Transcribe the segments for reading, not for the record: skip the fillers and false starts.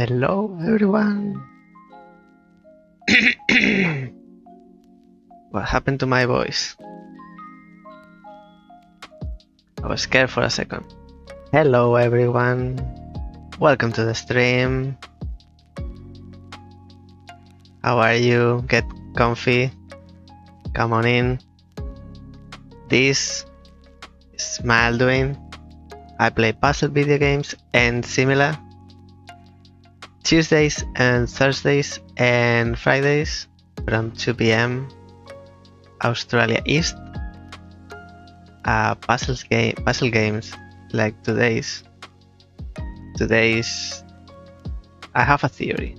Hello everyone. What happened to my voice? I was scared for a second. Hello everyone. Welcome to the stream. How are you? Get comfy. Come on in. This is Mael Duin. I play puzzle video games and similar. Tuesdays and Thursdays and Fridays from 2 PM Australia East. Puzzle games like today's. I have a theory.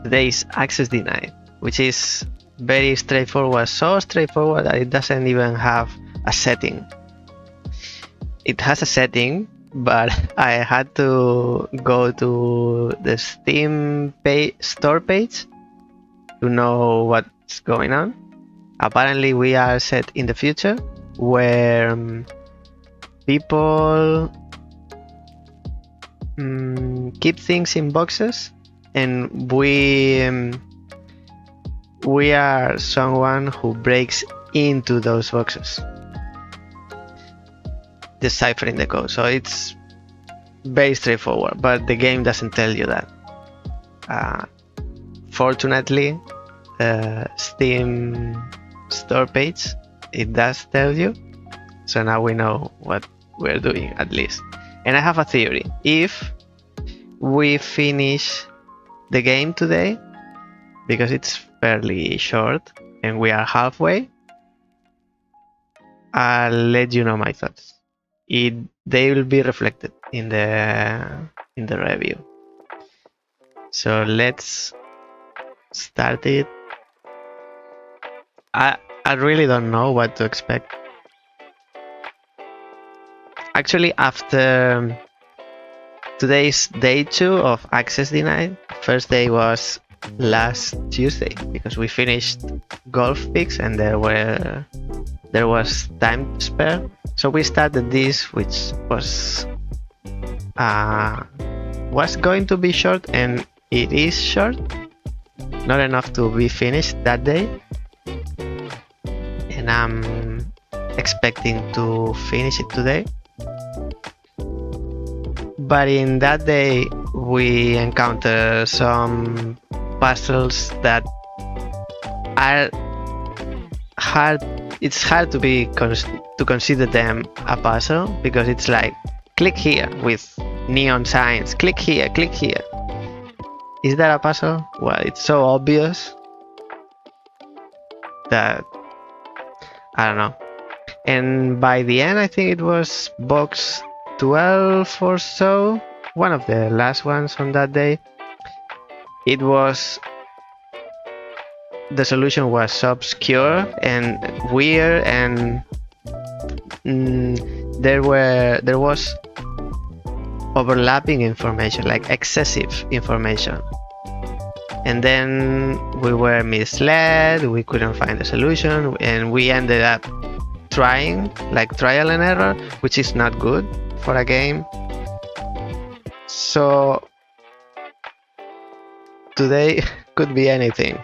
Today's access denied, which is very straightforward. So straightforward that it doesn't even have a setting. It has a setting, but I had to go to the Steam store page to know what's going on. Apparently we are set in the future where people keep things in boxes, and we are someone who breaks into those boxes, deciphering the code. So it's very straightforward, but the game doesn't tell you that. Fortunately, Steam store page, it does tell you. So now we know what we're doing at least. And I have a theory. If we finish the game today, because it's fairly short and we are halfway, I'll let you know my thoughts. They will be reflected in the review. So let's start it. I really don't know what to expect. Actually, after today's day 2 of access denied, first day was last Tuesday because we finished golf picks and there was time to spare. So we started this, which was going to be short, and it is short. Not enough to be finished that day. And I'm expecting to finish it today. But in that day, we encounter some puzzles that are hard. It's hard to consider them a puzzle, because it's like click here with neon signs, click here, click here. Is that a puzzle? Well, it's so obvious that I don't know. And by the end, I think it was box 12 or so, one of the last ones on that day. The solution was so obscure and weird, and there was overlapping information, like excessive information, and then we were misled. We couldn't find the solution, and we ended up trying, like trial and error, which is not good for a game. So today could be anything.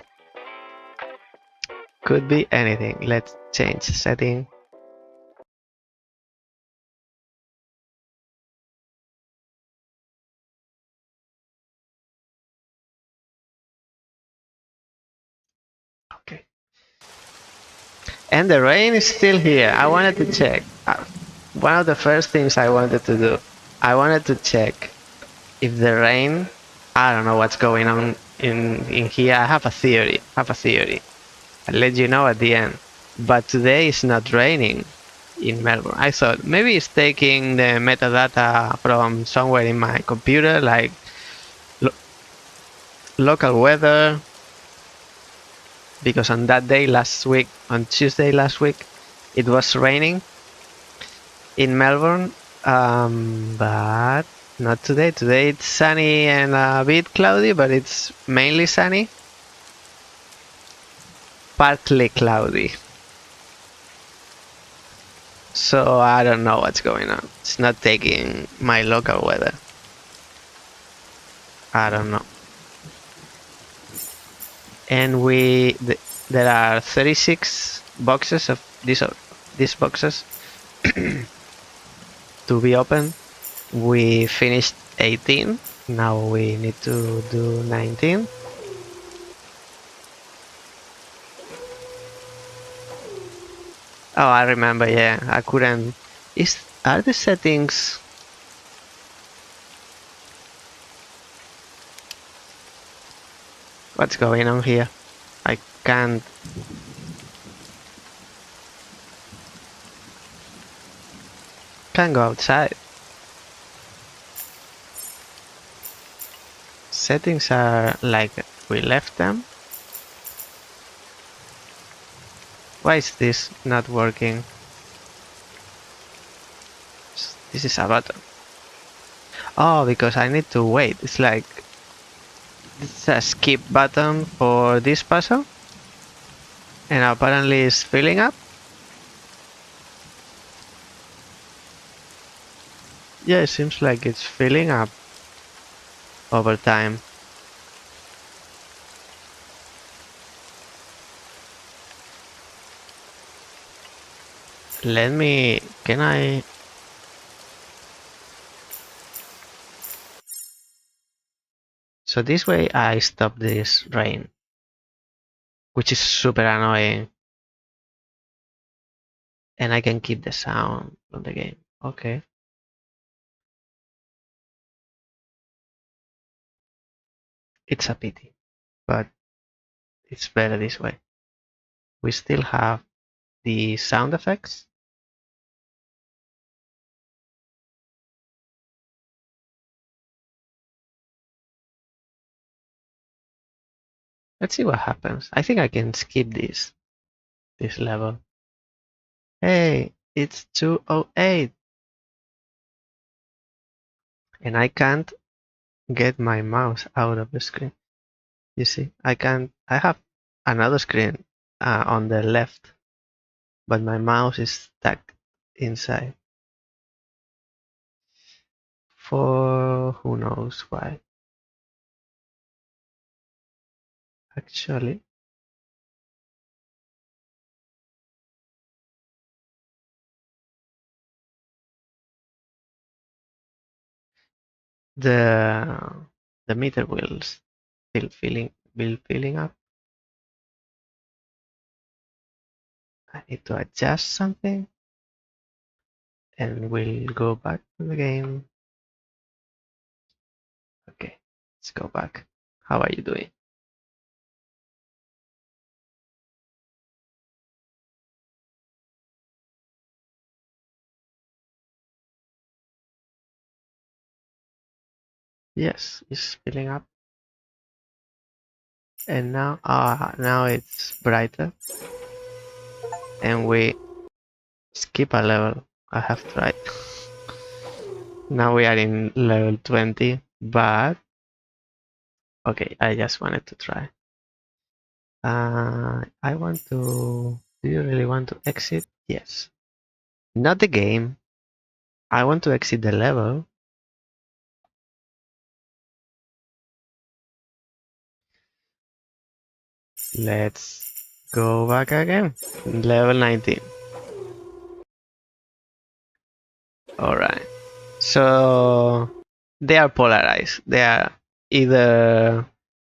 Could be anything. Let's change setting. Okay. And the rain is still here. I wanted to check. One of the first things I wanted to do, I wanted to check if the rain, I don't know what's going on in here. I have a theory. I'll let you know at the end. But today it's not raining in Melbourne. I thought maybe it's taking the metadata from somewhere in my computer, like local weather, because on that day last week, on Tuesday last week, it was raining in Melbourne, but not today. Today it's sunny and a bit cloudy, but it's mainly sunny. Partly cloudy. So I don't know what's going on. It's not taking my local weather. I don't know. And there are 36 boxes of these boxes to be opened. We finished 18. Now we need to do 19. Oh, I remember. Yeah, I couldn't. Are the settings? What's going on here? I can't go outside. Settings are like we left them. Why is this not working? This is a button. Oh, because I need to wait. It's like it's a skip button for this puzzle, and apparently it's filling up. Yeah, it seems like it's filling up over time. Can I? So this way I stop this rain, which is super annoying. And I can keep the sound from the game. Okay. It's a pity, but it's better this way. We still have the sound effects. Let's see what happens. I think I can skip this level. Hey, it's 208. And I can't get my mouse out of the screen. You see, I have another screen on the left, but my mouse is stuck inside. For who knows why. Actually, the meter will still filling up. I need to adjust something, and we'll go back to the game. Okay, let's go back. How are you doing? Yes, it's filling up. And now it's brighter. And we skip a level. I have tried. Now we are in level 20, but okay, I just wanted to try. I want to. Do you really want to exit? Yes. Not the game. I want to exit the level. Let's go back again. Level 19. Alright. So they are polarized. They are either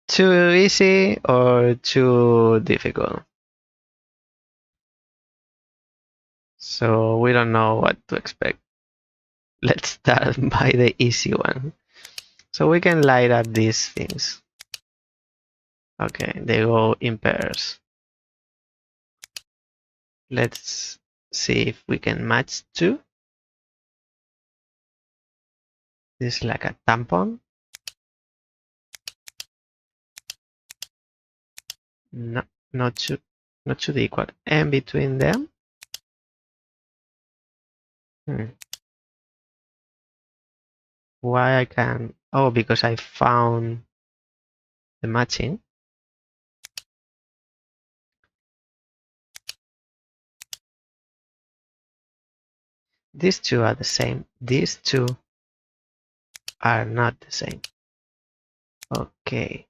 too easy or too difficult. So we don't know what to expect. Let's start by the easy one. So we can light up these things. Okay, they go in pairs. Let's see if we can match two. This is like a tampon. No, not should equal. And between them, why I can? Oh, because I found the matching. These two are the same. These two are not the same. Okay.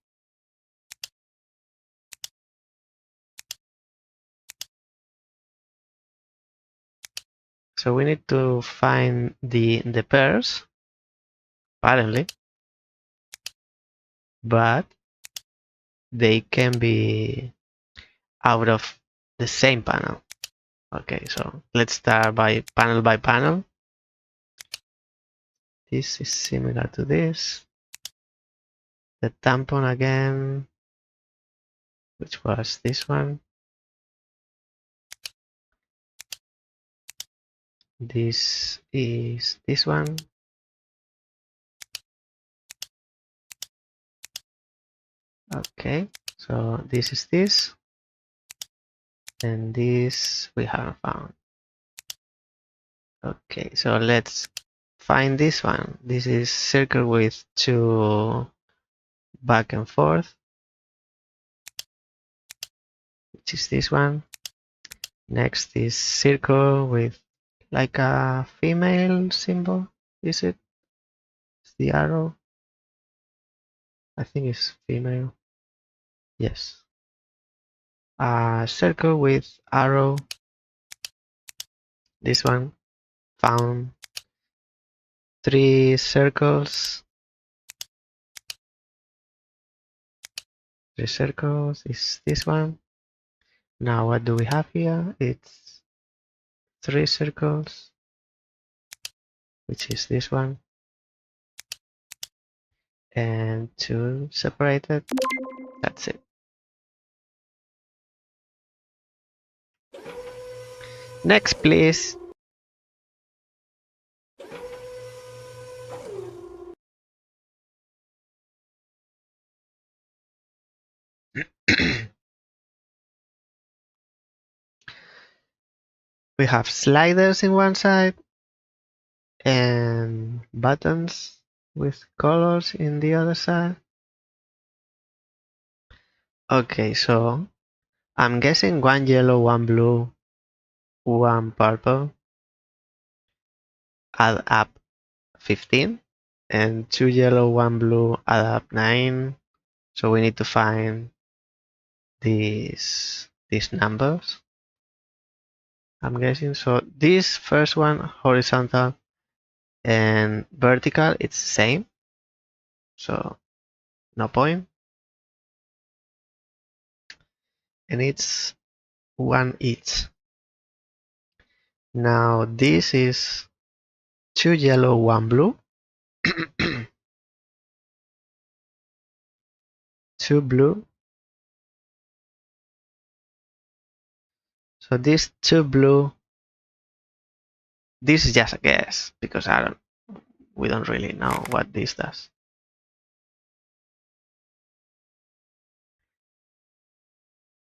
So we need to find the pairs, apparently, but they can be out of the same panel. Okay, so let's start by panel. This is similar to this. The tampon again, which was this one. This is this one. Okay, so this is this. And this we haven't found. Okay, so let's find this one. This is circle with two back and forth, which is this one. Next is circle with like a female symbol. Is it? It's the arrow. I think it's female. Yes. Circle with arrow. This one. Found 3 circles. 3 circles is this one. Now what do we have here? It's 3 circles, which is this one, and 2 separated. That's it. Next, please. We have sliders in one side and buttons with colors in the other side. Okay, so I'm guessing 1 yellow, 1 blue, 1 purple add up 15, and 2 yellow, 1 blue add up 9. So we need to find these numbers, I'm guessing. So this first one, horizontal and vertical, it's the same, so no point. And it's 1 each. Now this is 2 yellow, 1 blue, 2 blue. So this 2 blue, this is just a guess because we don't really know what this does.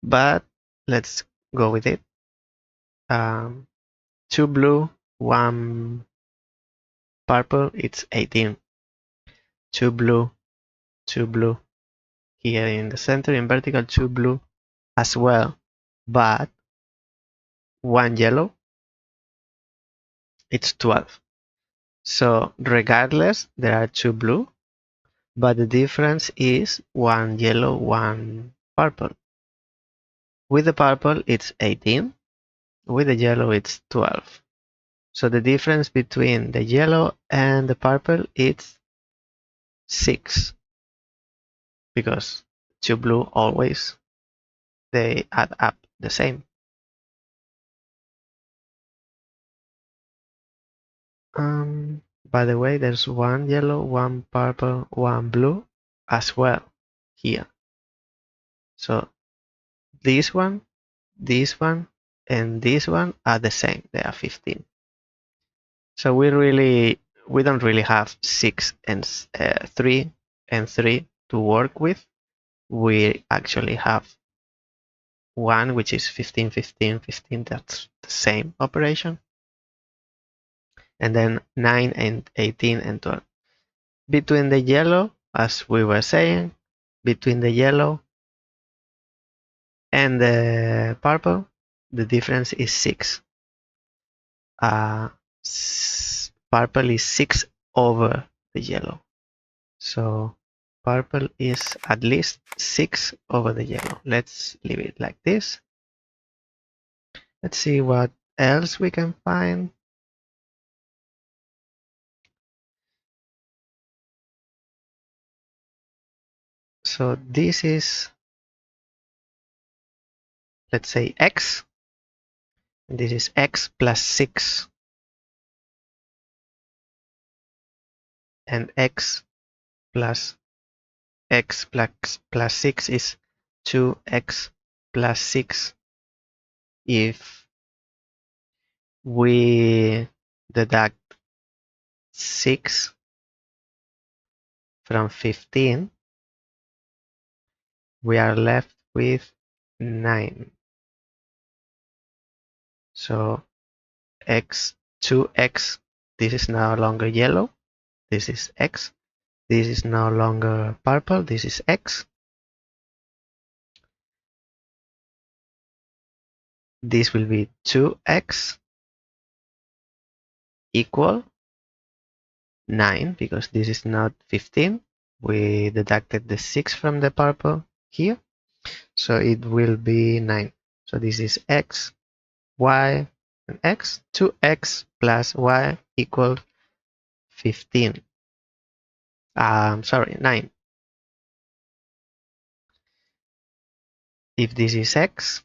But let's go with it. 2 blue, 1 purple, it's 18. 2 blue, 2 blue. Here in the center, in vertical, 2 blue as well. But 1 yellow, it's 12. So regardless, there are 2 blue, but the difference is 1 yellow, 1 purple. With the purple, it's 18. With the yellow, it's 12. So the difference between the yellow and the purple is 6. Because 2 blue always, they add up the same. By the way, there's 1 yellow, 1 purple, 1 blue as well here. So this one, and this one are the same. They are 15. So we don't really have 6 and 3 and 3 to work with. We actually have 1, which is 15, 15, 15. That's the same operation. And then 9 and 18 and 12. Between the yellow, as we were saying, between the yellow and the purple, the difference is 6. Purple is 6 over the yellow. So purple is at least 6 over the yellow. Let's leave it like this. Let's see what else we can find. So this is, let's say, x. And this is x plus 6. And x plus 6 is 2x plus 6. If we deduct 6 from 15, we are left with 9. So 2x, this is no longer yellow, this is x. This is no longer purple, this is x. This will be 2x equal 9, because this is not 15. We deducted the 6 from the purple here, so it will be 9. So this is x, y, and x. 2x plus y equals 15. Sorry, 9. If this is x,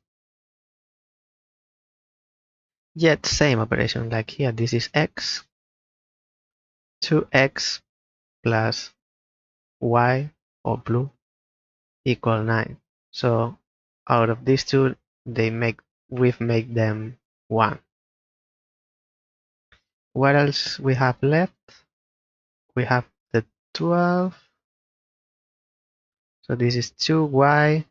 yet same operation like here. This is x. 2x plus y, or blue, equal 9. So out of these two, we've made them 1. What else we have left? We have the 12. So this is 2y.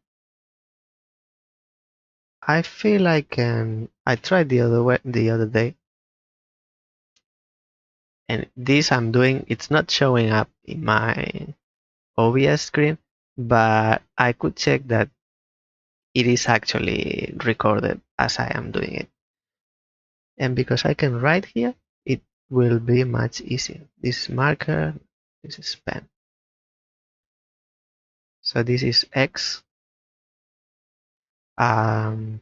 I feel like I tried the other day, and this I'm doing, it's not showing up in my OBS screen, but I could check that it is actually recorded as I am doing it. And because I can write here, it will be much easier. This marker, this is pen. So this is x. And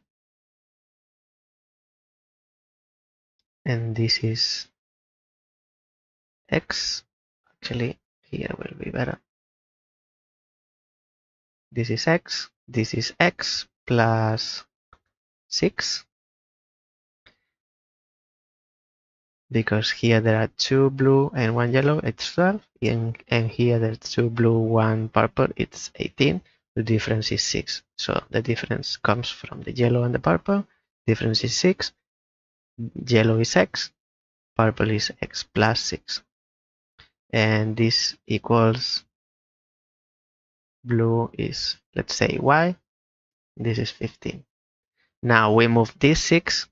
this is x. Actually, here will be better. This is x. This is x plus 6. Because here there are 2 blue and 1 yellow, it's 12. And here there's 2 blue, 1 purple, it's 18. The difference is 6. So the difference comes from the yellow and the purple. Difference is 6. Yellow is x. Purple is x plus 6. And this equals blue is, let's say, y. This is 15. Now we move this 6.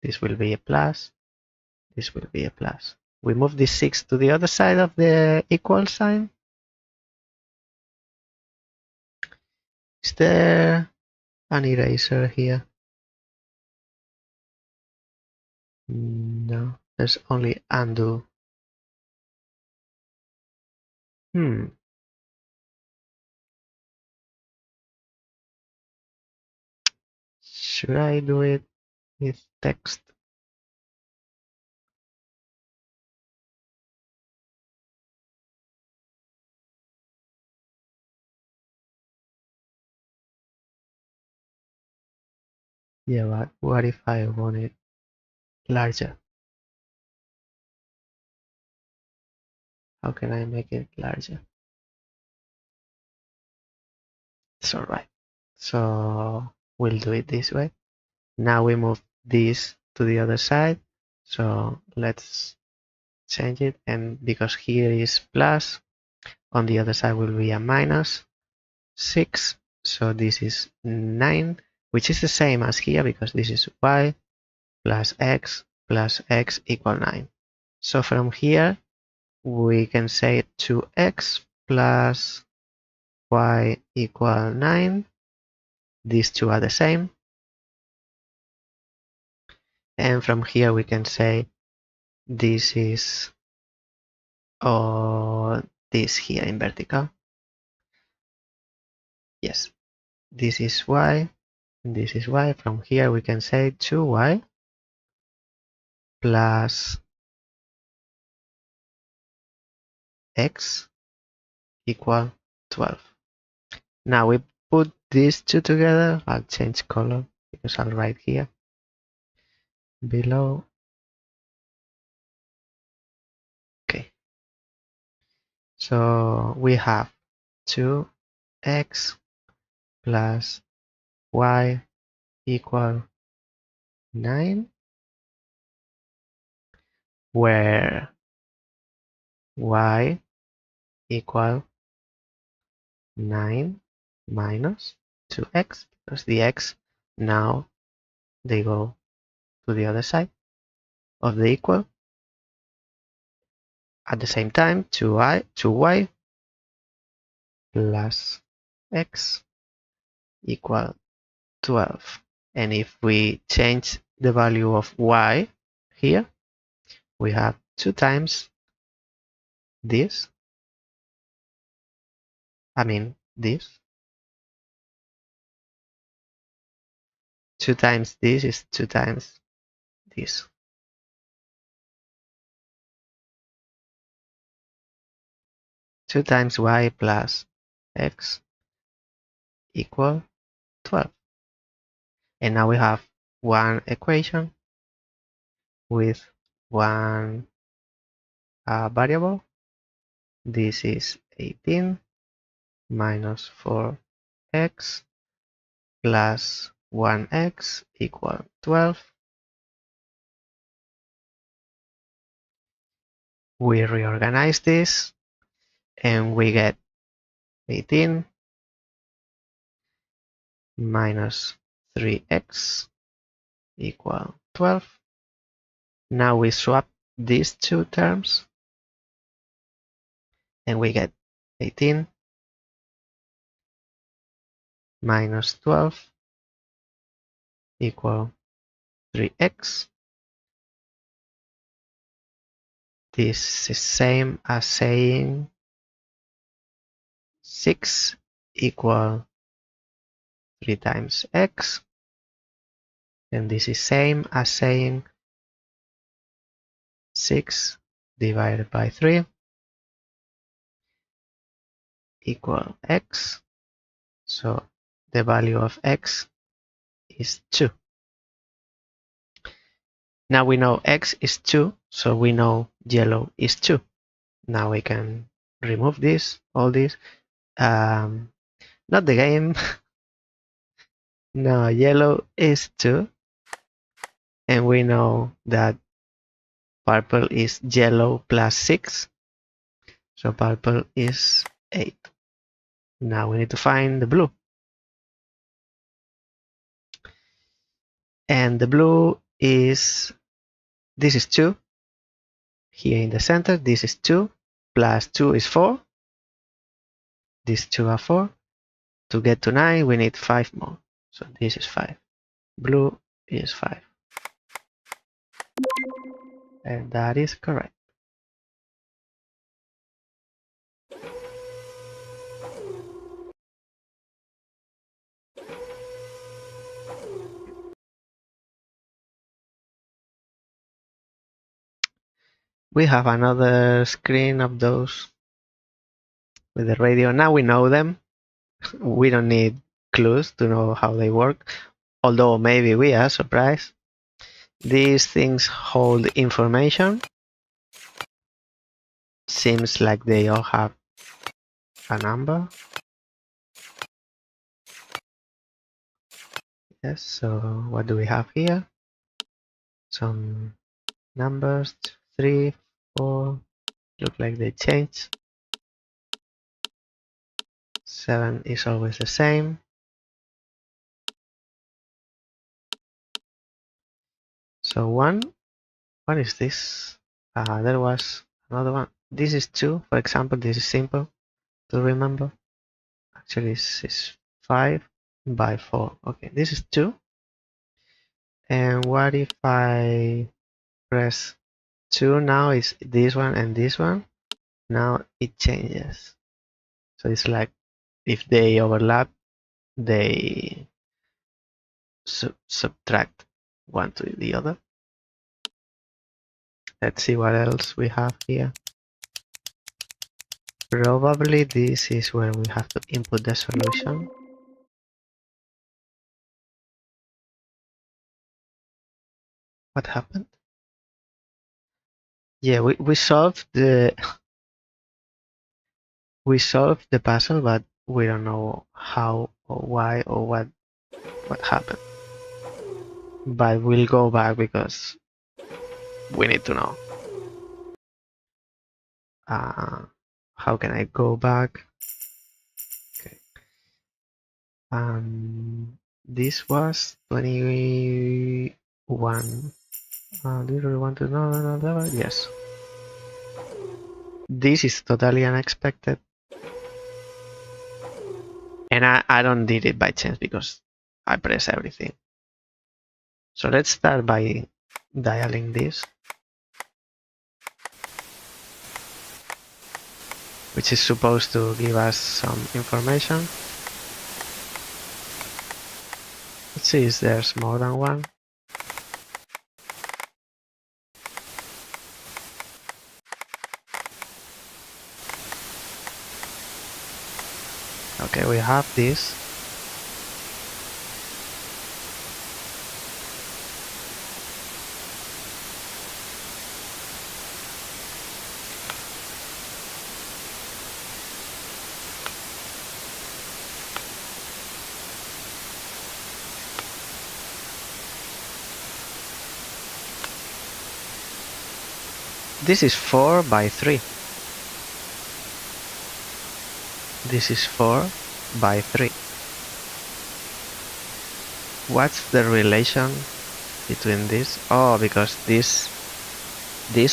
This will be a plus. This will be a plus. We move this 6 to the other side of the equal sign. Is there an eraser here? No, there's only undo. Should I do it with text? Yeah, but what if I want it larger? How can I make it larger? It's alright. So we'll do it this way. Now we move this to the other side. So let's change it. And because here is plus, on the other side will be a minus 6. So this is 9, which is the same as here because this is y plus x equal 9. So from here, we can say 2x plus y equal 9. These two are the same. And from here, we can say this is, or this here in vertical. Yes, this is y, and this is y. From here we can say 2y plus x equal 12. Now we put these two together. I'll change color because I'll write here below. Okay, so we have 2x plus y equal 9, where y equal 9 minus 2x, because the x now they go to the other side of the equal. At the same time, 2y plus x equal 12. And if we change the value of y here, we have 2 times this. I mean this. 2 times this is 2 times this. 2 times y plus x equal 12. And now we have one equation with one variable. This is 18 minus 4x plus 1x equal 12. We reorganize this and we get 18 minus 3x equal 12. Now we swap these two terms and we get 18 minus 12 equal 3x. This is same as saying 6 equal 3 times x, and this is same as saying 6 divided by 3 equal x. So the value of x is 2. Now we know x is 2, so we know yellow is 2. Now we can remove this, all this. Not the game. No, yellow is 2. And we know that purple is yellow plus 6. So purple is 8. Now we need to find the blue. And the blue is, this is 2. Here in the center, this is 2. Plus 2 is 4. These two are 4. To get to 9, we need 5 more. So this is 5. Blue is 5. And that is correct. We have another screen of those with the radio. Now we know them. We don't need clues to know how they work, although maybe we are surprised. These things hold information. Seems like they all have a number. Yes, so what do we have here? Some numbers, 3, 4, look like they change. 7 is always the same. So 1, what is this? There was another one. This is 2, for example. This is simple to remember. Actually, this is 5 by 4. Okay, this is 2. And what if I press 2 now? Is this one and this one. Now it changes. So it's like if they overlap, they subtract one to the other. Let's see what else we have here. Probably this is where we have to input the solution. What happened? Yeah, we solved the we solved the puzzle, but we don't know how or why or what happened. But we'll go back because we need to know. How can I go back? Okay. This was 21. Do you really want to know? Yes. This is totally unexpected. And I don't did it by chance because I press everything. So let's start by dialing this, which is supposed to give us some information. Let's see if there's more than one. Okay, we have this. This is 4 by 3. This is 4 by 3. What's the relation between this? Oh, because these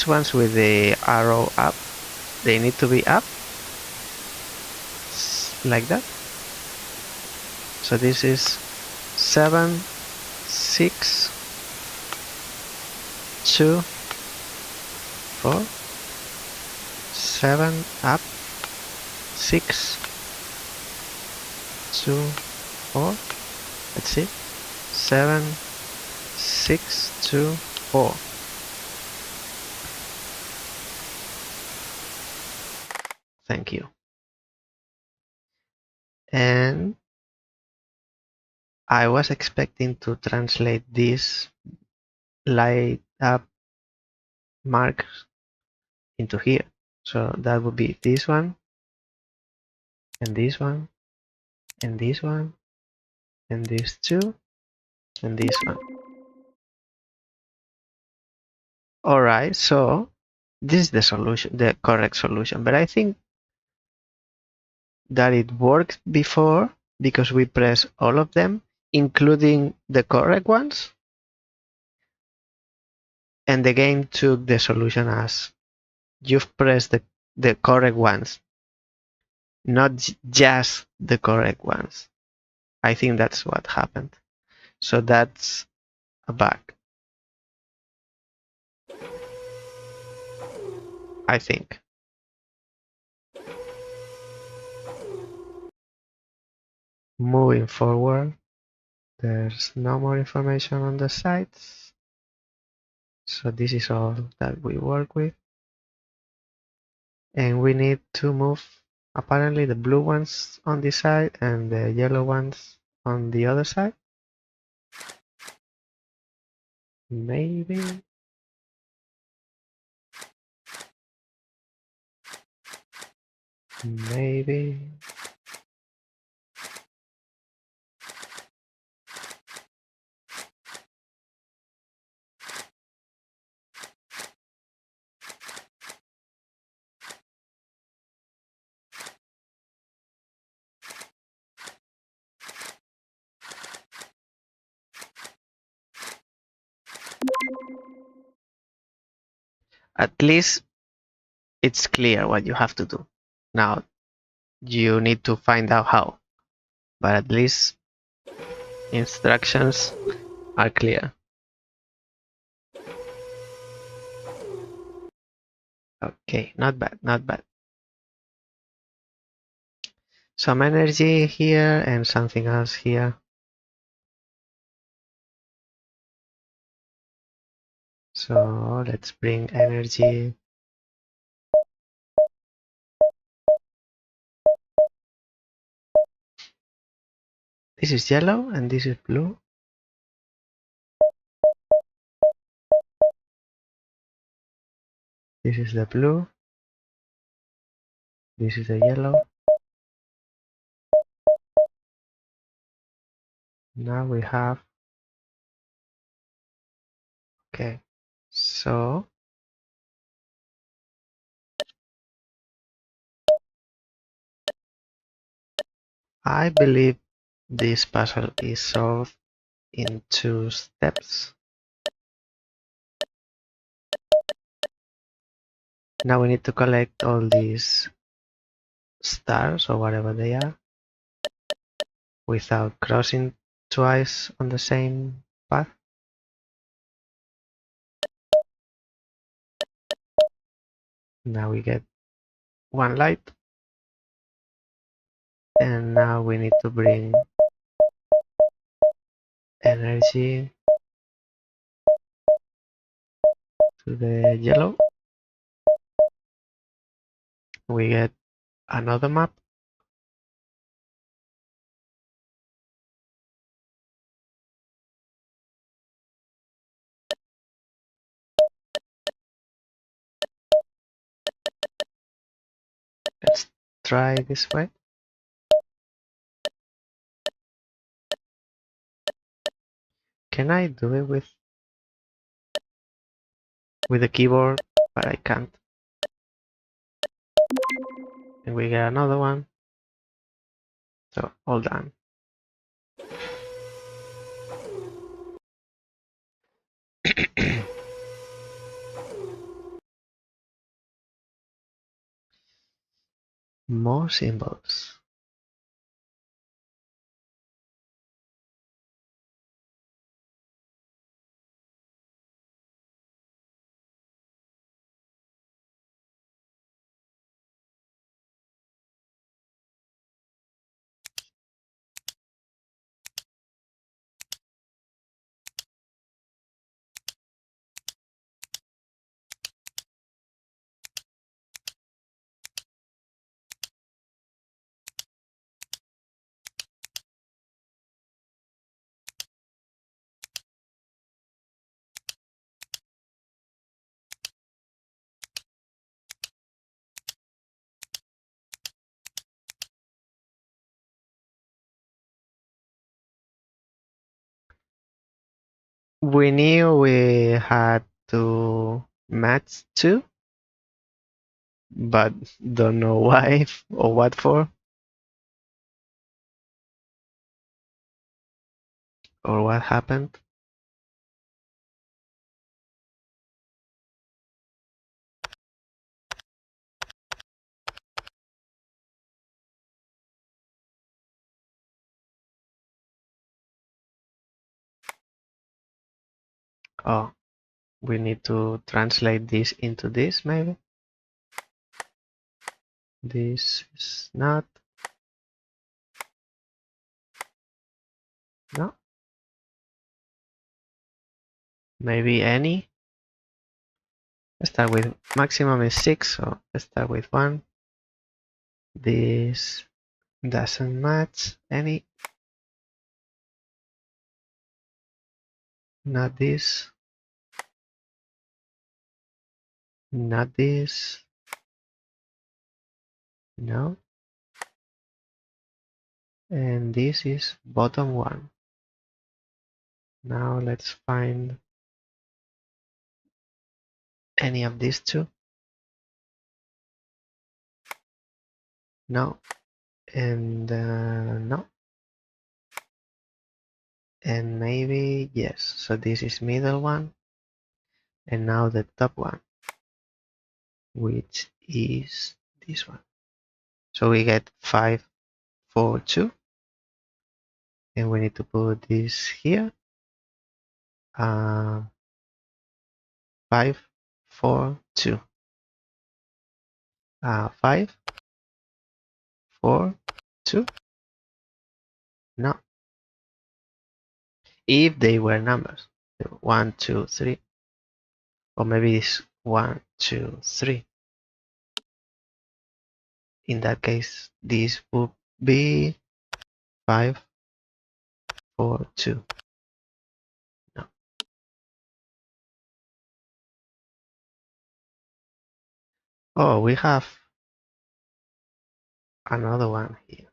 ones with the arrow up, they need to be up like that. So this is 7, 6, 2, 4, 7 up, 6, 2, 4. Let's see. 7, 6, 2, 4. Thank you. And I was expecting to translate this light up marks into here. So that would be this one, and this one, and this one, and these two, and this one. Alright, so this is the solution, the correct solution. But I think that it worked before because we press all of them, including the correct ones. And the game took the solution as you've pressed the correct ones, not just the correct ones. I think that's what happened. So that's a bug, I think. Moving forward, there's no more information on the sites. So this is all that we work with. And we need to move apparently the blue ones on this side and the yellow ones on the other side. Maybe. Maybe. At least it's clear what you have to do. Now you need to find out how, but at least instructions are clear. Okay, not bad, not bad. some energy here and something else here. So let's bring energy. This is yellow and this is blue. This is the blue. This is the yellow. Now we have, okay, so I believe this puzzle is solved in 2 steps. Now we need to collect all these stars or whatever they are without crossing twice on the same path. Now we get 1 light, and now we need to bring energy to the yellow. We get another map. Let's try this way. Can I do it with the keyboard? But I can't. And we get another one. So all done. More symbols. We knew we had to match 2, but don't know why or what for, or what happened. Oh, we need to translate this into this, maybe. This is not. No. Maybe any. Let's start with maximum is 6, so let's start with 1. This doesn't match any. Not this. Not this. No. And this is bottom 1. Now let's find any of these 2. No. And no. And maybe yes. So this is middle 1. And now the top 1, which is this one. So we get 5, 4, 2. And we need to put this here. 5, 4, 2. 5, 4, 2? No. If they were numbers. 1, 2, 3. Or maybe it's 1, 2, 3. In that case, this would be 5, 4, 2. No. Oh, we have another one here.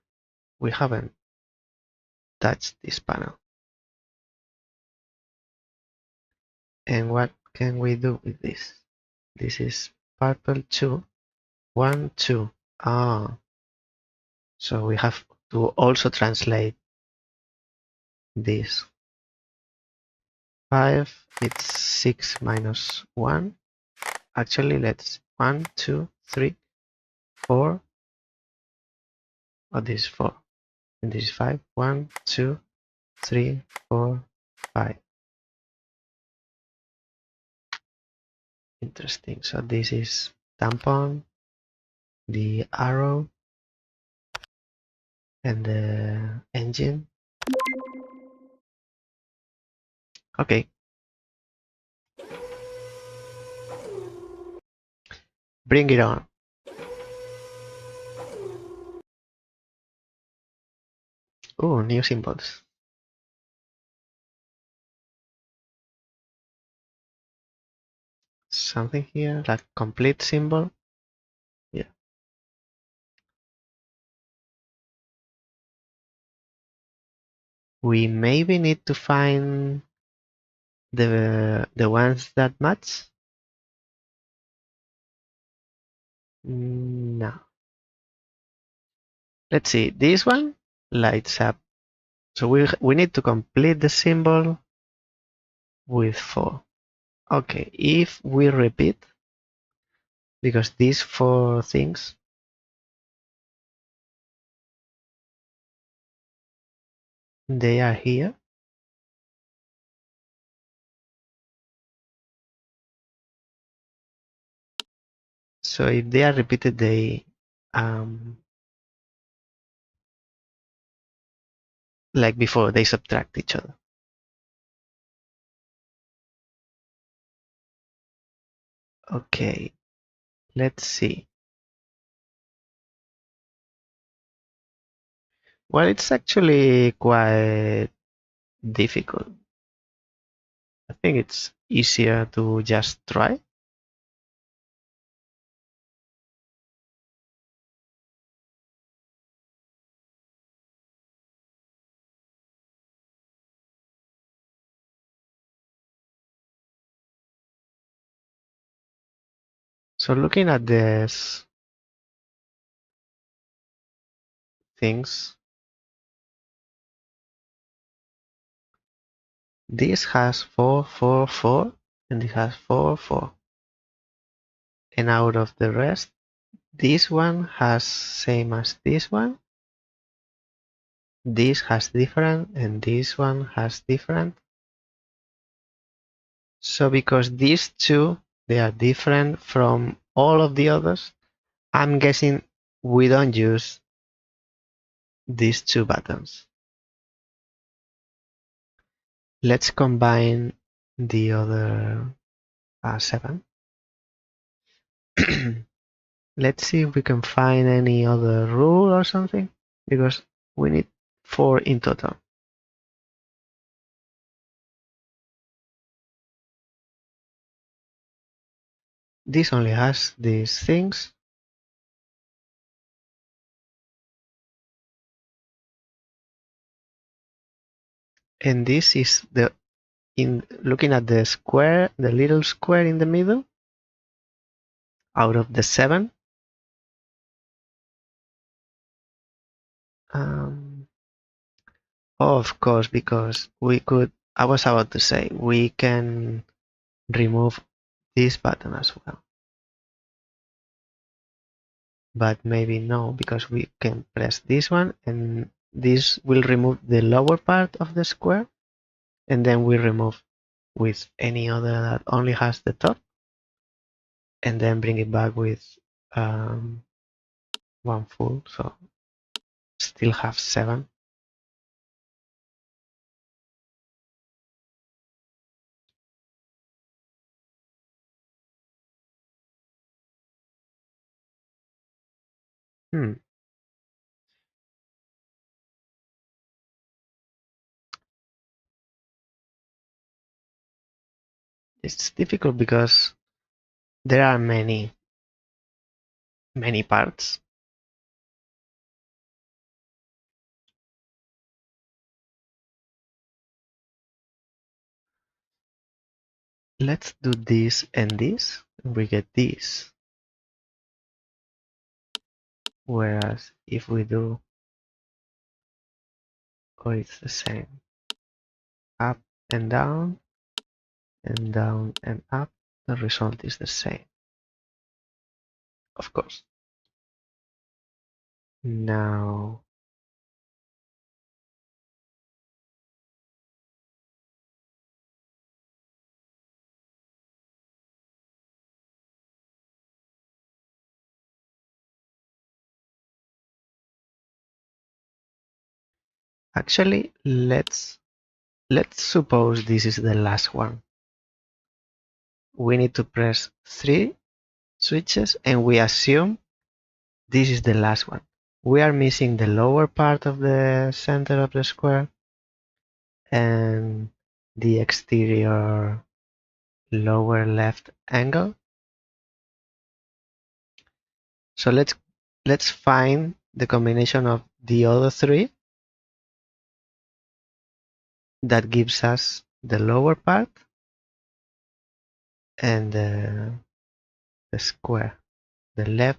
We haven't touched this panel. And what can we do with this? This is purple 2, 1, 2. Ah, so we have to also translate this. 5, it's 6 minus 1. Actually, let's 1, 2, 3, 4. Oh, this is 4. And this is 5. 1, 2, 3, 4, 5. Interesting. So this is tampon, the arrow, and the engine. Okay. Bring it on. Oh, new symbols. Something here, like complete symbol. Yeah. We maybe need to find the ones that match. No. Let's see. This one lights up. So we need to complete the symbol with 4. Okay, if we repeat, because these 4 things, they are here. So if they are repeated, they like before, they subtract each other. Okay, let's see. Well, it's actually quite difficult. I think it's easier to just try. So looking at these things, this has 4, 4, 4, and this has 4, 4. And out of the rest, this one has same as this one. This has different, and this one has different. So because these two, they are different from all of the others, I'm guessing we don't use these 2 buttons. Let's combine the other 7. Let's see if we can find any other rule or something, because we need 4 in total. This only has these things. And this is looking at the square, the little square in the middle, out of the 7. Of course, because I was about to say, we can remove this button as well. But maybe no, because we can press this one and this will remove the lower part of the square, and then we remove with any other that only has the top, and then bring it back with one full. So still have 7. It's difficult because there are many parts. Let's do this and this, and we get this. Whereas if we do, oh, it's the same. Up and down and up, the result is the same. Of course. Now, actually, let's suppose this is the last one. We need to press 3 switches and we assume this is the last one. We are missing the lower part of the center of the square and the exterior lower left angle. So let's find the combination of the other 3 that gives us the lower part and the square, the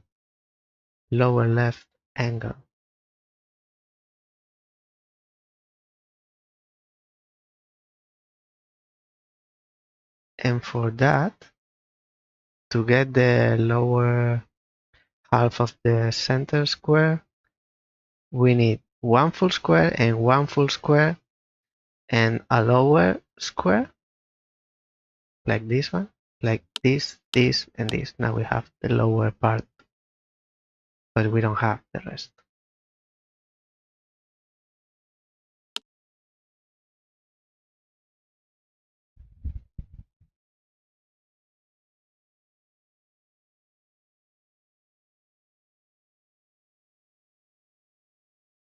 lower left angle. And for that, to get the lower half of the center square, we need 1 full square and 1 full square and a lower square, like this one, like this, and this. Now we have the lower part, but we don't have the rest.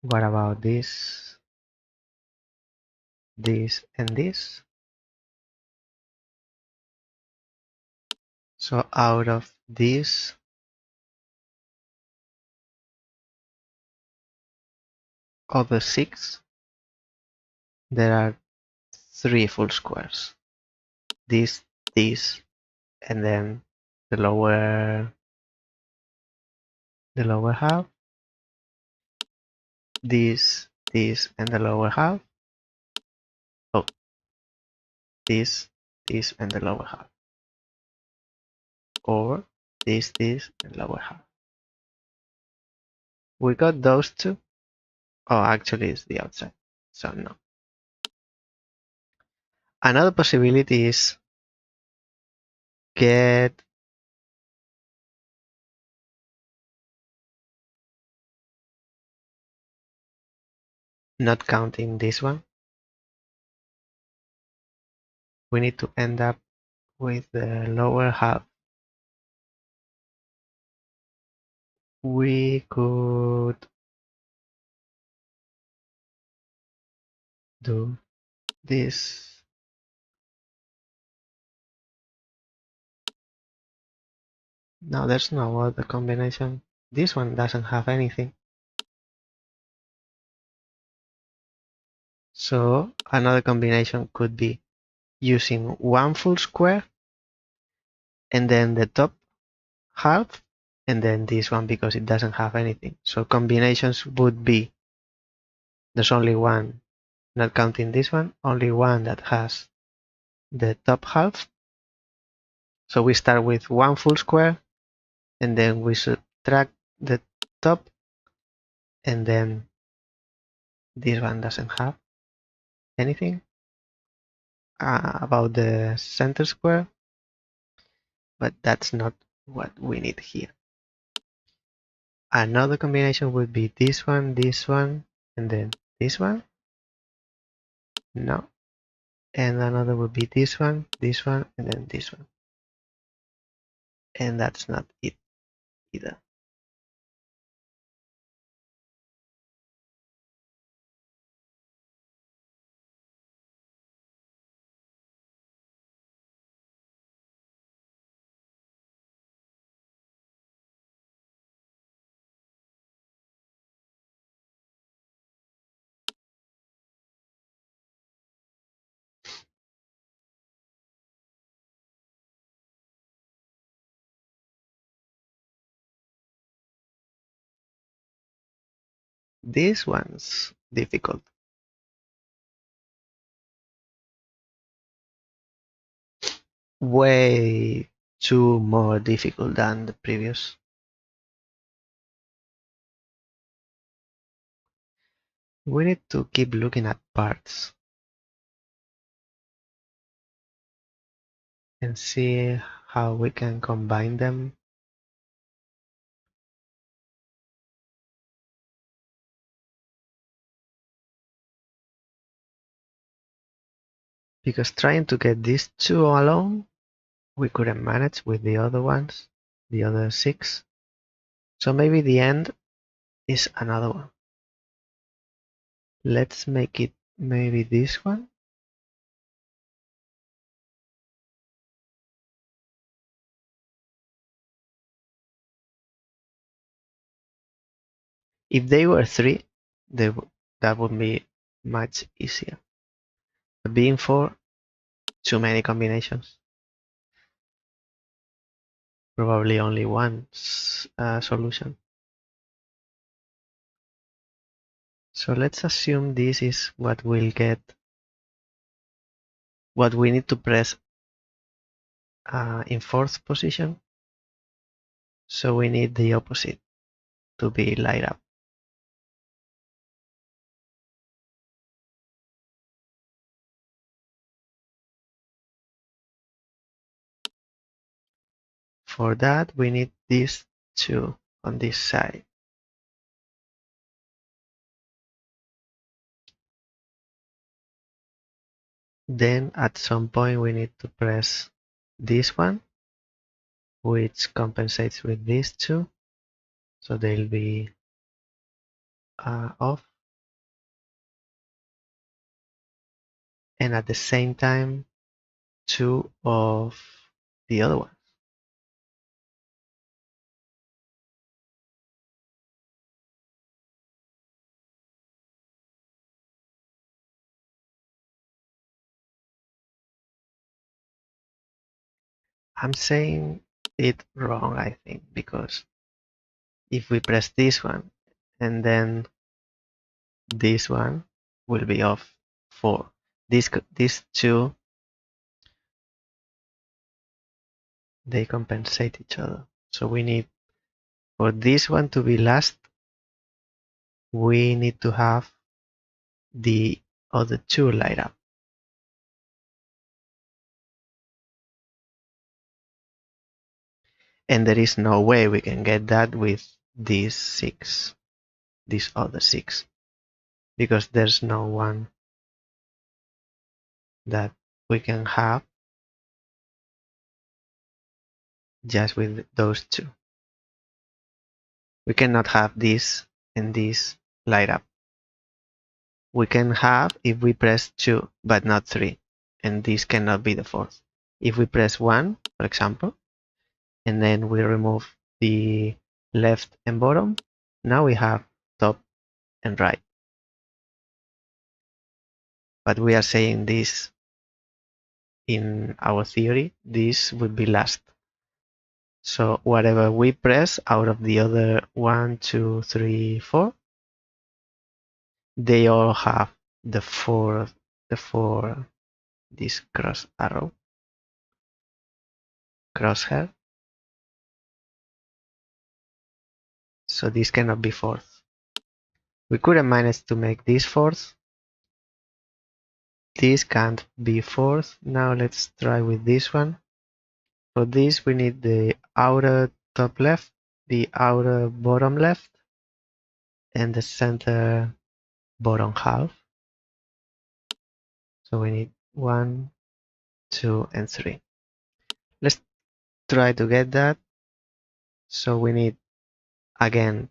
What about this, this, and this? So out of these, of the 6, there are 3 full squares. This, and then the lower half. This, and the lower half. Oh, this, and the lower half. Or this, and lower half. We got those 2. Oh, actually it's the outside, so no. Another possibility is get not counting this one. We need to end up with the lower half. We could do this. No, there's no other combination. This one doesn't have anything. So another combination could be using 1 full square and then the top half and then this one because it doesn't have anything. So combinations would be, there's only one, not counting this one, only one that has the top half. So we start with 1 full square and then we subtract the top and then this one doesn't have anything about the center square, but that's not what we need here. Another combination would be this one, and then this one. No. And another would be this one, and then this one. And that's not it either. This one's difficult. Way too more difficult than the previous. We need to keep looking at parts and see how we can combine them. Because trying to get these two alone, we couldn't manage with the other ones, the other 6. So maybe the end is another one. Let's make it maybe this one. If they were 3, that would be much easier. But being 4, too many combinations. Probably only one solution. So let's assume this is what we'll get, what we need to press in 4th position. So we need the opposite to be light up. For that, we need these 2 on this side. Then at some point we need to press this one, which compensates with these 2. So they'll be off. And at the same time, 2 of the other one. I'm saying it wrong, I think, because if we press this one and then this one will be off 4. These 2, they compensate each other. So we need, for this one to be last, we need to have the other 2 light up. And there is no way we can get that with these 6, these other 6, because there's no one that we can have just with those 2. We cannot have this and this light up. We can have if we press 2 but not 3, and this cannot be the 4th. If we press 1, for example, and then we remove the left and bottom, now we have top and right. But we are saying this in our theory, this would be last. So whatever we press out of the other 1, 2, 3, 4, they all have the 4, this cross arrow, crosshair. So this cannot be 4th. We couldn't manage to make this 4th. This can't be 4th. Now let's try with this one. For this we need the outer top left, the outer bottom left and the center bottom half. So we need 1, 2, and 3. Let's try to get that. So we need again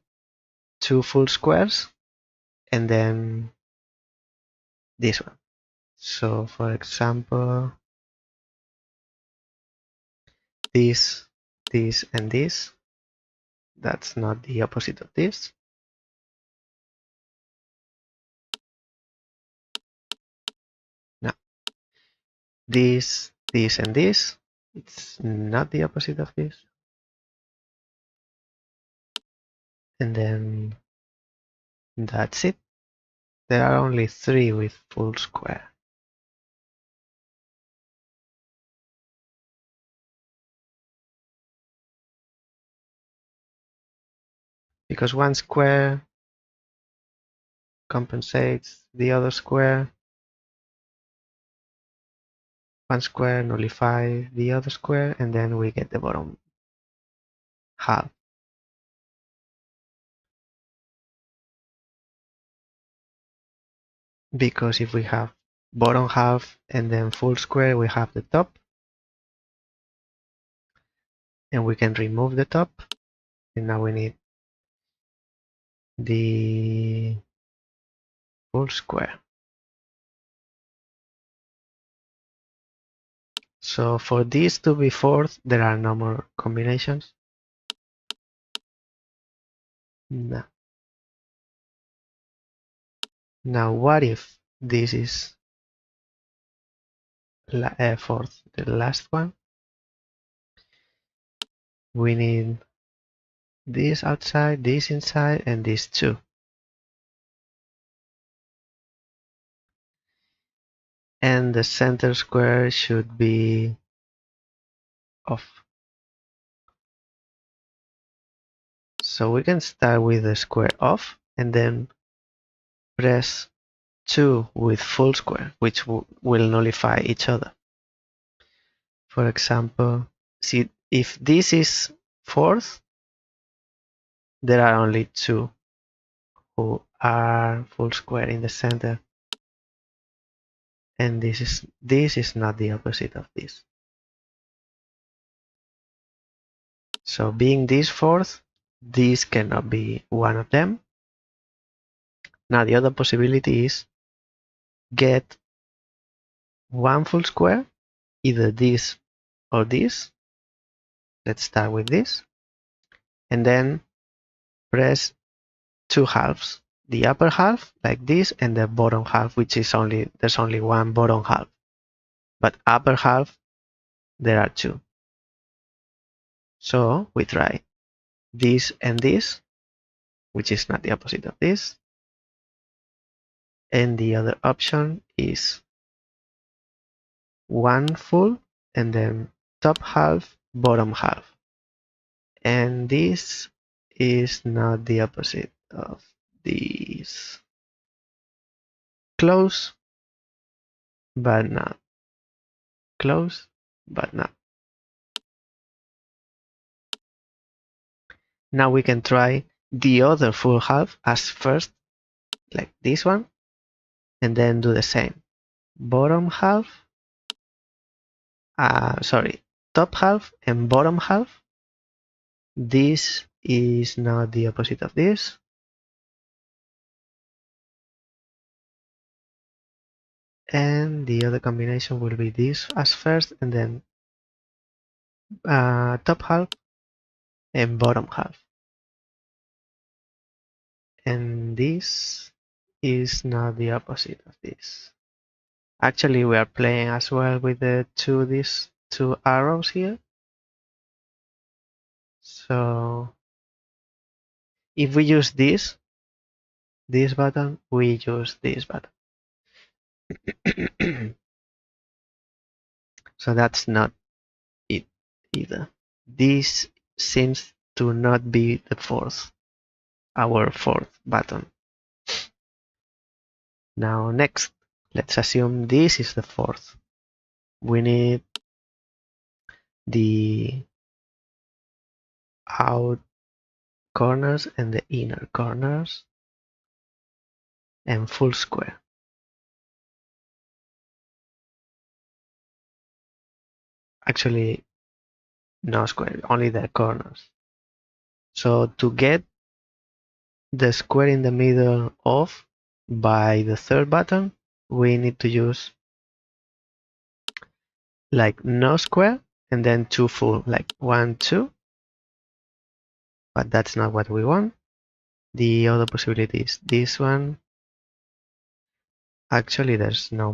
2 full squares and then this one. So for example, this, and this. That's not the opposite of this. No. This, and this. It's not the opposite of this. And then that's it. There are only 3 with full square. Because one square compensates the other square. One square nullifies the other square, and then we get the bottom half. Because if we have bottom half and then full square, we have the top. And we can remove the top. And now we need the full square. So for this to be fourth, there are no more combinations. No. Now what if this is fourth, the last one? We need this outside, this inside, and this too. And the center square should be off. So we can start with the square off and then press 2 with full square, which will nullify each other. For example, see if this is fourth, there are only 2 who are full square in the center. And this is not the opposite of this. So being this fourth, this cannot be one of them. Now the other possibility is get one full square, either this or this. Let's start with this. And then press 2 halves. The upper half like this and the bottom half, which is there's only one bottom half. But upper half, there are 2. So we try this and this, which is not the opposite of this. And the other option is one full and then top half, bottom half. And this is not the opposite of this. Close, but not. Close, but not. Now we can try the other full half as first, like this one, and then do the same. Bottom half, top half and bottom half. This is not the opposite of this. And the other combination will be this as first and then top half and bottom half. And this is not the opposite of this. Actually, we are playing as well with these two arrows here. So if we use this button, we use this button. So that's not it either. This seems to not be our fourth button. Now next, let's assume this is the fourth. We need the corners and the inner corners, and full square. Actually, no square, only the corners. So to get the square in the middle off by the third button, we need to use like no square and then two full, like 1, 2. But that's not what we want. The other possibility is this one. Actually, there's no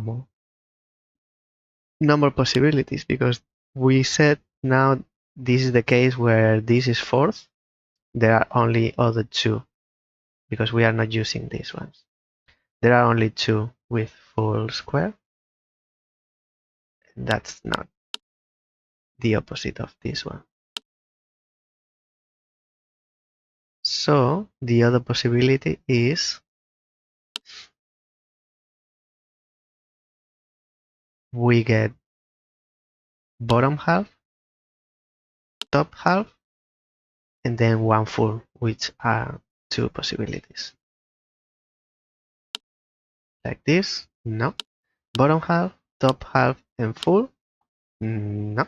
more possibilities, because we said now this is the case where this is fourth. There are only other two because we are not using these ones. There are only two with full square. That's not the opposite of this one. So the other possibility is we get bottom half, top half, and then one full, which are two possibilities. Like this, no. Bottom half, top half, and full, no.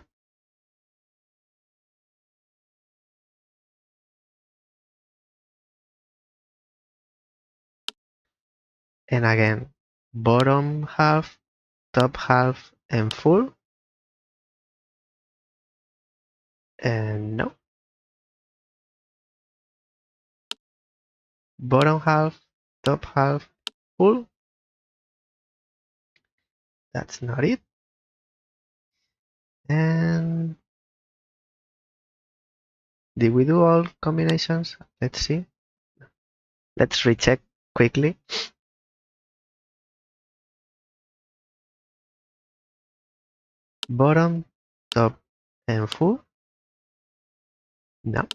And again, bottom half, top half, and full, and no. Bottom half, top half, full, that's not it. And did we do all combinations? Let's see. Let's recheck quickly. Bottom, top, and full, no.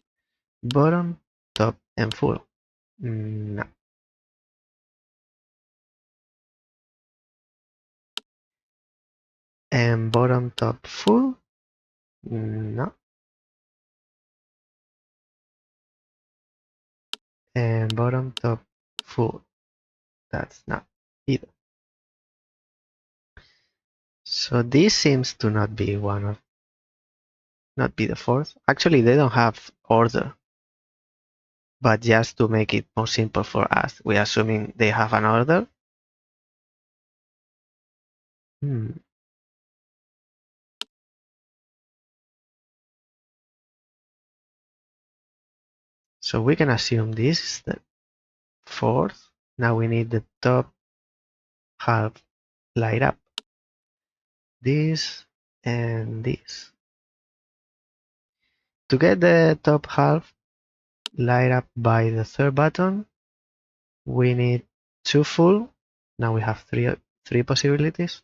Bottom, top, and full, no. And bottom, top, full, no. And bottom, top, full, that's not either. So this seems to not be not be the fourth. Actually, they don't have order. But just to make it more simple for us, we're assuming they have an order. So we can assume this is the fourth. Now we need the top half light up. This and this. To get the top half light up by the third button, we need two full. Now we have three possibilities.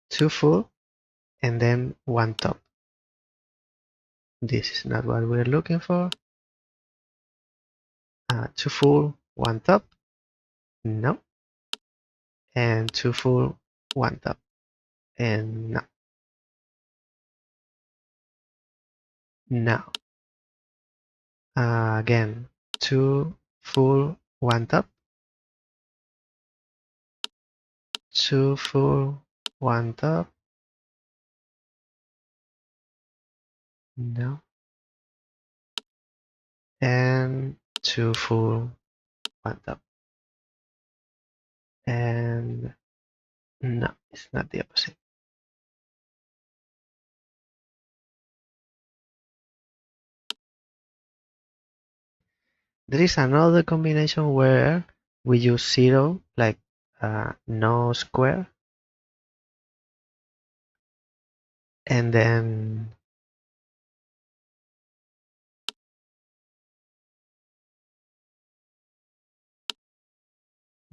Two full and then one top. This is not what we're looking for. Two full, one top. No. And two full, one top. And no. Now, again, two full, one top. Two full, one top. No. And two full, one top. And no, it's not the opposite. There is another combination where we use zero, like no square, and then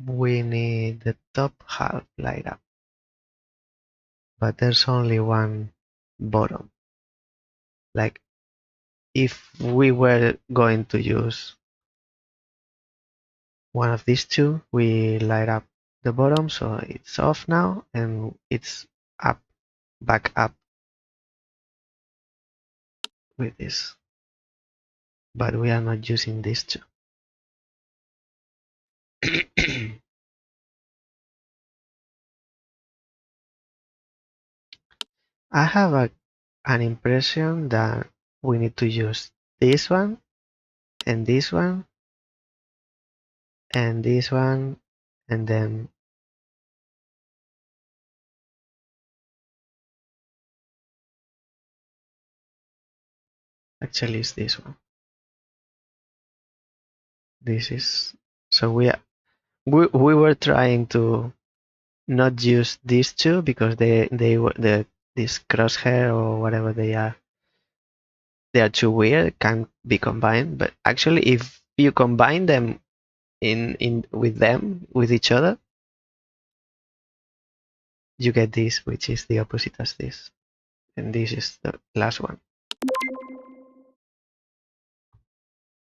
we need the top half light up, but there's only one bottom. Like if we were going to use one of these two, we light up the bottom, so it's off now, and it's up, back up with this. but we are not using these two. I have an impression that we need to use this one and this one and this one, and then actually it's this one. This is so we were trying to not use these two because they were this crosshair or whatever they are too weird, can't be combined. But actually, if you combine them with each other, you get this, which is the opposite as this, and this is the last one.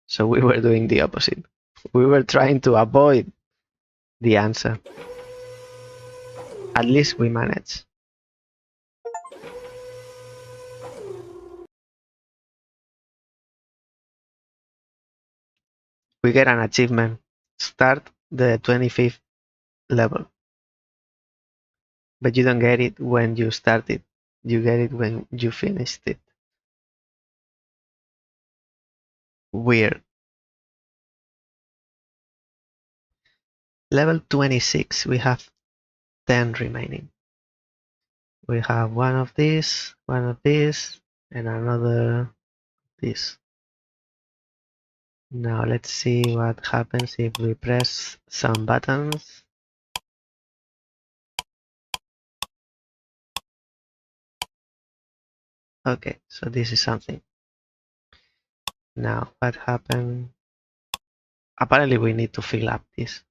So we were doing the opposite. We were trying to avoid the answer. At least we managed. We get an achievement. Start the 25th level. But you don't get it when you start it. You get it when you finished it. Weird. Level 26, we have 10 remaining. We have one of this, and another this. Now let's see what happens if we press some buttons. Okay, so this is something. Now what happened? Apparently we need to fill up this.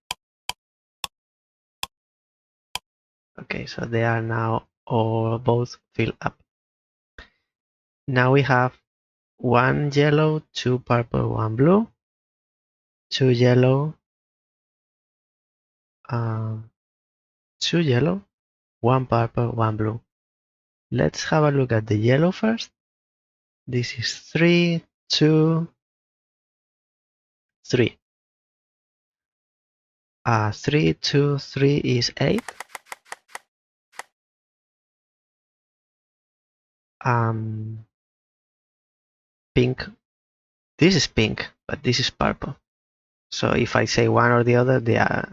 Okay, so they are now all both filled up. Now we have one yellow, two purple, one blue, two yellow, one purple, one blue. Let's have a look at the yellow first. This is 3, 2, 3. 3, 2, 3 is 8. Pink. This is pink, but this is purple. So if I say one or the other, they are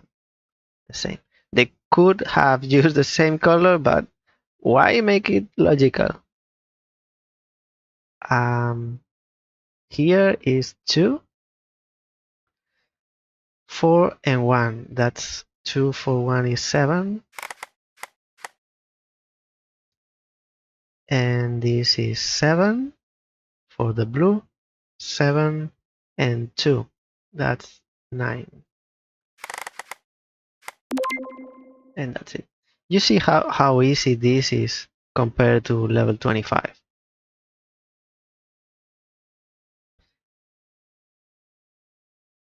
the same. They could have used the same color, but why make it logical? Here is 2, 4, and 1. That's 2, 4, 1 is 7. And this is 7 for the blue. 7 and 2. That's 9. And that's it. You see how easy this is compared to level 25.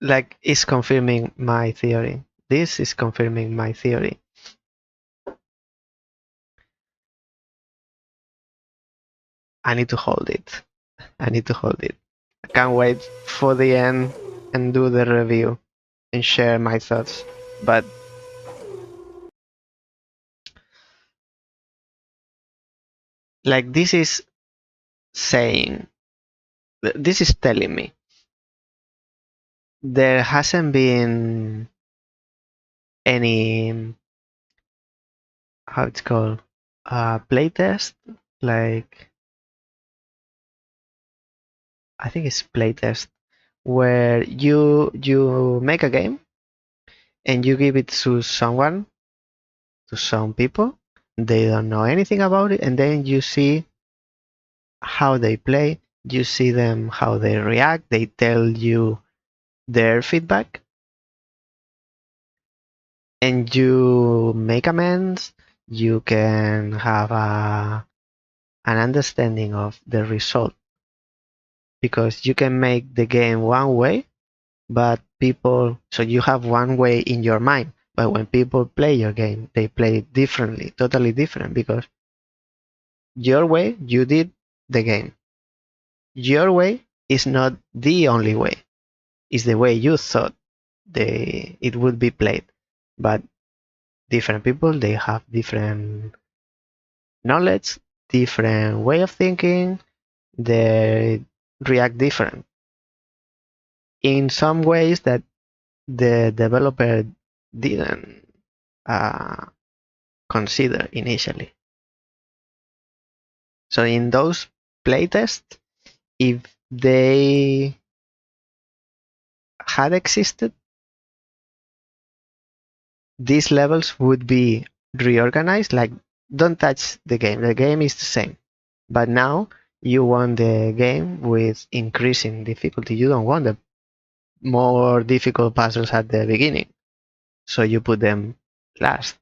Like, it's confirming my theory. This is confirming my theory. I need to hold it. I need to hold it. I can't wait for the end and do the review and share my thoughts. But like, this is saying, this is telling me there hasn't been any, how it's called, playtest. Like, I think it's playtest, where you make a game and you give it to someone, to some people. They don't know anything about it, and then you see how they play. You see them, how they react. They tell you their feedback, and you make amends. You can have an understanding of the result, because you can make the game one way, but people, so you have one way in your mind, but when people play your game, they play it differently, totally different, because your way, you did the game. Your way is not the only way. It's the way you thought it would be played. But different people, they have different knowledge, different way of thinking, they react different in some ways that the developer didn't uh, consider initially. So in those playtests, if they had existed, these levels would be reorganized, like don't touch the game is the same. But now you want the game with increasing difficulty. You don't want the more difficult puzzles at the beginning. So you put them last.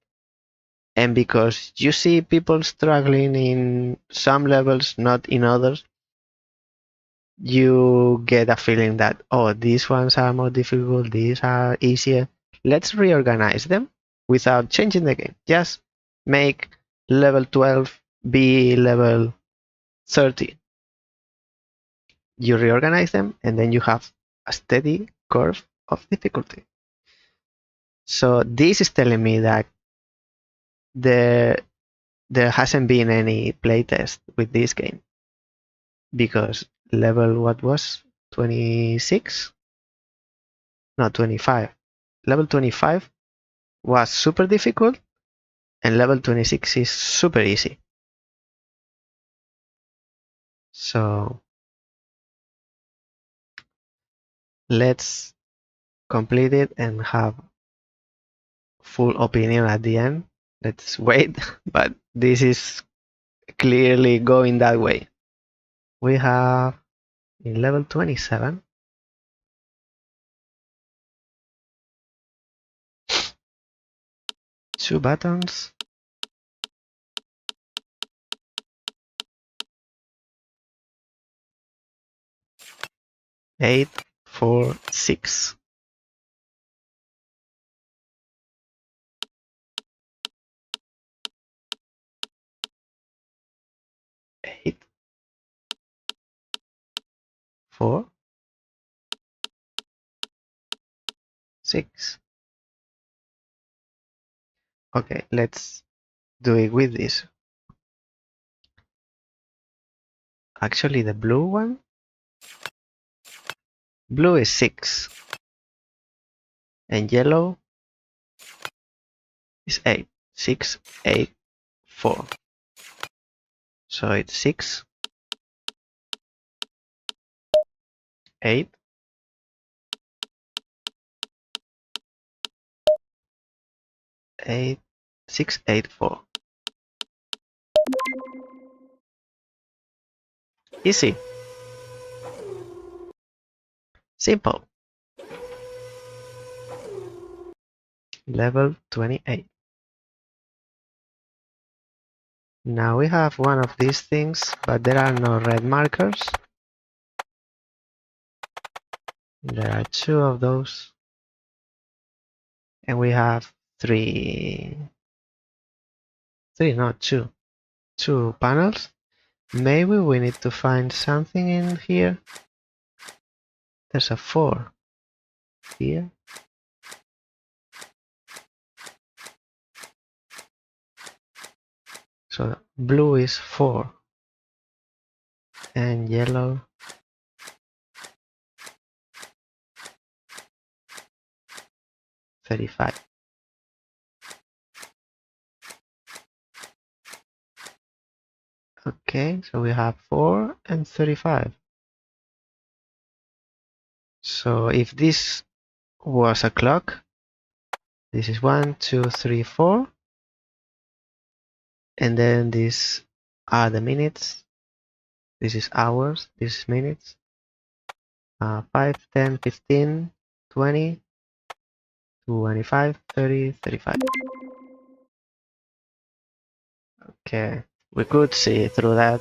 And because you see people struggling in some levels, not in others, you get a feeling that, oh, these ones are more difficult, these are easier. Let's reorganize them without changing the game. Just make level 12 be level 30. You reorganize them, and then you have a steady curve of difficulty. So this is telling me that there hasn't been any playtest with this game, because level what was 26? No, 25. Level 25 was super difficult, and level 26 is super easy. So let's complete it and have full opinion at the end. Let's wait, but this is clearly going that way. We have in level 27 two buttons, 8, 4, 6. 8, 4, 6. Okay, let's do it with this. Actually, the blue one, blue is 6, and yellow is 8. 6, 8, 4. So it's 6, 8, 8, 6, 8, 4. Easy. Simple. Level 28. Now we have one of these things, but there are no red markers. There are 2 of those. And we have 3, not 2. 2 panels. Maybe we need to find something in here. There's a 4 here. So blue is 4 and yellow 35. Okay, so we have 4 and 35. So if this was a clock, this is 1, 2, 3, 4, and then these are the minutes. This is hours, this is minutes. 5, 10, 15, 20, 25, 30, 35. Okay, we could see through that.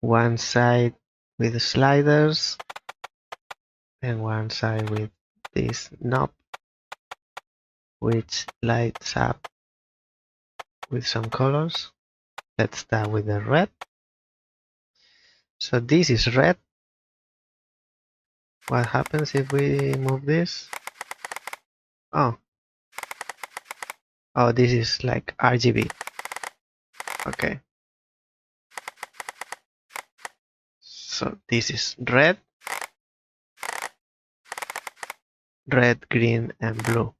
one side with sliders and one side with this knob which lights up with some colors. Let's start with the red. So this is red. What happens if we move this? Oh, oh, this is like RGB. Okay. So this is red, red, green, and blue.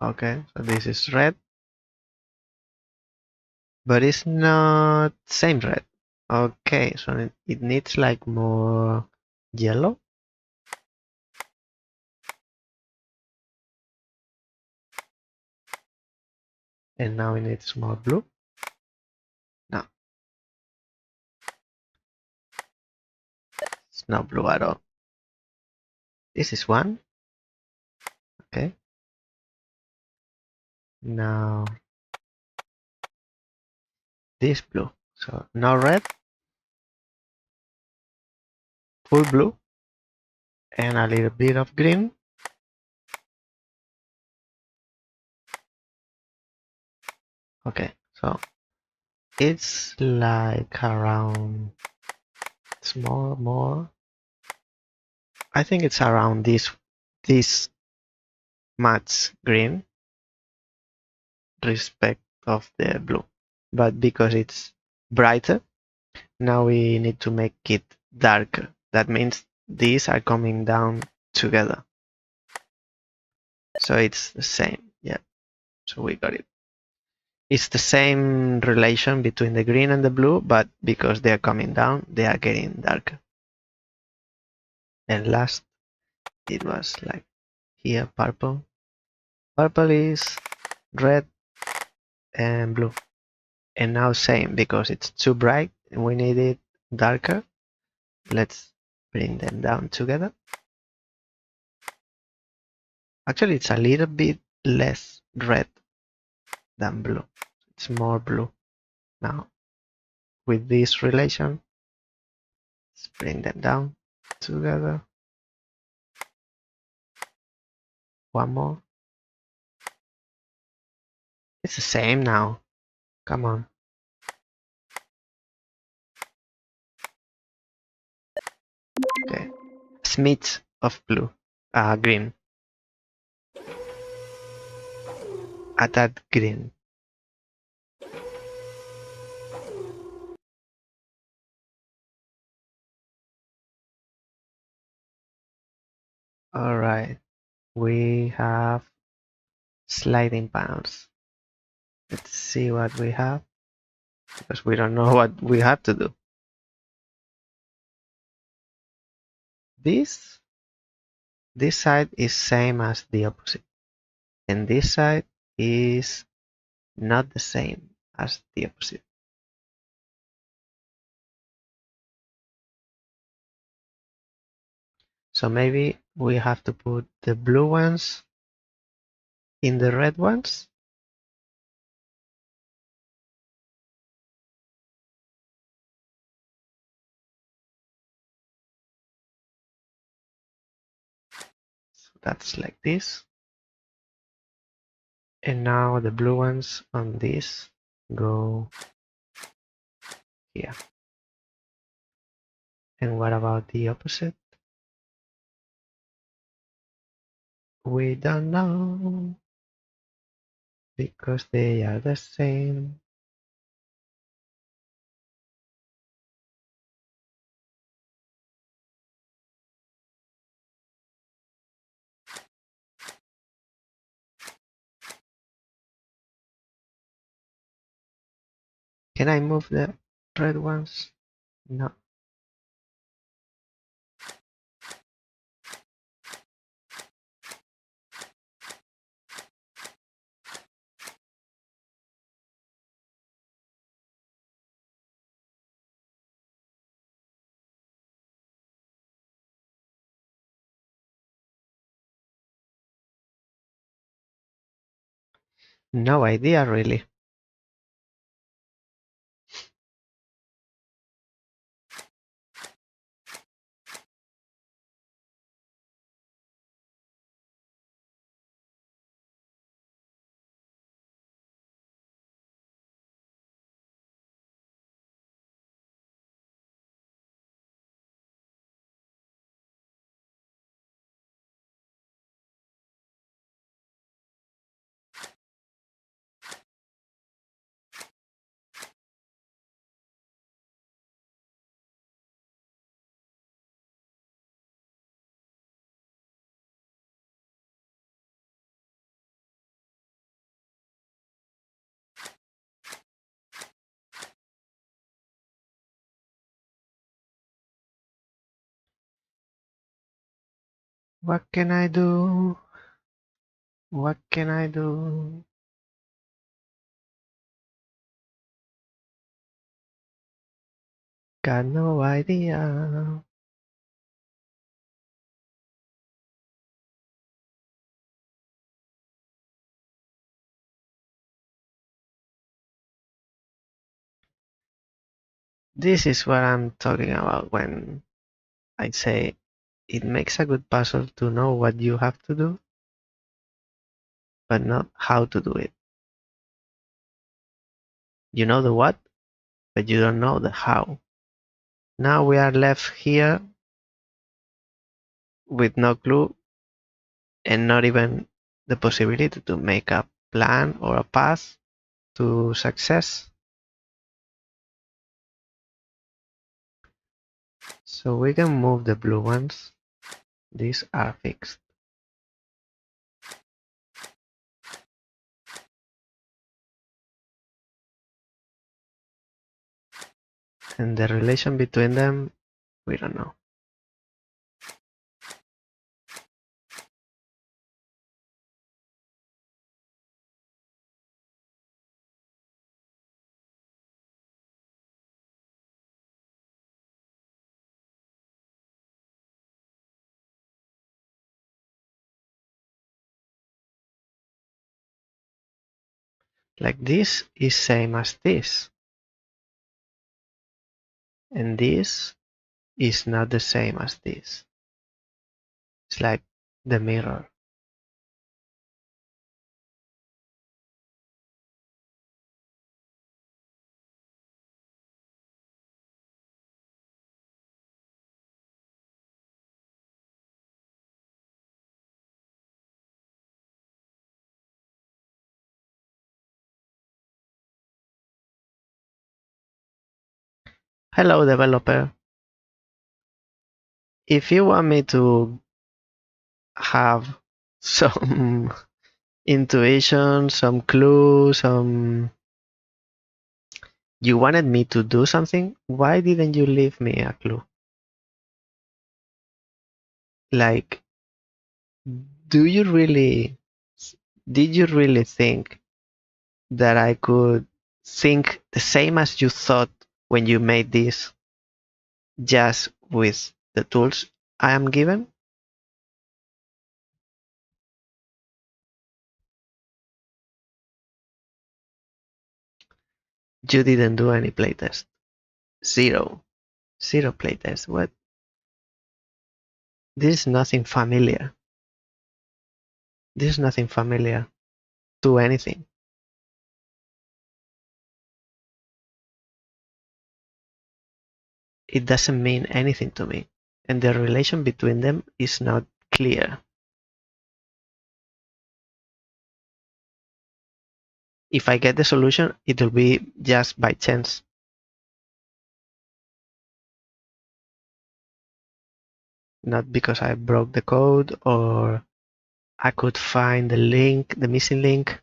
Okay, so this is red, but it's not same red. Okay, so it needs like more yellow. And now it needs more blue. No, it's not blue at all. This is one. Okay. Now this blue. So no red, full blue, and a little bit of green. Okay, so it's like around, it's more. I think it's around this much green respect of the blue. But because it's brighter, now we need to make it darker. That means these are coming down together. So it's the same. Yeah. So we got it. It's the same relation between the green and the blue, but because they are coming down, they are getting darker. And last, it was like here, purple. Purple is red and blue. And now same, because it's too bright and we need it darker. Let's bring them down together. Actually, it's a little bit less red than blue. It's more blue. Now, with this relation, let's bring them down together. One more. It's the same now. Come on. Okay. Smidge of blue. Green. Add that green. Alright. We have sliding panels. Let's see what we have, because we don't know what we have to do. This side is same as the opposite, and this side is not the same as the opposite. So maybe we have to put the blue ones in the red ones. So that's like this. And now the blue ones on this go here. And what about the opposite? We don't know, because they are the same. Can I move the red ones? No. No idea, really. What can I do? What can I do? Got no idea. This is what I'm talking about when I say it makes a good puzzle to know what you have to do, but not how to do it. You know the what, but you don't know the how. Now we are left here with no clue and not even the possibility to make a plan or a path to success. So we can move the blue ones. These are fixed. And the relation between them, we don't know. Like this is same as this. And this is not the same as this. It's like the mirror. Hello, developer. If you want me to have some intuition, some clue, you wanted me to do something, why didn't you leave me a clue? Like, do you really, did you really think that I could think the same as you thought when you made this just with the tools I am given? You didn't do any playtest. Zero. Zero playtest. What? This is nothing familiar. This is nothing familiar to anything. It doesn't mean anything to me, and the relation between them is not clear. If I get the solution, it will be just by chance. Not because I broke the code or I could find the link, the missing link.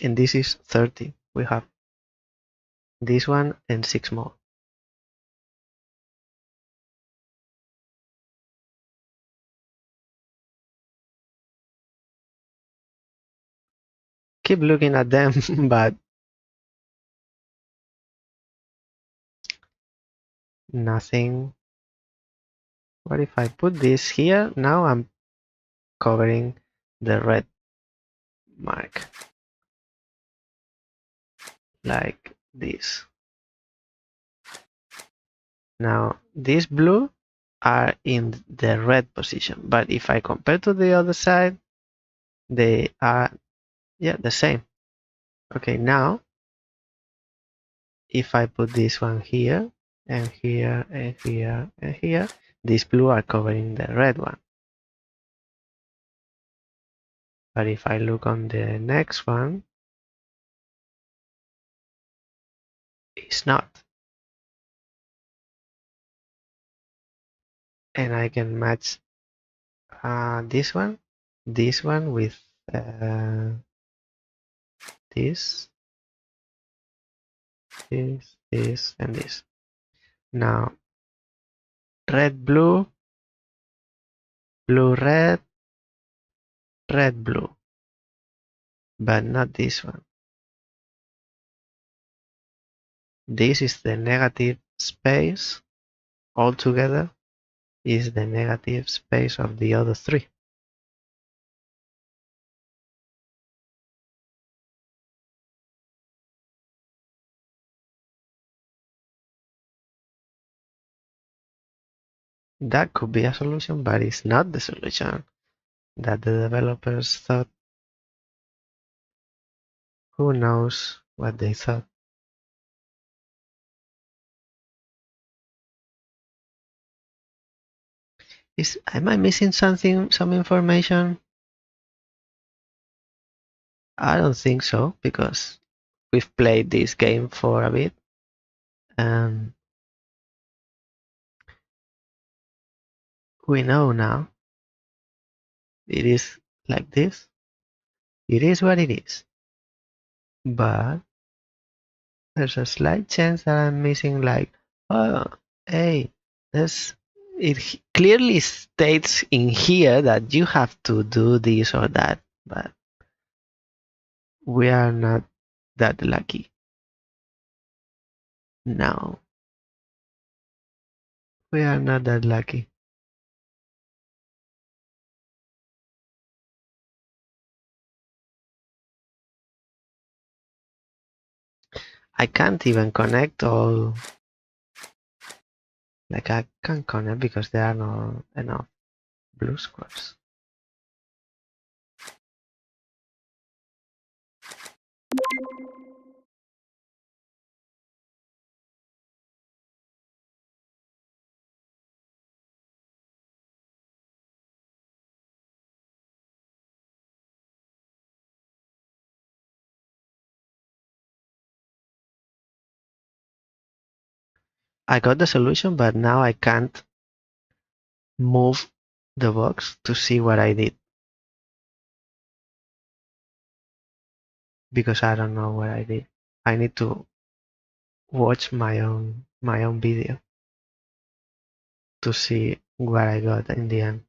And this is 30. We have this one and 6 more. Keep looking at them, but nothing. What if I put this here? Now I'm covering the red mark like this. Now these blue are in the red position, but if I compare to the other side, they are the same. Okay, now if I put this one here and here and here and here, these blue are covering the red one. But if I look on the next one, it's not. And I can match this one with this, this, and this. Now, red, blue, blue, red, red, blue, but not this one. This is the negative space altogether is the negative space of the other three. That could be a solution, but it's not the solution that the developers thought. Who knows what they thought? Am I missing something, some information? I don't think so, because we've played this game for a bit, and we know now it is like this. It is what it is. But there's a slight chance that I'm missing, like, oh, hey, it clearly states in here that you have to do this or that, but we are not that lucky. No, we are not that lucky. I can't even connect all. Like, I can't connect because there are not enough blue squares. I got the solution, but now I can't move the box to see what I did, because I don't know what I did. I need to watch my own video to see what I got in the end.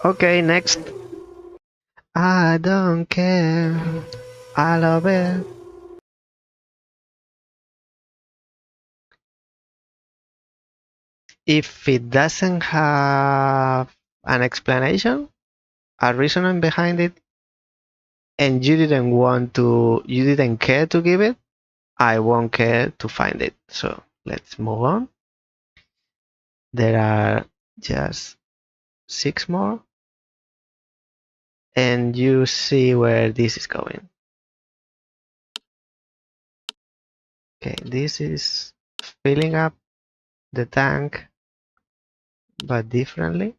Okay, next. I don't care. I love it. If it doesn't have an explanation, a reasoning behind it, and you didn't care to give it, I won't care to find it. So let's move on. There are just 6 more, and you see where this is going. Okay, this is filling up the tank, but differently.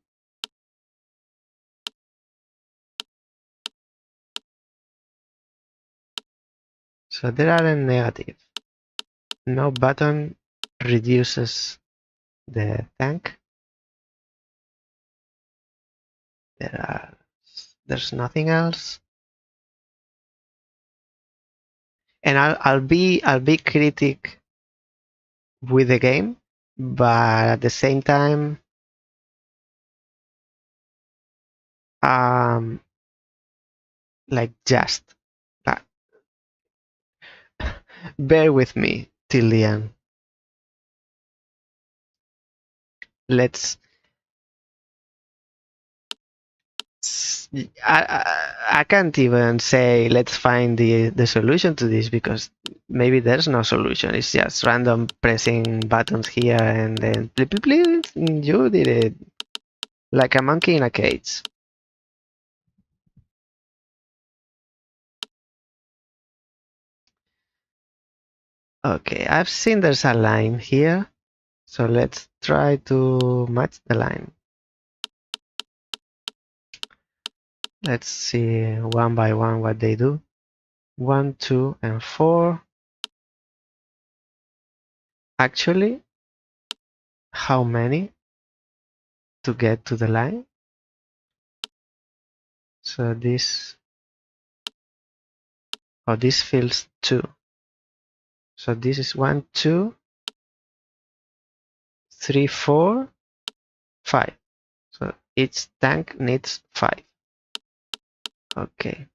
So there are a negative. No button reduces the tank. There's nothing else. And I'll be critic with the game, but at the same time, like, just bear with me till the end. I can't even say let's find the solution to this, because maybe there's no solution. It's just random pressing buttons here and then blip, blip, blip, you did it like a monkey in a cage. Okay, I've seen there's a line here, so let's try to match the line. Let's see one by one what they do. 1, 2, and 4. Actually, how many to get to the line? So this fills 2. So this is 1, 2, 3, 4, 5. So each tank needs 5. Okay.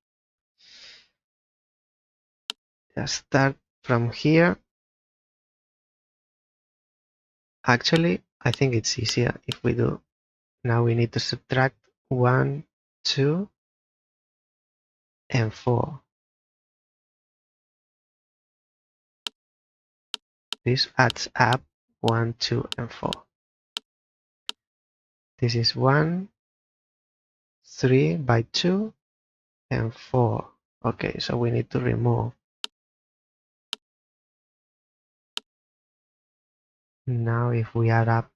Just start from here. Actually, I think it's easier if we do. Now we need to subtract 1, 2, and 4. This adds up 1, 2, and 4. This is 1, 3 by 2, and 4. Okay, so we need to remove. Now if we add up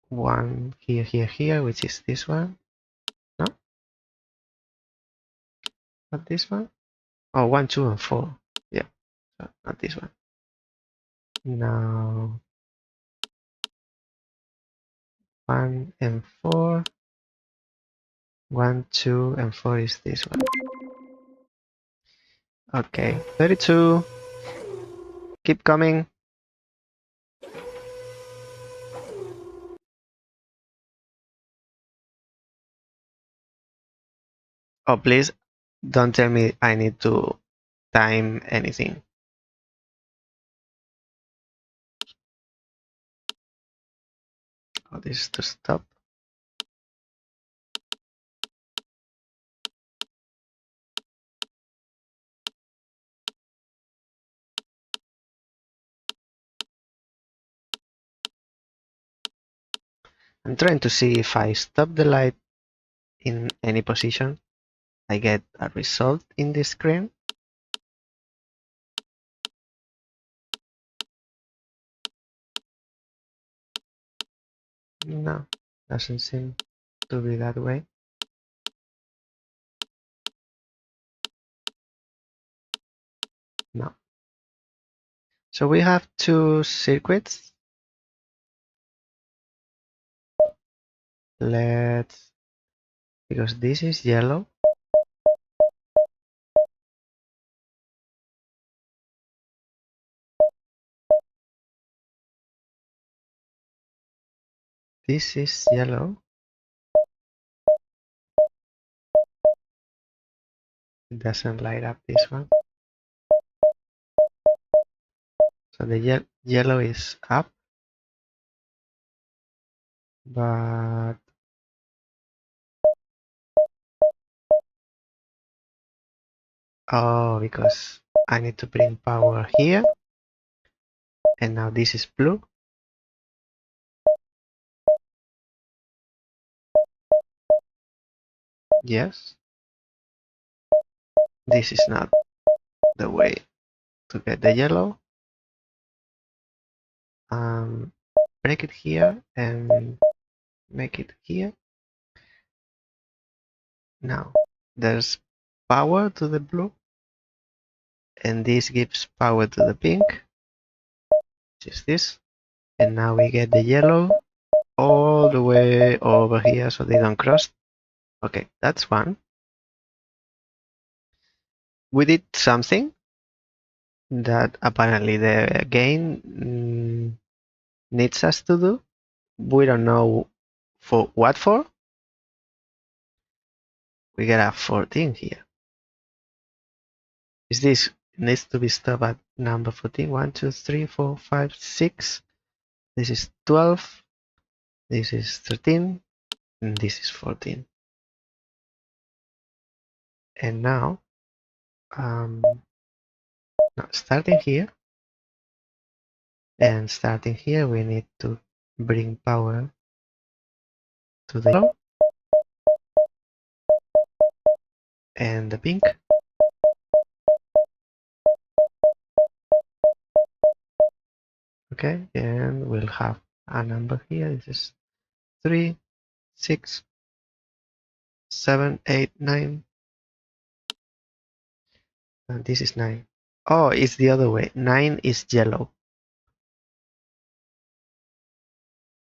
1 here, here, here, which is this one. No? Not this one? Oh, 1, 2, and 4. Yeah, so not this one. Now 1 and 4. 1, 2, and 4 is this one. Okay, 32. Keep coming. Oh, please don't tell me I need to time anything. Oh, this is to stop. I'm trying to see if I stop the light in any position, I get a result in this screen. No, doesn't seem to be that way. No. So we have two circuits. Because this is yellow. This is yellow. It doesn't light up this one. So the yellow is up. But oh, because I need to bring power here. And now this is blue. Yes. This is not the way to get the yellow. Break it here and make it here. Now there's power to the blue, and this gives power to the pink, which is this. And now we get the yellow all the way over here so they don't cross. Okay, that's one. We did something that apparently the game needs us to do. We don't know for what for. We get a 14 here. Is this needs to be stopped at number 14? 1, 2, 3, 4, 5, 6. This is 12. This is 13. And this is 14. And now, starting here, and starting here, we need to bring power to the yellow and the pink. Okay, and we'll have a number here. This is 3, 6, 7, 8, 9. And this is 9. Oh, it's the other way. 9 is yellow.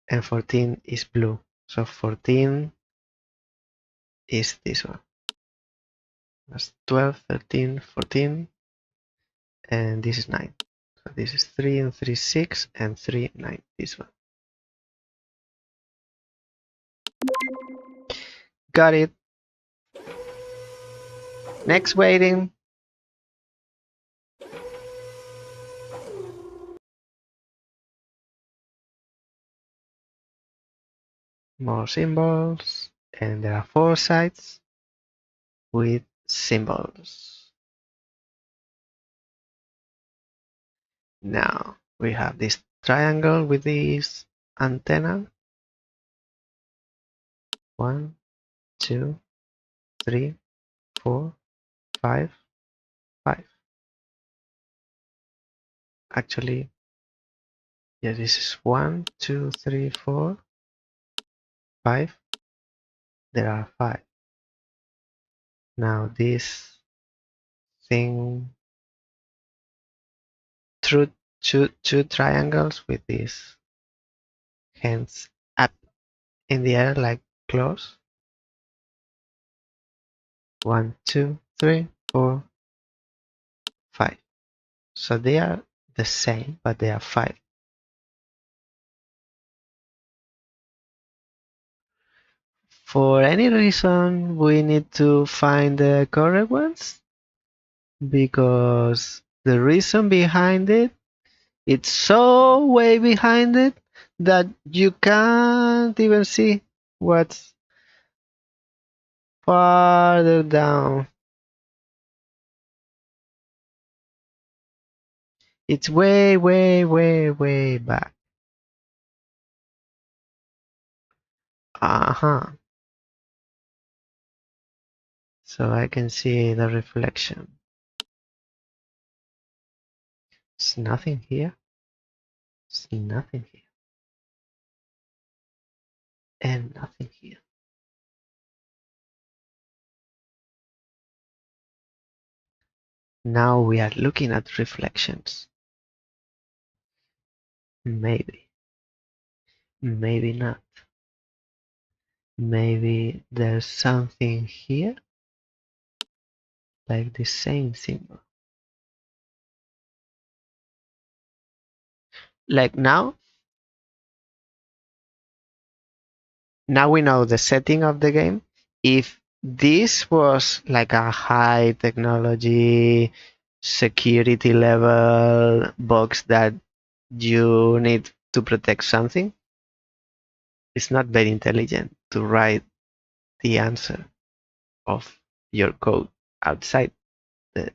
And 14 is blue. So 14 is this one. That's 12, 13, 14. And this is 9. So this is 3 and 3, 6, and 3, 9. This one. got it. Next waiting. More symbols. And there are 4 sides with symbols. Now we have this triangle with this antenna. 1, 2, 3, 4, 5, 5. Actually, yeah, this is 1, 2, 3, 4, 5. There are 5. Now this thing through two triangles with these hands up in the air like claws. 1, 2, 3, 4, 5. So they are the same, but they are 5. For any reason, we need to find the correct ones, because the reason behind it, it's so way behind it that you can't even see what's farther down. It's way, way, way, way back. Uh-huh. So I can see the reflection. It's nothing here. It's nothing here. And nothing here. Now we are looking at reflections. Maybe. Maybe not. Maybe there's something here, like the same symbol. Like now we know the setting of the game. If this was like a high technology security level box that you need to protect something, it's not very intelligent to write the answer of your code outside the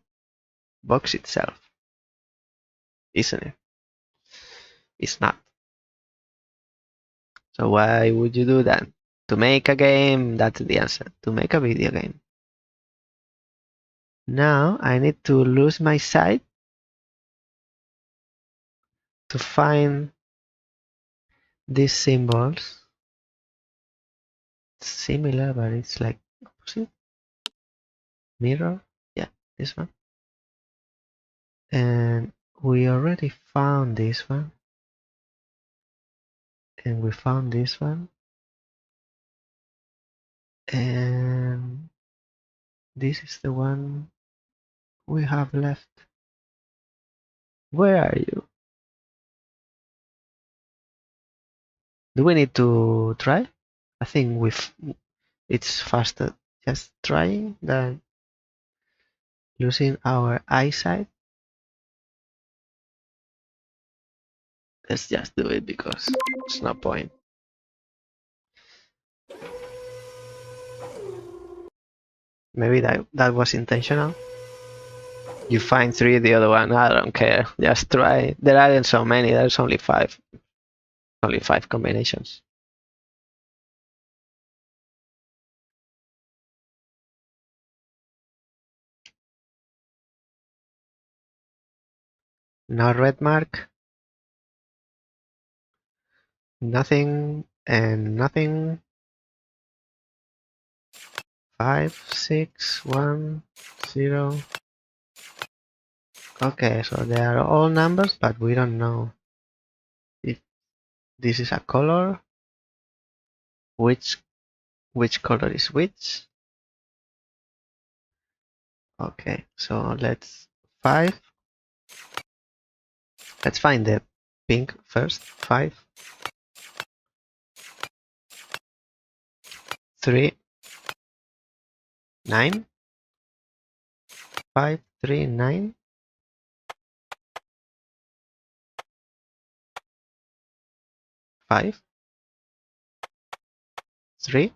box itself, isn't it? It's not. So why would you do that? To make a game, that's the answer. To make a video game. Now I need to lose my sight to find these symbols. Similar, but it's like opposite. Mirror. Yeah, this one. And we already found this one. And we found this one. And this is the one we have left. Where are you? Do we need to try? I think it's faster just trying than losing our eyesight. Let's just do it because there's no point. Maybe that was intentional. You find 3, the other one, I don't care. Just try. There aren't so many, there's only 5. Only 5 combinations. No red mark. Nothing and nothing. 5, 6, 1, 0. Okay, so they are all numbers, but we don't know if this is a color. Which color is which? Okay, so let's 5. Let's find the pink first. 5, 3, 9, 5, 3, 9, 5, 3,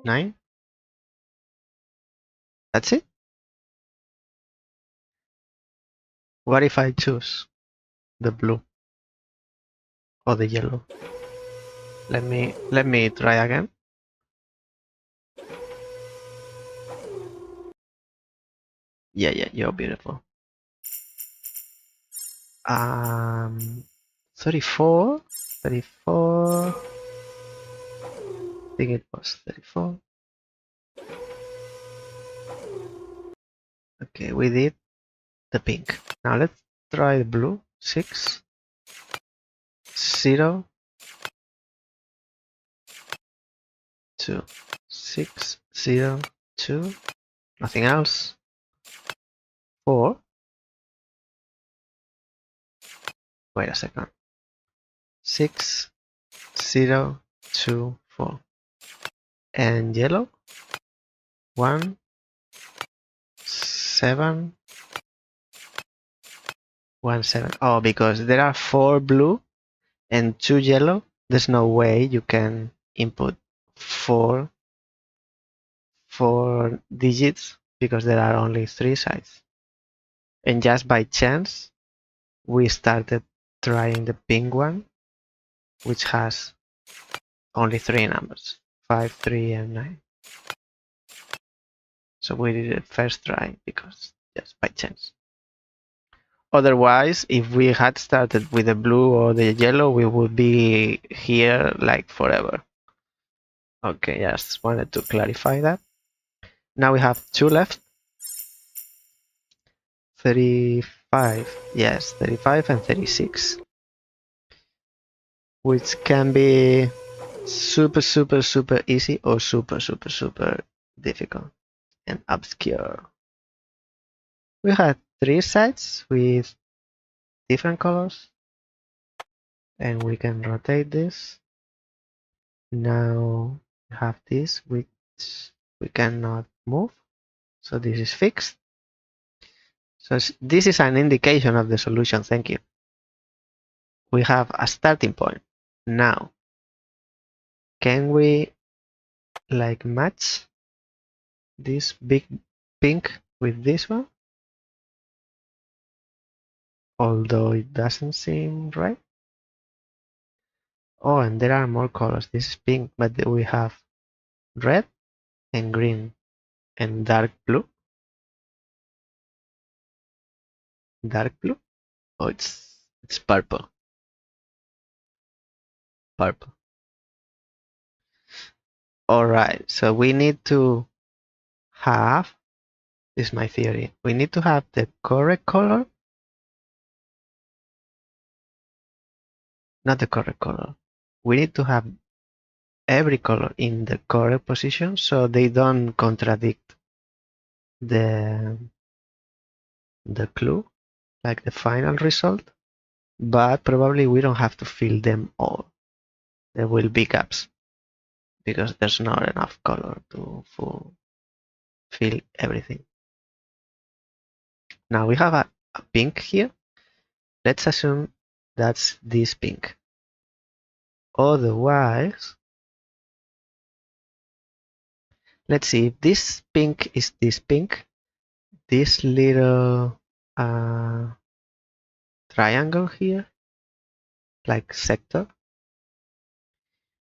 9. That's it. What if I choose the blue or the yellow? Let me try again. Yeah, you're beautiful. 34, 34. I think it was 34. Okay, we did the pink. Now let's try the blue. 6, 0, 2. 6, 0, 2. Nothing else. 4. Wait a second. 6, 0, 2, 4. And yellow. 1, 7, 1, 7. Oh, because there are 4 blue and 2 yellow. There's no way you can input 4 digits because there are only 3 sides. And just by chance, we started trying the pink one, which has only 3 numbers, 5, 3, and 9. So we did it first try because just by chance. Otherwise, if we had started with the blue or the yellow, we would be here like forever. Okay, just wanted to clarify that. Now we have 2 left. 35, yes, 35 and 36. Which can be super easy or super difficult and obscure. We had 3 sides with different colors, and we can rotate this. Now we have this which we cannot move, so this is fixed. So this is an indication of the solution. Thank you. We have a starting point. Now, can we like match this big pink with this one? Although it doesn't seem right. Oh, and there are more colors. This is pink, but we have red and green and dark blue. Dark blue? Oh, it's purple. Purple. All right. So we need to have, this is my theory. We need to have the correct color. Not the correct color. We need to have every color in the correct position so they don't contradict the clue, like the final result. But probably we don't have to fill them all. There will be gaps because there's not enough color to fill everything. Now we have a pink here. Let's assume that's this pink. Otherwise, let's see if this pink is this pink. This little triangle here, like sector,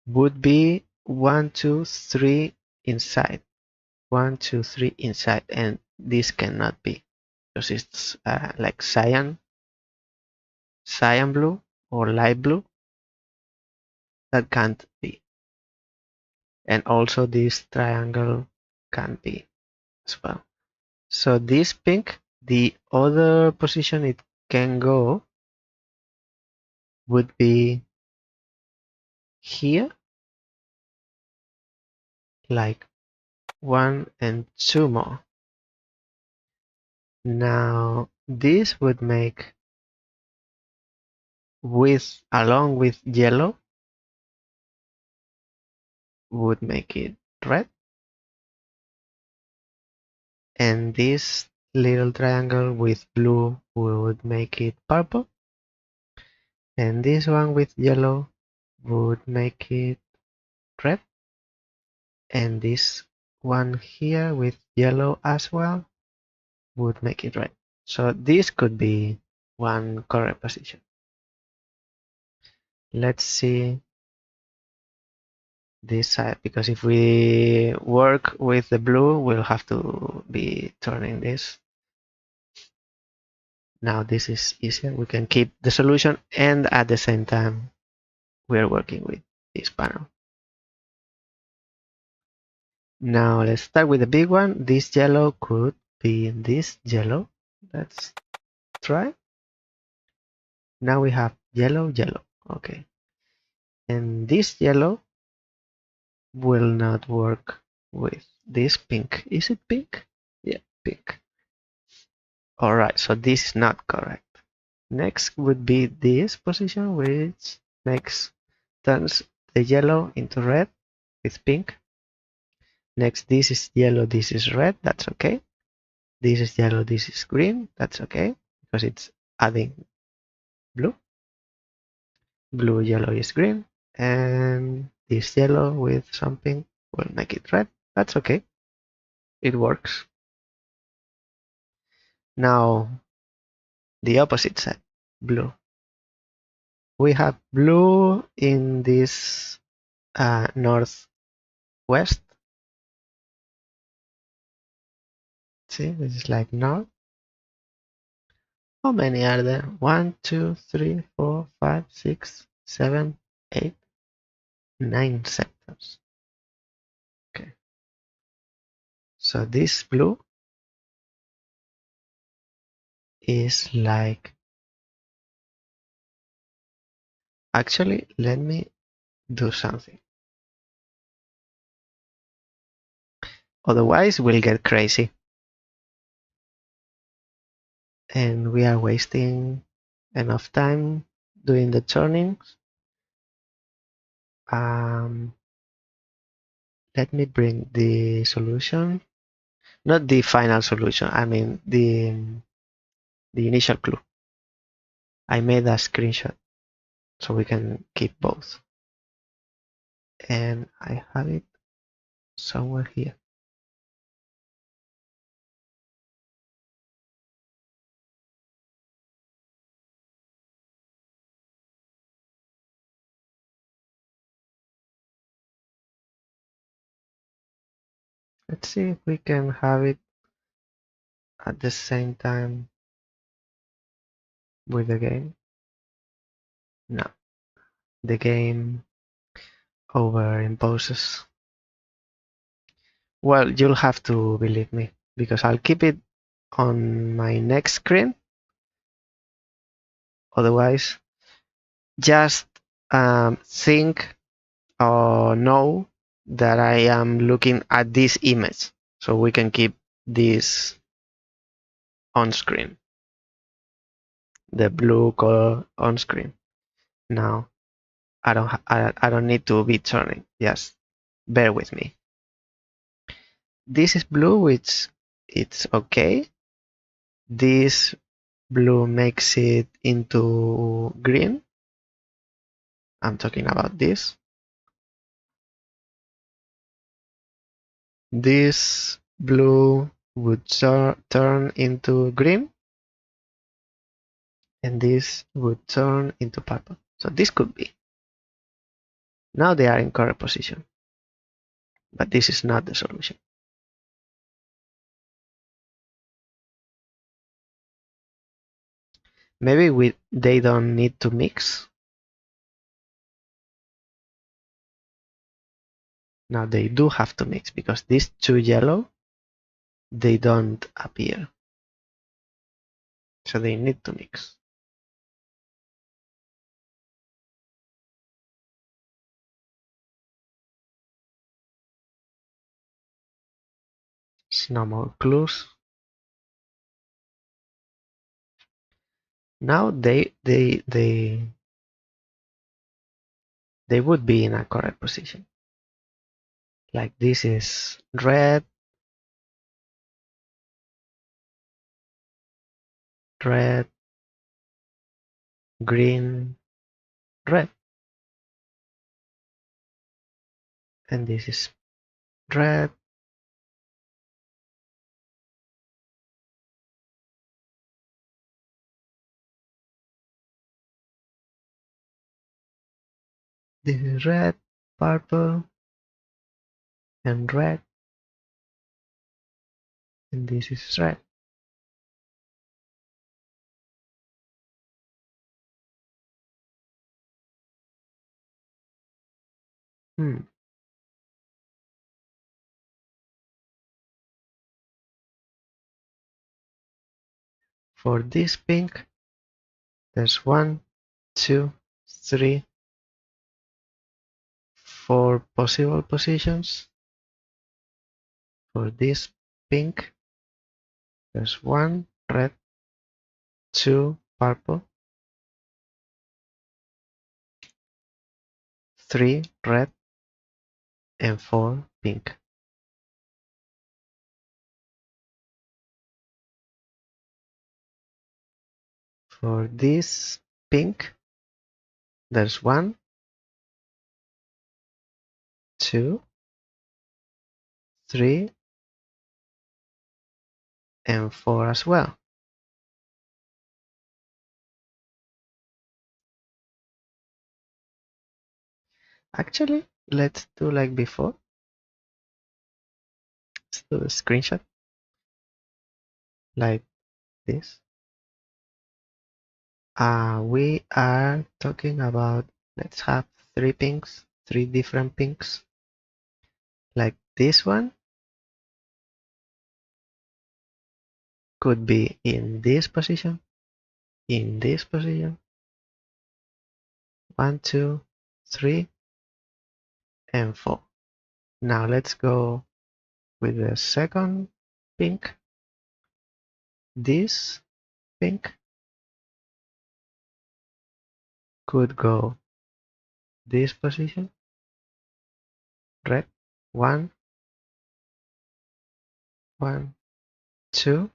would be 1, 2, 3 inside. 1, 2, 3 inside, and this cannot be because it's like cyan blue or light blue. That can't be. And also this triangle can be as well. So this pink, the other position it can go would be here, like 1 and 2 more. Now this would make along with yellow would make it red, and this little triangle with blue would make it purple, and this one with yellow would make it red, and this one here with yellow as well would make it red. So this could be one correct position. Let's see this side, because if we work with the blue, we'll have to be turning this. Now this is easier. We can keep the solution, and at the same time, we're working with this panel. Now let's start with the big one. This yellow could be this yellow. Let's try. Now we have yellow, yellow. Okay. And this yellow will not work with this pink. Is it pink? Yeah, pink. Alright, so this is not correct. Next would be this position, which turns the yellow into red with pink. Next, this is yellow, this is red, that's okay. This is yellow, this is green, that's okay, because it's adding blue. Blue, yellow is green, and this yellow with something will make it red. That's okay. It works. Now, the opposite side, blue. We have blue in this northwest. See, this is like north. How many are there? 1, 2, 3, 4, 5, 6, 7, 8, 9 sectors. Okay. So this blue is like, actually, let me do something. Otherwise, we'll get crazy. And we are wasting enough time doing the turnings. Let me bring the solution. Not the final solution, I mean the initial clue. I made a screenshot so we can keep both. And I have it somewhere here. Let's see if we can have it at the same time with the game. No, the game overimposes. Well, you'll have to believe me, because I'll keep it on my next screen. Otherwise, just think or know that I am looking at this image, so we can keep this on screen, the blue color on screen. Now, I don't need to be turning. Just bear with me. This is blue, which it's okay. This blue makes it into green. I'm talking about this. This blue would turn into green, and this would turn into purple. So this could be. Now they are in correct position, but this is not the solution. Maybe they don't need to mix. Now they do have to mix, because these two yellow, they don't appear. So they need to mix. No more clues. Now they would be in a correct position. Like this is red, red, green, red. And this is red, this is red, purple, and red, and this is red. For this pink, there's 1, 2, 3, 4 possible positions. For this pink, there's 1 red, 2 purple, 3 red, and 4 pink. For this pink, there's 1, 2, 3, and 4 as well. Actually, let's do like before. Let's do a screenshot like this. We are talking about, let's have 3 pinks, 3 different pinks. Like this one could be in this position, in this position. 1, 2, 3, and 4. Now let's go with the second pink. This pink could go this position. Red. 1, 1, 2,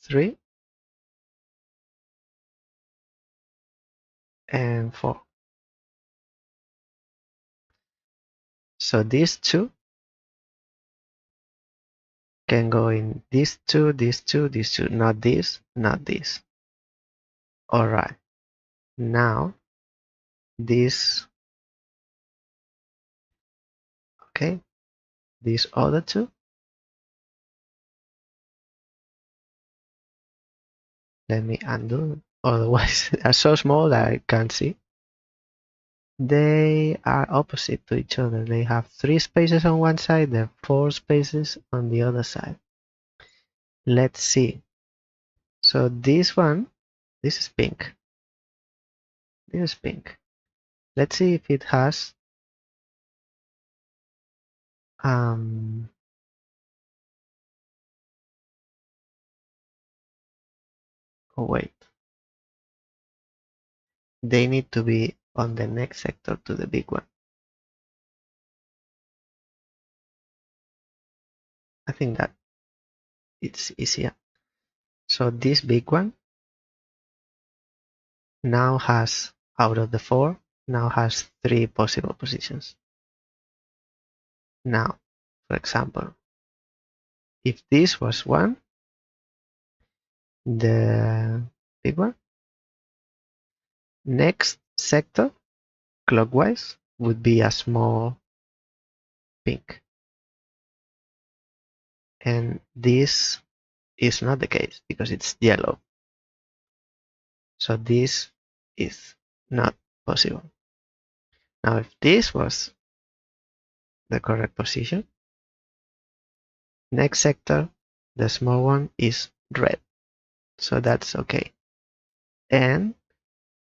3, and 4. So these 2 can go in these 2, these 2, these 2, not this, not this. Alright. Now this, okay, these other 2, let me undo, otherwise they are so small that I can't see. They are opposite to each other. They have 3 spaces on one side, then 4 spaces on the other side. Let's see. So this one, this is pink. This is pink. Let's see if it has oh wait. They need to be on the next sector to the big one. I think that it's easier. So this big one now has, out of the 4, now has 3 possible positions. Now, for example, if this was 1, the big one, next sector clockwise would be a small pink. And this is not the case because it's yellow. So this is not possible. Now, if this was the correct position, next sector, the small one is red. So that's okay. And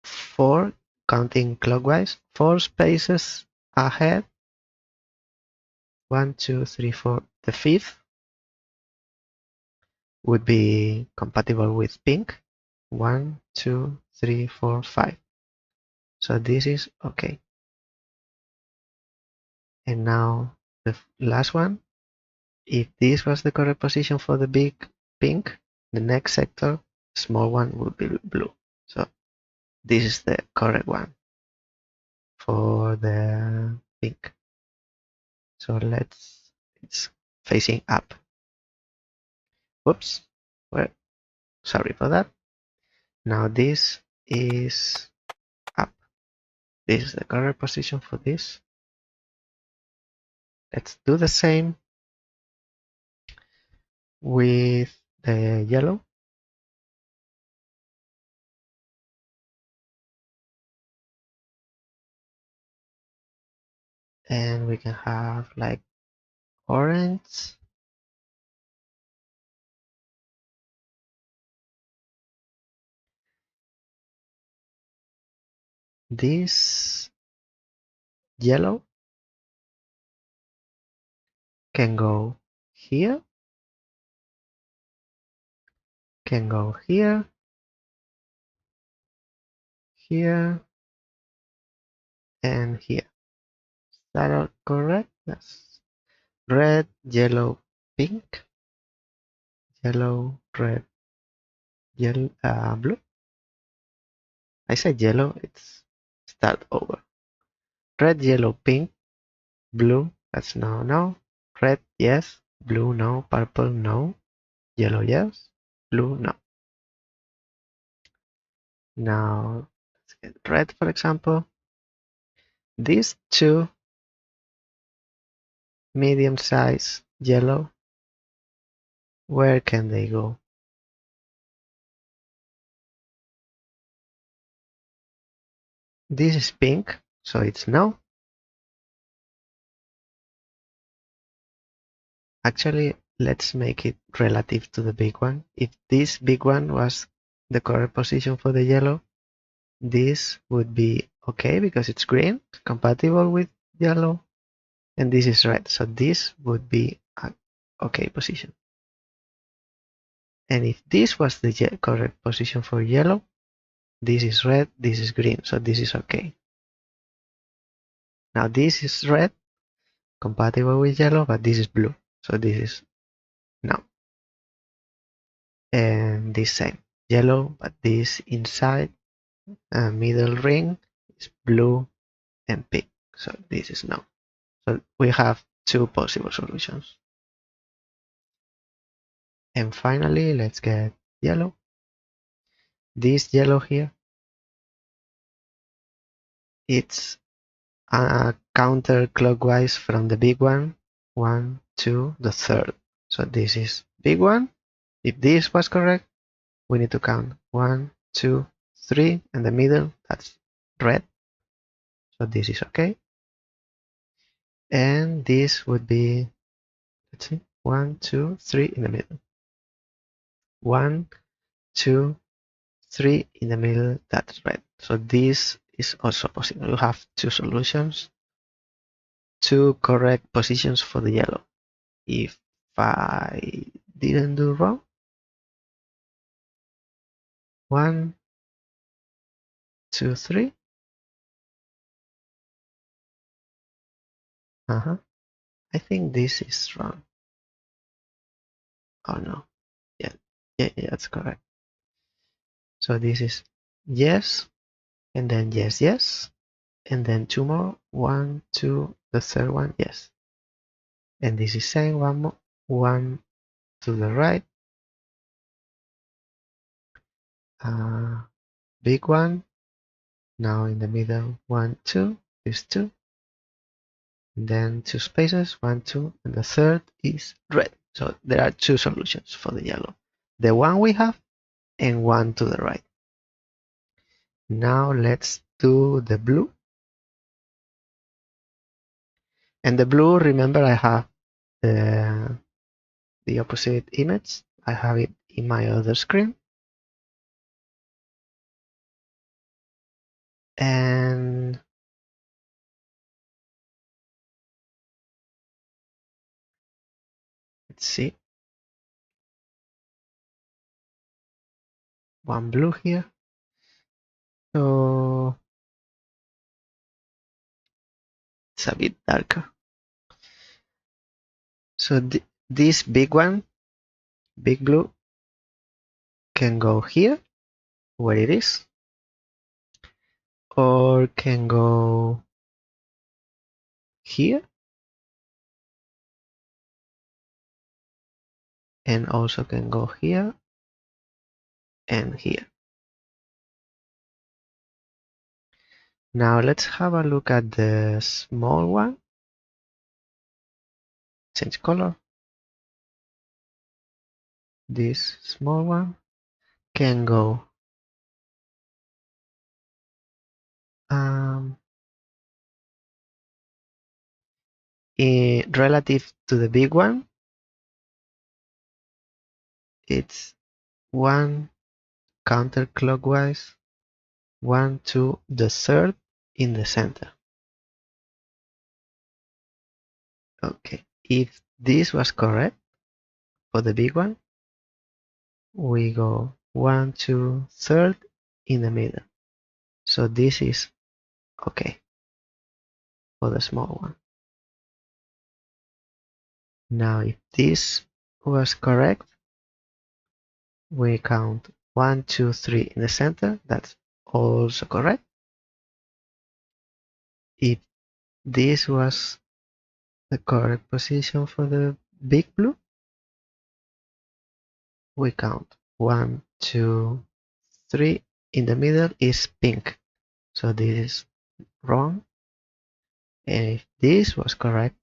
for counting clockwise, 4 spaces ahead, 1, 2, 3, 4, the 5th would be compatible with pink. 1, 2, 3, 4, 5. So this is okay. And now the last one, if this was the correct position for the big pink, the next sector, small one will be blue. So this is the correct one for the pink. So it's facing up. Whoops, well, sorry for that. Now this is up. This is the correct position for this. Let's do the same with the yellow. And we can have like orange. This yellow can go here, can go here, here, and here. Is that all correct? Yes. Red, yellow, pink, yellow, red, yellow, blue. I said yellow, it's start over. Red, yellow, pink, blue, that's no, no. Red, yes. Blue, no. Purple, no. Yellow, yes. Blue, no. Now, let's get red, for example. These two medium-sized yellow, where can they go? This is pink, so it's no. Actually, let's make it relative to the big one. If this big one was the correct position for the yellow, this would be okay because it's green, compatible with yellow, and this is red, so this would be a okay position. And if this was the correct position for yellow, this is red, this is green, so this is okay. Now this is red, compatible with yellow, but this is blue, so this is no. And this same, yellow, but this inside middle ring is blue and pink, so this is no. So we have two possible solutions. And finally, let's get yellow. This yellow here, it's counterclockwise from the big one, 1, 2, the third. So this is big one. If this was correct, we need to count 1, 2, 3, and the middle, that's red. So this is okay. And this would be, let's see, 1, 2, 3 in the middle. 1, 2, 3 in the middle, that's red. So this is also possible. You have two solutions, two correct positions for the yellow. If I didn't do wrong, 1, 2, 3. I think this is wrong. Oh no. Yeah, that's correct. So this is yes, and then yes, yes, and then two more. 1, 2, the third one, yes. And this is saying one more, 1 to the right. Big one. Now in the middle, 1, 2, this 2. And then two spaces, 1, 2, and the third is red. So there are two solutions for the yellow. The one we have and one to the right. Now let's do the blue. And the blue, remember I have the opposite image. I have it in my other screen. And let's see. One blue here. So it's a bit darker. So this big one, big blue, can go here, where it is, or can go here, and also can go here and here. Now let's have a look at the small one. Change color. This small one can go relative to the big one. It's one counterclockwise, one to the third in the center. Okay, if this was correct for the big one, we go 1, 2, third in the middle. So this is okay for the small one. Now if this was correct, we count 1, 2, 3 in the center. That's also correct. If this was the correct position for the big blue, we count 1, 2, 3. In the middle is pink. So this is wrong. And if this was correct,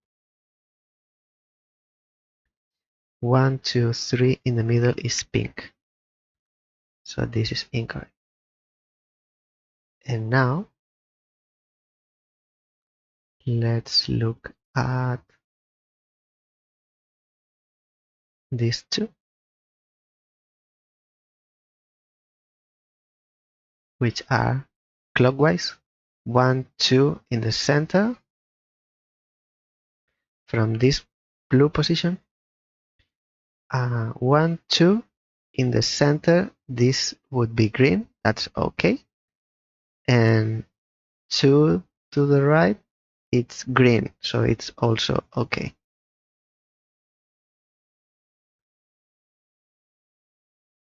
1, 2, 3 in the middle is pink. So this is incorrect. And now let's look at these two, which are clockwise. 1, 2 in the center from this blue position. 1, 2 in the center. This would be green. That's okay. And 2 to the right, it's green. So it's also okay.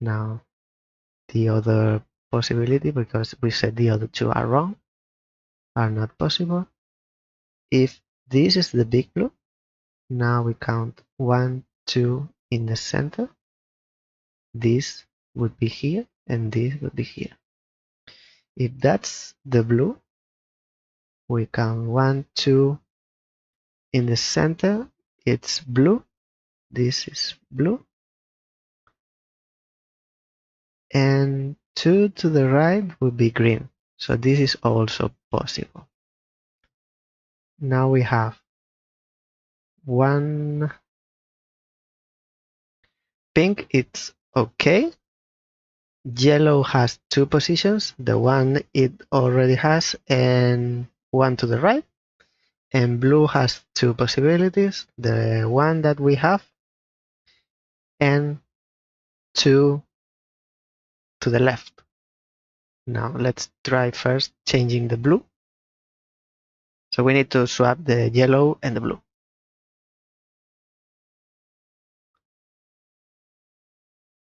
Now the other possibility, because we said the other two are wrong, are not possible. If this is the big blue, now we count 1, 2 in the center. This would be here and this would be here. If that's the blue, we count 1, 2 in the center. It's blue. This is blue. And 2 to the right would be green. So this is also possible. Now we have one pink, it's okay. Yellow has 2 positions, the one it already has and one to the right. And blue has 2 possibilities, the one that we have and 2 to the left. Now let's try first changing the blue. So we need to swap the yellow and the blue.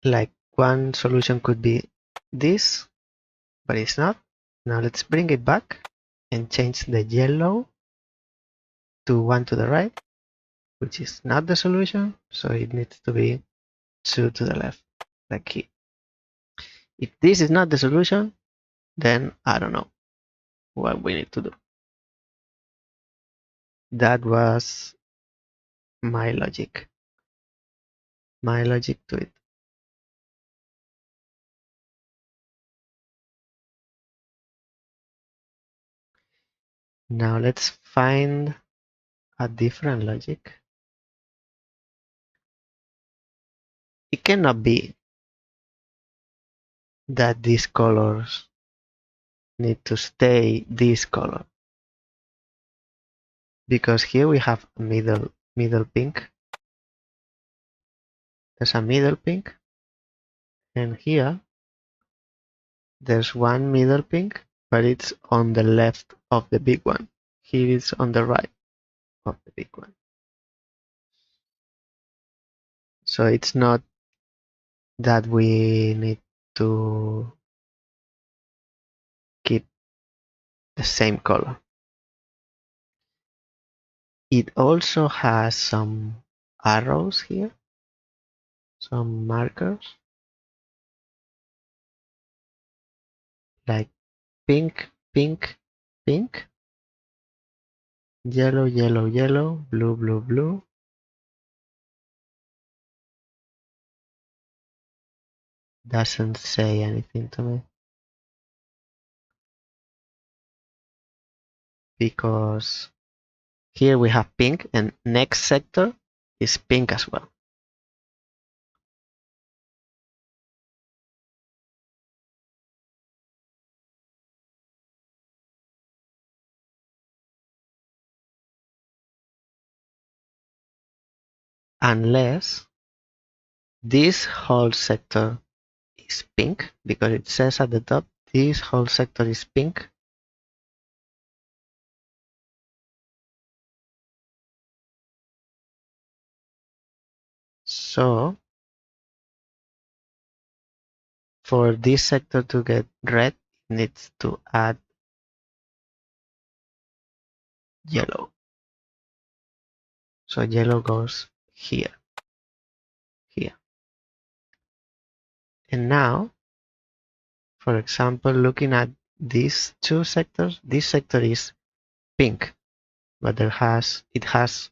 Like one solution could be this, but it's not. Now let's bring it back and change the yellow to one to the right, which is not the solution. So it needs to be 2 to the left, like here. If this is not the solution, then I don't know what we need to do. That was my logic to it. Now let's find a different logic. It cannot be that these colors need to stay this color, because here we have a middle pink. There's a middle pink, and here there's one middle pink, but it's on the left of the big one. Here it's on the right of the big one. So it's not that we need to keep the same color. It also has some arrows here, some markers, like pink, pink, pink, yellow, yellow, yellow, blue, blue, blue. Doesn't say anything to me. Because here we have pink and next sector is pink as well. Unless this whole sector is pink, because it says at the top, this whole sector is pink. So for this sector to get red, it needs to add yellow. So yellow goes here, here. And now, for example, looking at these two sectors, this sector is pink, but it has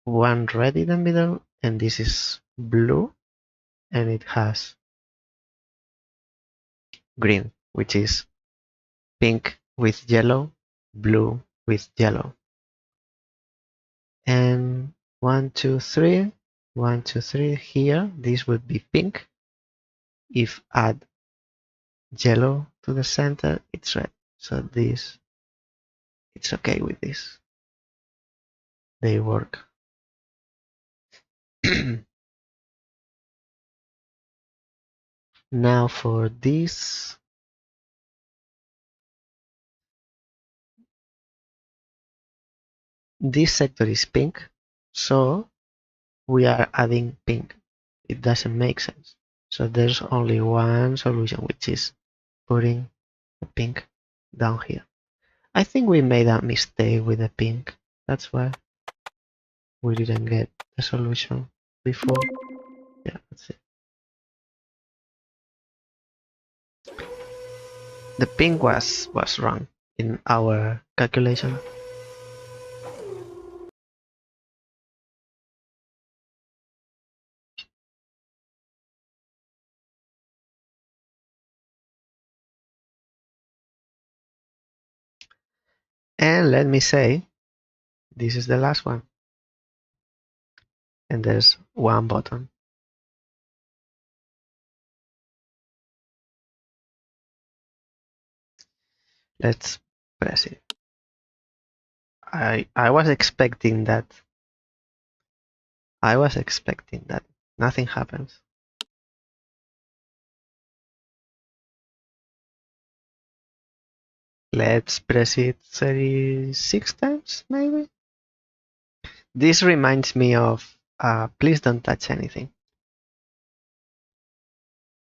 one red in the middle, and this is blue, and it has green, which is pink with yellow, blue with yellow. And 1, 2, 3, 1, 2, 3 here, this would be pink. If add yellow to the center, it's red. So this, it's okay with this. They work. Now for this sector is pink, so we are adding pink. It doesn't make sense. So there's only one solution, which is putting the pink down here. I think we made a mistake with the pink. That's why we didn't get the solution before. Yeah, that's it. The pink was wrong in our calculation. And let me say, this is the last one. And there's one button. Let's press it. I was expecting that. I was expecting that. Nothing happens. Let's press it 36 times, maybe? This reminds me of please don't touch anything.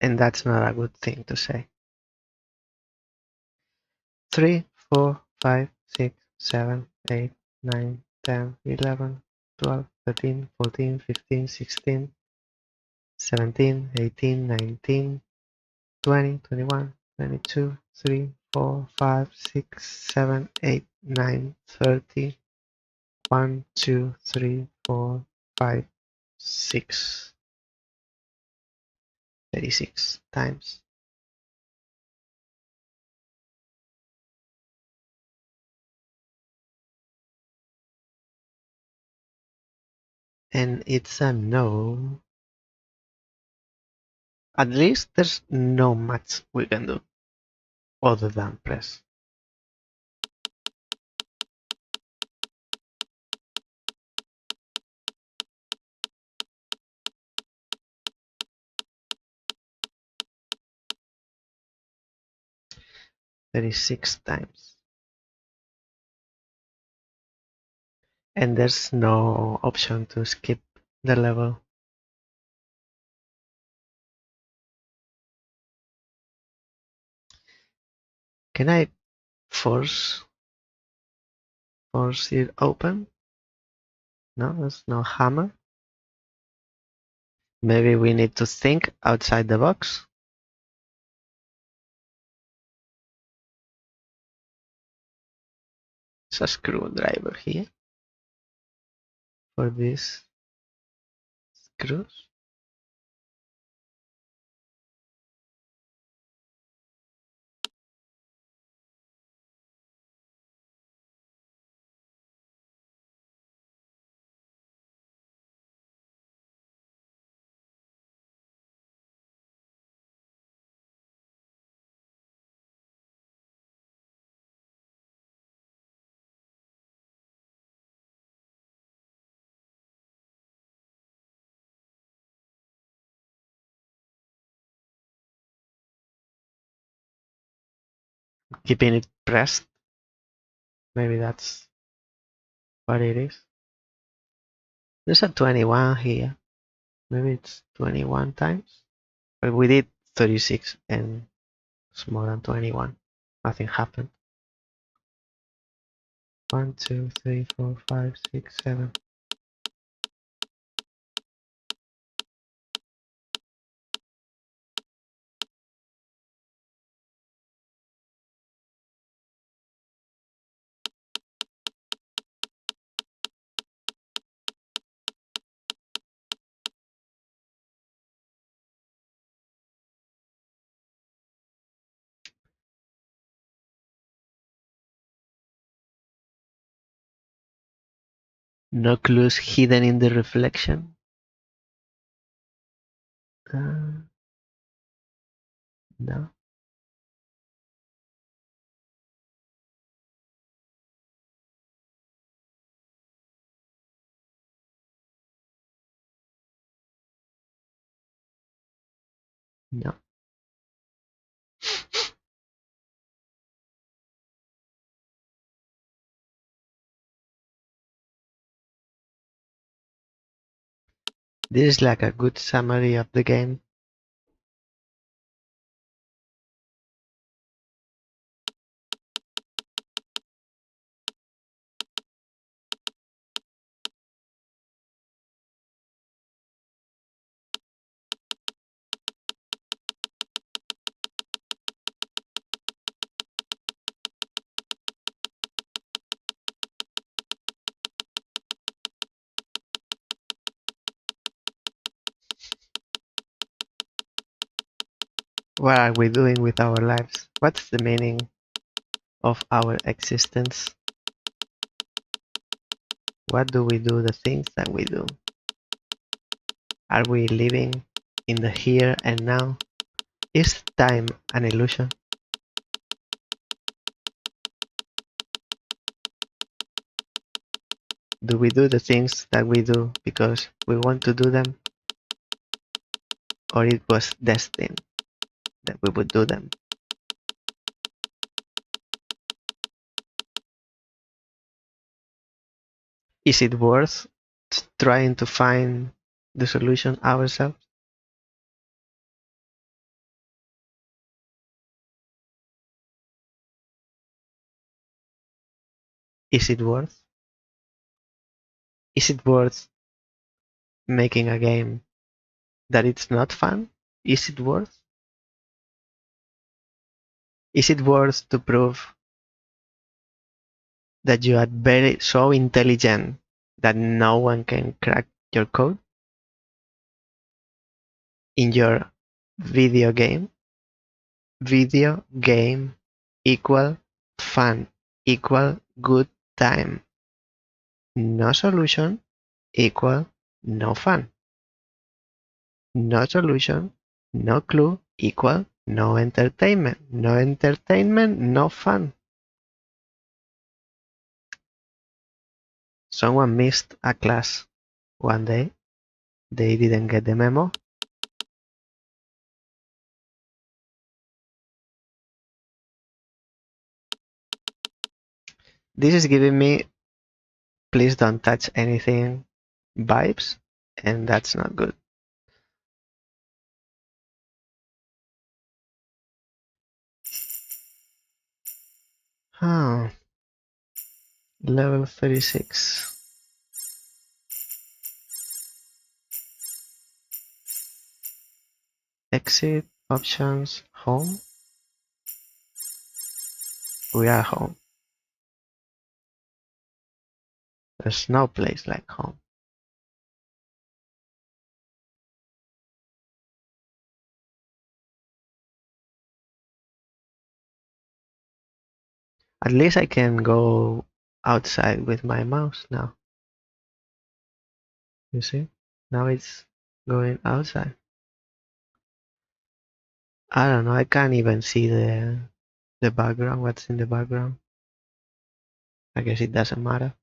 And that's not a good thing to say. 3, 4, 5, 6, 7, 8, 9, 10, 11, 12, 13, 14, 15, 16, 17, 18, 19, 20, 21, 22, 3, 4, 5, 6, 7, 8, 9, 30, 1, 2, 3, 4, 5, 6, 36 times. And it's a no. At least there's no much we can do other than press. There is 6 times. And there's no option to skip the level. Can I force it open? No, there's no hammer. Maybe we need to think outside the box. It's a screwdriver here for these screws. Keeping it pressed. Maybe that's what it is. There's a 21 here. Maybe it's 21 times. But we did 36 and it's more than 21. Nothing happened. 1, 2, 3, 4, 5, 6, 7. No clues hidden in the reflection. No. No. This is like a good summary of the game. What are we doing with our lives? What's the meaning of our existence? What do we do, the things that we do? Are we living in the here and now? Is time an illusion? Do we do the things that we do because we want to do them? Or it was destined that we would do them? Is it worth trying to find the solution ourselves? Is it worth? Is it worth making a game that it's not fun? Is it worth? Is it worth to prove that you are very so intelligent that no one can crack your code in your video game? Video game equal fun equal good time. No solution equal no fun. No solution, no clue equal no entertainment. No entertainment, no fun. Someone missed a class one day. They didn't get the memo. This is giving me please don't touch anything vibes, and that's not good. Oh, level 36. Exit, options, home. We are home. There's no place like home. At least I can go outside with my mouse now. You see? Now it's going outside. I don't know, I can't even see the background, what's in the background. I guess it doesn't matter.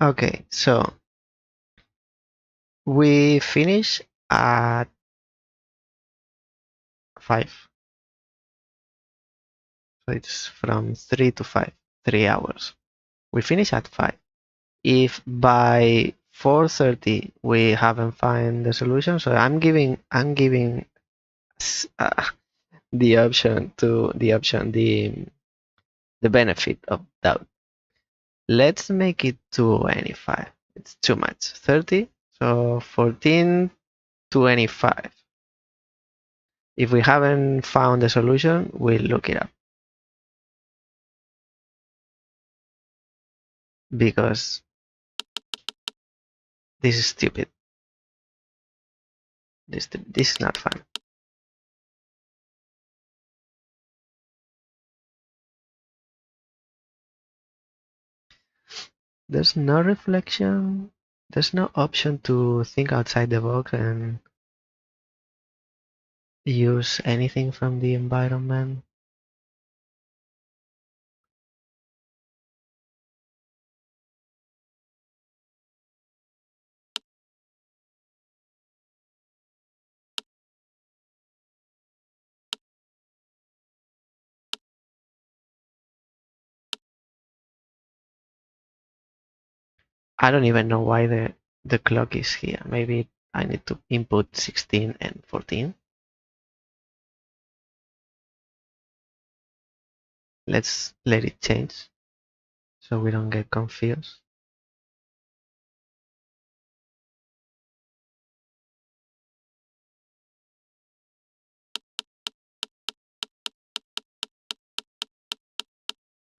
Okay, so we finish at 5. So it's from 3 to 5, 3 hours. We finish at 5. If by 4:30 we haven't found the solution, so I'm giving the benefit of doubt. Let's make it 25. It's too much. 30, so 14:25. If we haven't found the solution, we'll look it up. Because this is stupid. This is not fun. There's no reflection. There's no option to think outside the box and use anything from the environment. I don't even know why the clock is here. Maybe I need to input 16 and 14. Let's let it change so we don't get confused.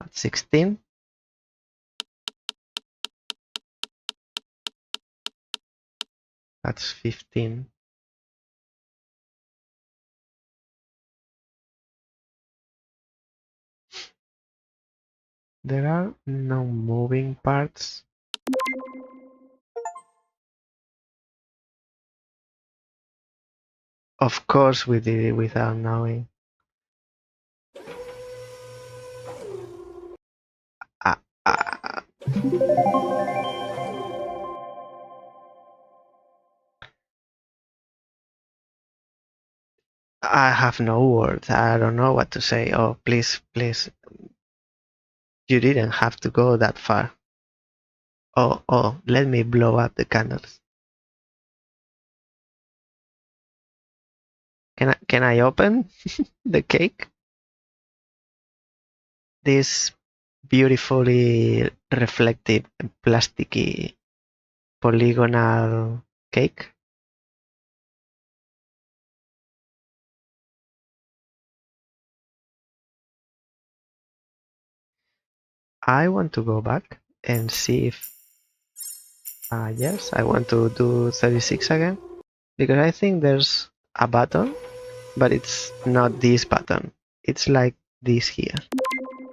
At 16. That's 15. There are no moving parts. Of course we did it without knowing. Ah, ah. I have no words. I don't know what to say. Oh, please, please. You didn't have to go that far. Oh, let me blow up the candles. Can I open the cake? This beautifully reflective and plasticky polygonal cake. I want to go back and see if yes, I want to do 36 again, because I think there's a button, but it's not this button. It's like this here.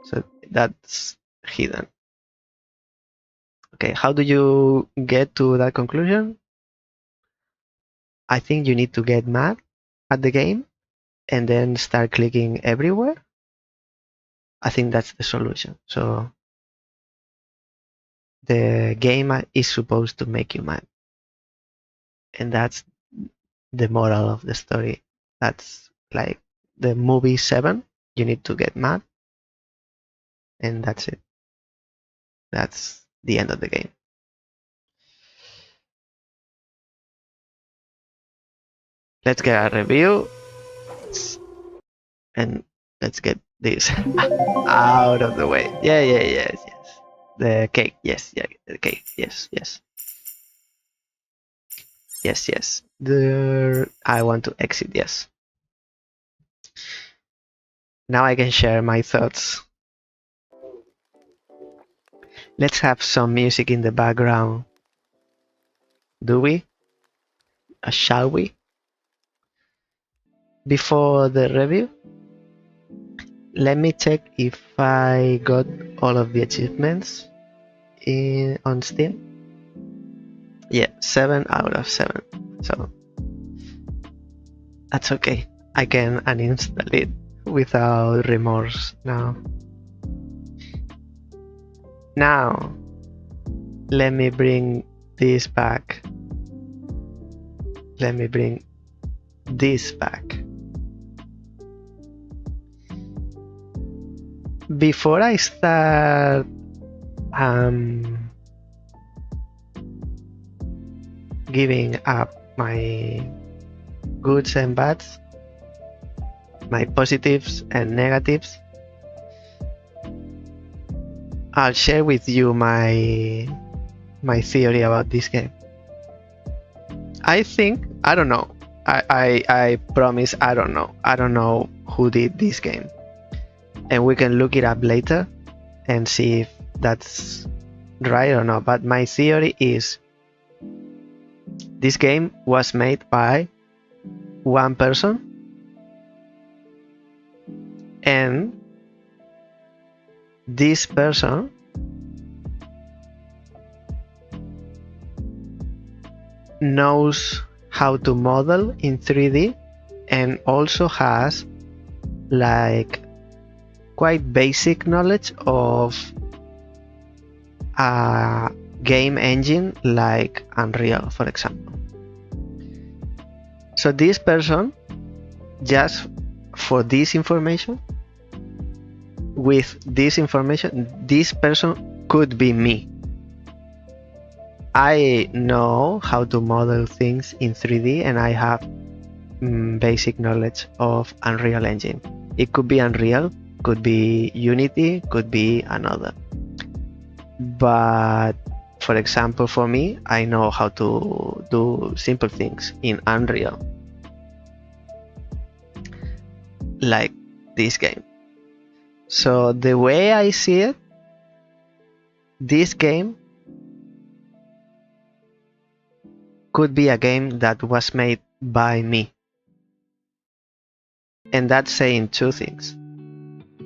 So that's hidden. Okay, how do you get to that conclusion? I think you need to get mad at the game and then start clicking everywhere. I think that's the solution. So the game is supposed to make you mad. And that's the moral of the story. That's like the movie 7. You need to get mad. And that's it. That's the end of the game. Let's get a review. And let's get this out of the way. Yes. The cake, yes, the cake, yes. Yes. I want to exit, yes. Now I can share my thoughts. Let's have some music in the background. Do we? Shall we? Before the review, let me check if I got all of the achievements on Steam. Yeah, 7 out of 7. So that's okay. I can uninstall it without remorse now. Now, let me bring this back. Let me bring this back. Before I start giving up my goods and bads, my positives and negatives, I'll share with you my theory about this game. I don't know. I promise I don't know. I don't know who did this game. And we can look it up later and see if that's right or not. But my theory is this game was made by one person, and this person knows how to model in 3D and also has like quite basic knowledge of a game engine like Unreal, for example. So this person, just for this information, with this information, this person could be me. I know how to model things in 3D and I have basic knowledge of Unreal Engine. It could be Unreal, could be Unity, could be another. But for example, for me, I know how to do simple things in Unreal, like this game. So the way I see it, this game could be a game that was made by me. And that's saying two things.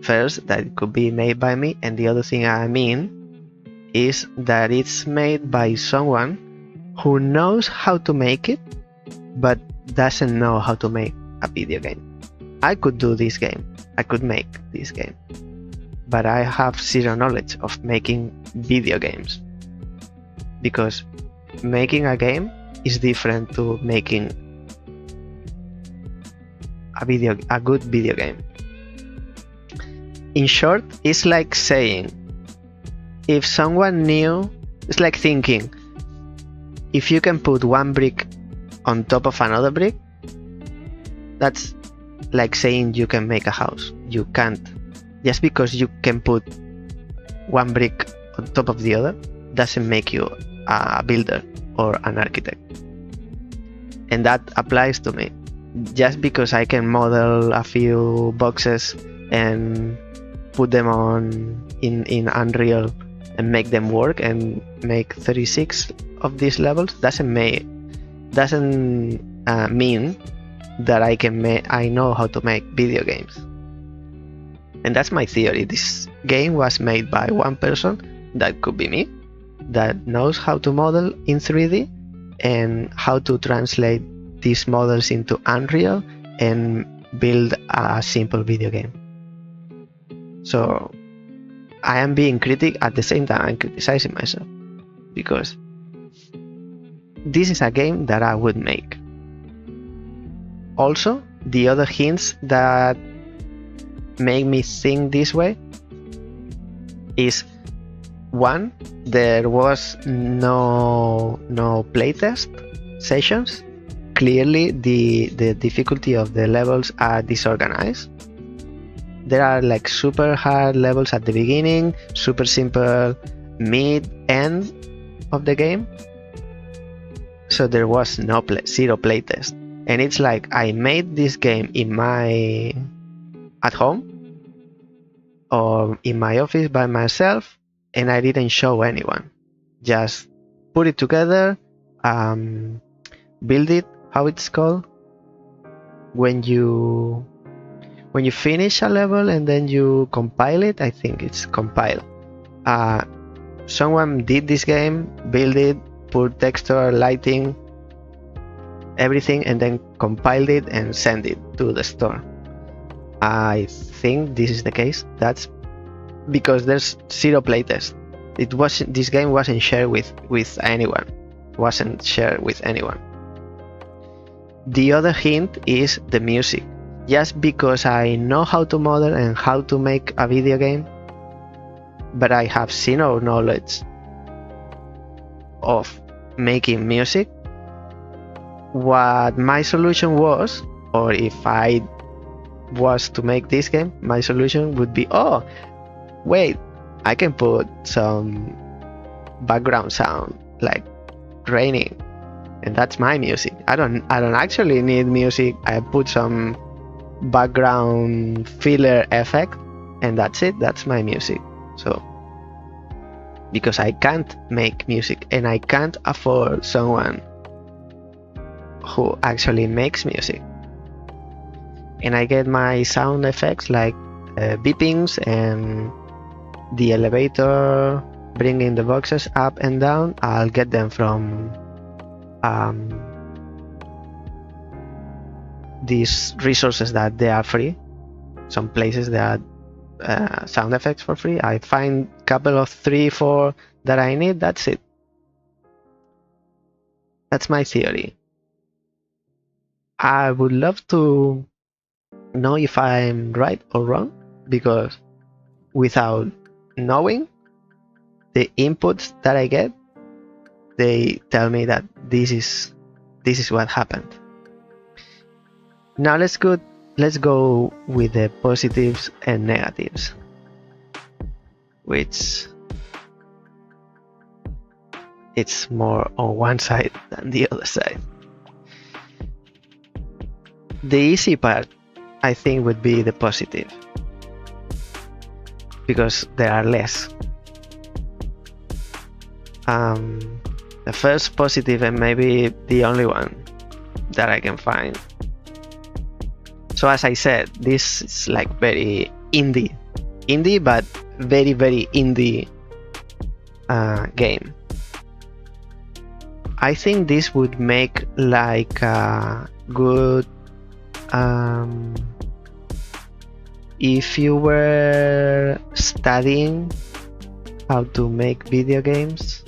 First, that it could be made by me, and the other thing I mean is that it's made by someone who knows how to make it, but doesn't know how to make a video game. I could do this game, I could make this game, but I have zero knowledge of making video games, because making a game is different to making a good video game. In short, it's like saying, if someone knew, it's like thinking, if you can put one brick on top of another brick, that's like saying you can make a house. You can't. Just because you can put one brick on top of the other doesn't make you a builder or an architect. And that applies to me. Just because I can model a few boxes and put them in Unreal and make them work and make 36 of these levels doesn't mean that I know how to make video games. And that's my theory. This game was made by one person, that could be me, that knows how to model in 3D and how to translate these models into Unreal and build a simple video game. So I am being critical at the same time I'm criticizing myself, because this is a game that I would make. Also, the other hints that make me think this way is, one, there was no playtest sessions, clearly the difficulty of the levels are disorganized. There are like super hard levels at the beginning, super simple mid, end of the game. So there was zero playtest, and it's like I made this game at home or in my office by myself, and I didn't show anyone. Just put it together, build it. How it's called when you finish a level and then you compile it. I think it's compile. Someone did this game, build it, put texture, lighting, everything, and then compiled it and send it to the store. I think this is the case. That's because there's zero playtest. This game wasn't shared with anyone. Wasn't shared with anyone. The other hint is the music. Just because I know how to model and how to make a video game, but I have zero knowledge of making music, what my solution was, or if I was to make this game, my solution would be, oh wait, I can put some background sound like raining, and that's my music. I don't actually need music. I put some background filler effect and that's it. That's my music. So because I can't make music and I can't afford someone who actually makes music, and I get my sound effects like beepings and the elevator bringing the boxes up and down, I'll get them from these resources that they are free. Some places that sound effects for free. I find a couple of 3-4 that I need. That's it. That's my theory. I would love to know if I'm right or wrong, because without knowing the inputs that I get, they tell me that this is what happened. Now let's go with the positives and negatives, which it's more on one side than the other side. The easy part, I think, would be the positive, because there are less. The first positive, and maybe the only one that I can find. So as I said, this is like very indie, but very, very indie game. I think this would make like a good, if you were studying how to make video games.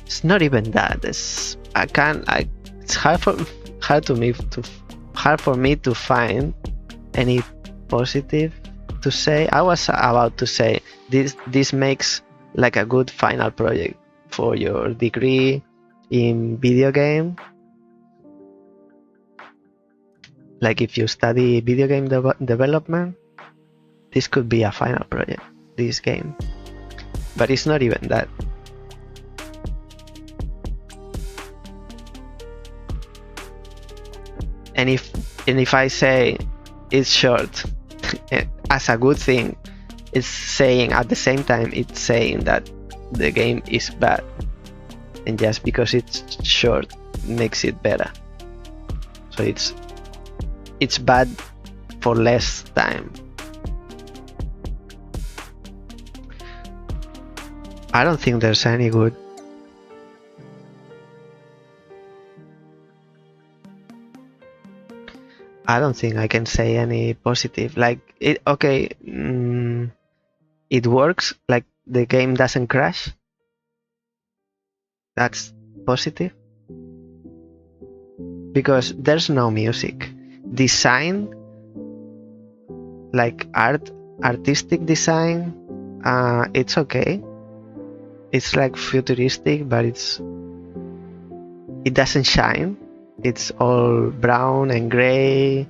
It's not even that. It's hard for me to find any positive to say. I was about to say this makes like a good final project for your degree in video game. Like if you study video game development, this could be a final project, this game. But it's not even that. And if I say it's short as a good thing, it's saying at the same time it's saying that the game is bad, and just because it's short makes it better. So it's bad for less time. I don't think there's any good. I don't think I can say any positive. Like it, okay, it works. Like the game doesn't crash. That's positive. Because there's no music. Design, like artistic design, it's okay. It's like futuristic, but it doesn't shine. It's all brown and gray.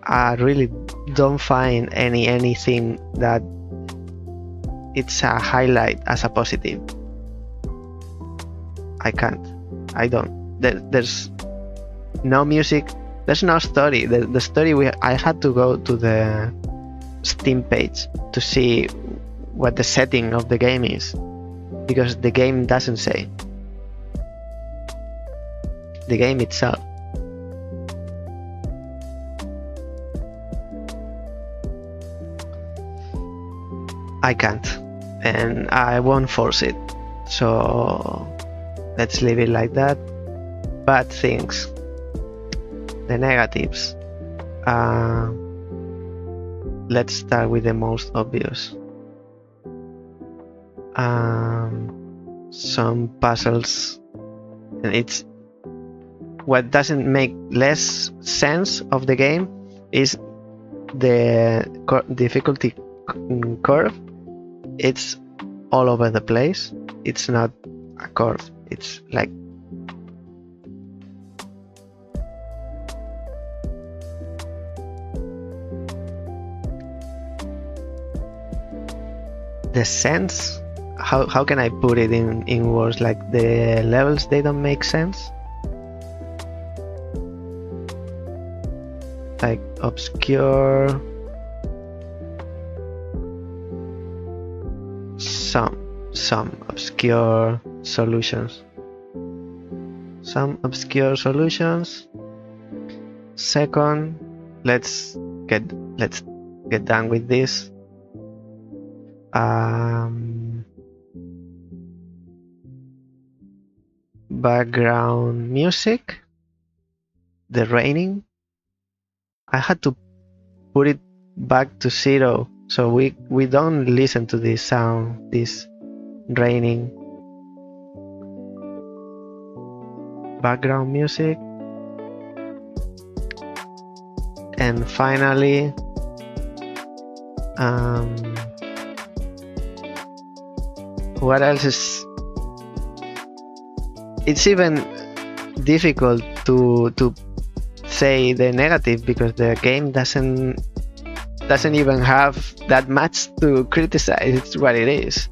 I really don't find anything that it's a highlight as a positive. I can't. I don't. There's no music. There's no story. The story I had to go to the Steam page to see what the setting of the game is, because the game doesn't say. The game itself. I can't, and I won't force it. So let's leave it like that. Bad things. The negatives. Let's start with the most obvious. Some puzzles, and it's what doesn't make less sense of the game is the difficulty curve. It's all over the place. It's not a curve. It's like the sense. How can I put it in words? Like the levels, they don't make sense. Like obscure. Some obscure solutions. Some obscure solutions. Second, let's get done with this. Background music. The raining. I had to put it back to 0 so we don't listen to this sound, this raining. Background music. And finally, what else is? It's even difficult to say the negative, because the game doesn't even have that much to criticize. It's what it is.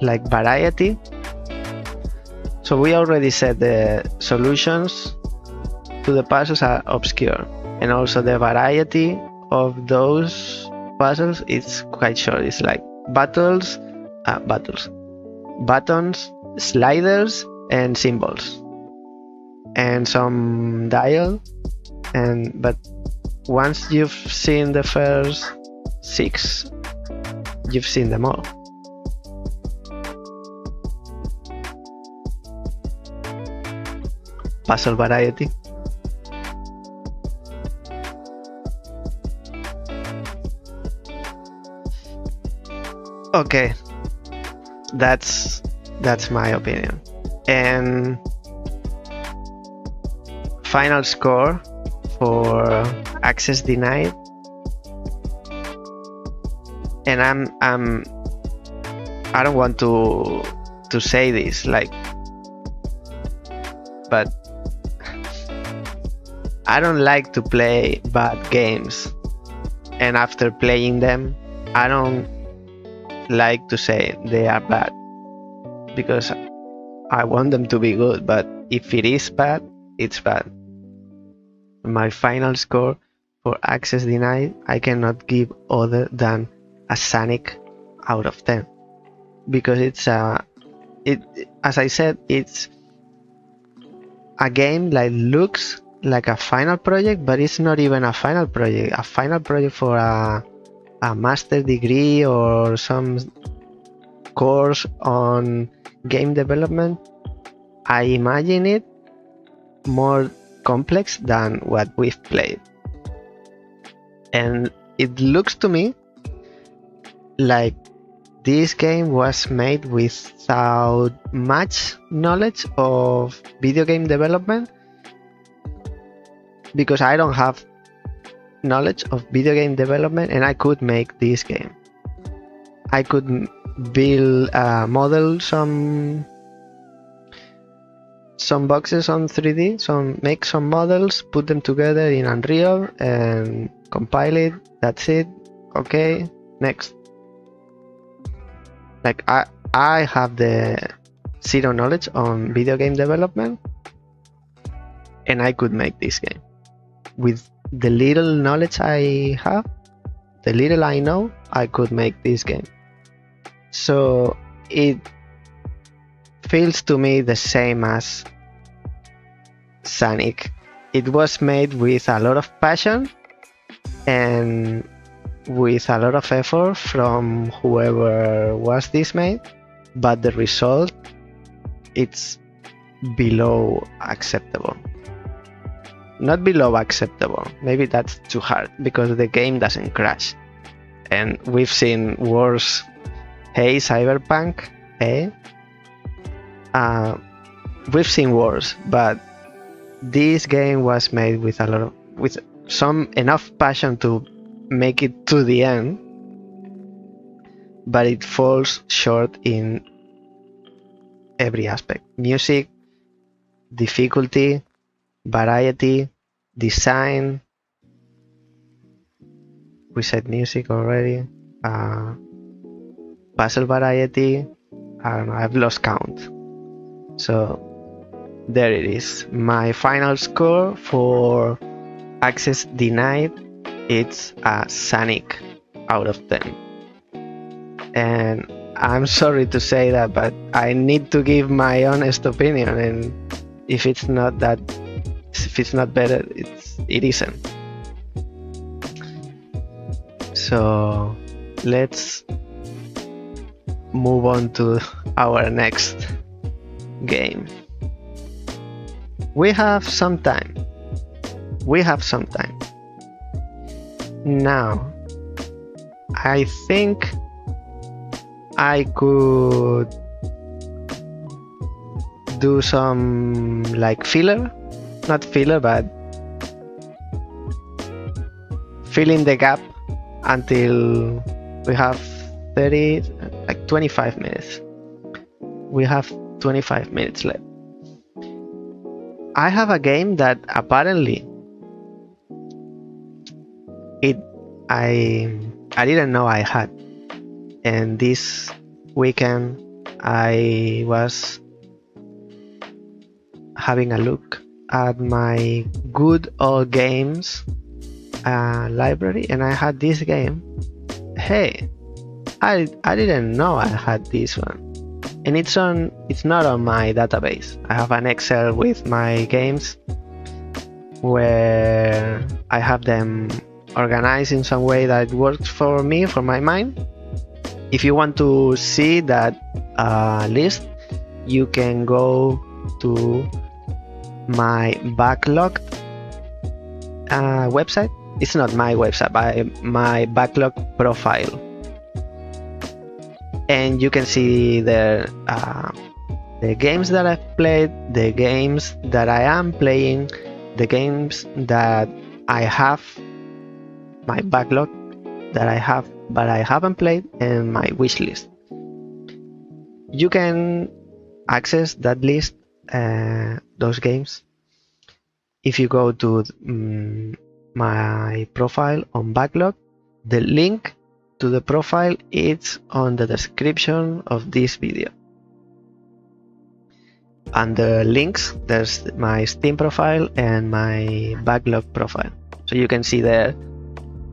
Like variety. So we already said the solutions to the puzzles are obscure, and also the variety of those puzzles is quite short. It's like buttons, sliders, and symbols, and some dial. But once you've seen the first 6, you've seen them all. Puzzle variety. Okay, that's my opinion. And final score for Access Denied. And I don't want to say this, like, but I don't like to play bad games, and after playing them, I don't like to say they are bad, because I want them to be good. But if it is bad, it's bad. My final score for Access Denied, I cannot give other than a Sonic out of 10, because it's as I said, it's a game that looks like a final project, but it's not even a final project. A final project for a master degree or some course on game development, I imagine it more complex than what we've played. And it looks to me like this game was made without much knowledge of video game development, because I don't have knowledge of video game development, and I could make this game. I could build, model some boxes on 3D, make some models, put them together in Unreal, and compile it. That's it. Okay, next. Like I have the zero knowledge on video game development, and I could make this game with the little knowledge I have, the little I know. I could make this game. So it feels to me the same as Sonic. It was made with a lot of passion and with a lot of effort from whoever was this made, but the result, it's below acceptable. Not below acceptable, maybe that's too hard, because the game doesn't crash, and we've seen worse. Hey, Cyberpunk, hey, we've seen worse, but this game was made with enough passion to make it to the end, but it falls short in every aspect: music, difficulty, variety, design. We said music already. Puzzle variety. I don't know, I've lost count. So there it is. My final score for Access Denied, it's a Sonic out of 10. And I'm sorry to say that, but I need to give my honest opinion, and if it's not better, it isn't. So let's move on to our next game. We have some time. Now, I think I could do some like filler, not filler, but fill in the gap until we have 25 minutes. We have 25 minutes left. I have a game that apparently I didn't know I had, and this weekend I was having a look at my good old games library, and I had this game. Hey, I didn't know I had this one, and it's not on my database. I have an Excel with my games where I have them organized in some way that works for me, for my mind. If you want to see that list, you can go to my backlog website. It's not my website, but my backlog profile, and you can see there the games that I've played, the games that I am playing, the games that I have, my backlog that I have but I haven't played, and my wish list. You can access that list, those games, if you go to my profile on backlog. The link to the profile is on the description of this video. Under links, there's my Steam profile and my backlog profile, so you can see there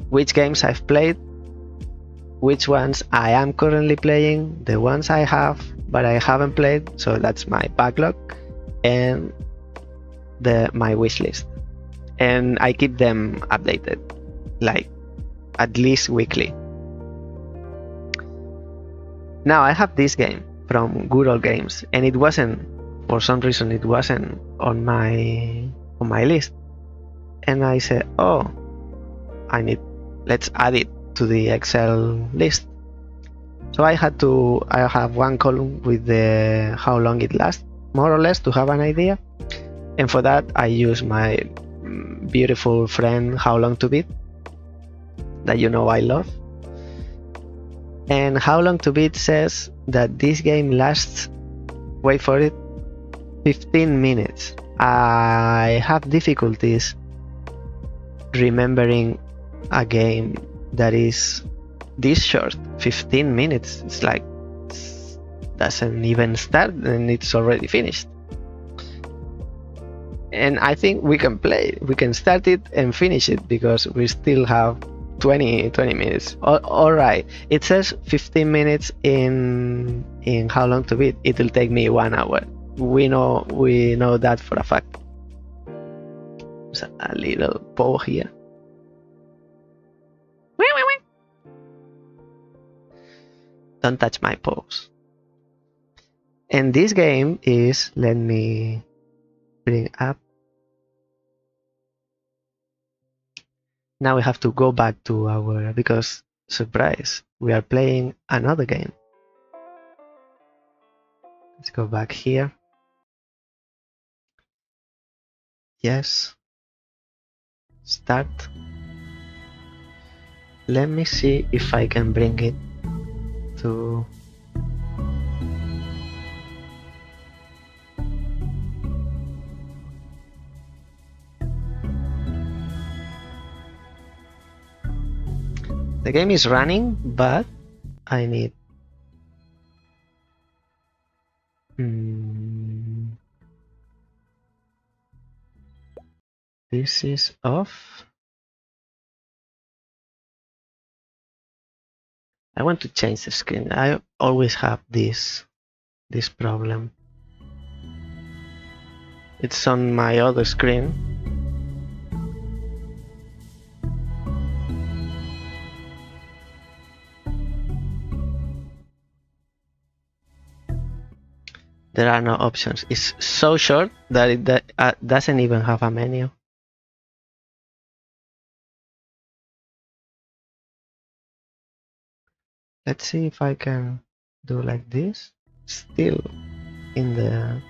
which games I've played, which ones I am currently playing, the ones I have but I haven't played, so that's my backlog, and my wish list. And I keep them updated, like at least weekly. Now I have this game from Good Old Games, and it wasn't, for some reason, it wasn't on my list. And I said, oh, let's add it to the Excel list. So I have one column with the how long it lasts, more or less, to have an idea. And for that, I use my beautiful friend How Long to Beat. that you know I love. And How Long to Beat says that this game lasts, wait for it, 15 minutes. I have difficulties remembering a game that is this short. 15 minutes. It's like, doesn't even start and it's already finished. And I think we can play. We can start it and finish it because we still have 20 minutes. All right. It says 15 minutes in How Long to Beat. It'll take me 1 hour. We know that for a fact. There's a little paw here. Don't touch my paws. And this game is, let me bring up. Now we have to go back to our, because surprise, we are playing another game. Let's go back here. Yes. Start. Let me see if I can bring it to. The game is running, but I need. This is off. I want to change the screen. I always have this problem. It's on my other screen. There are no options. It's so short that it doesn't even have a menu. Let's see if I can do like this. Still in the.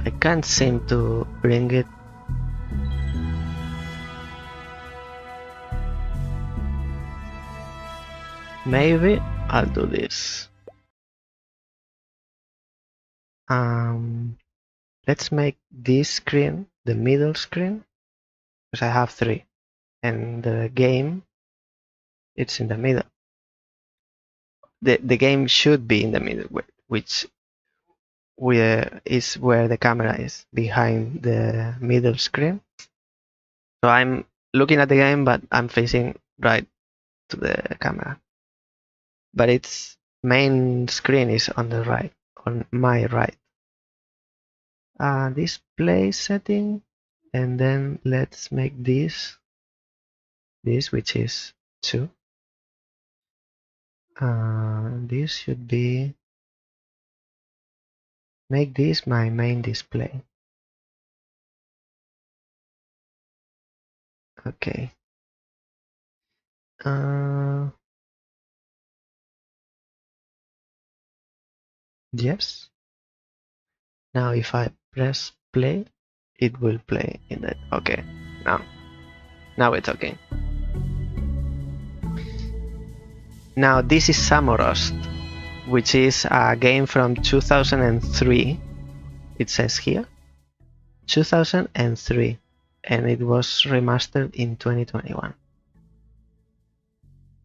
I can't seem to bring it. Maybe I'll do this. Let's make this screen the middle screen, because I have 3, and the game, it's in the middle. The game should be in the middle, which is where the camera is, behind the middle screen. So I'm looking at the game, but I'm facing right to the camera. But its main screen is on the right, on my right. Display setting, and then let's make this which is 2. This should be, make this my main display. Okay. Yes. Now if I press play, it will play in that. Okay. Now it's okay. Now this is Samorost, which is a game from 2003. It says here 2003, and it was remastered in 2021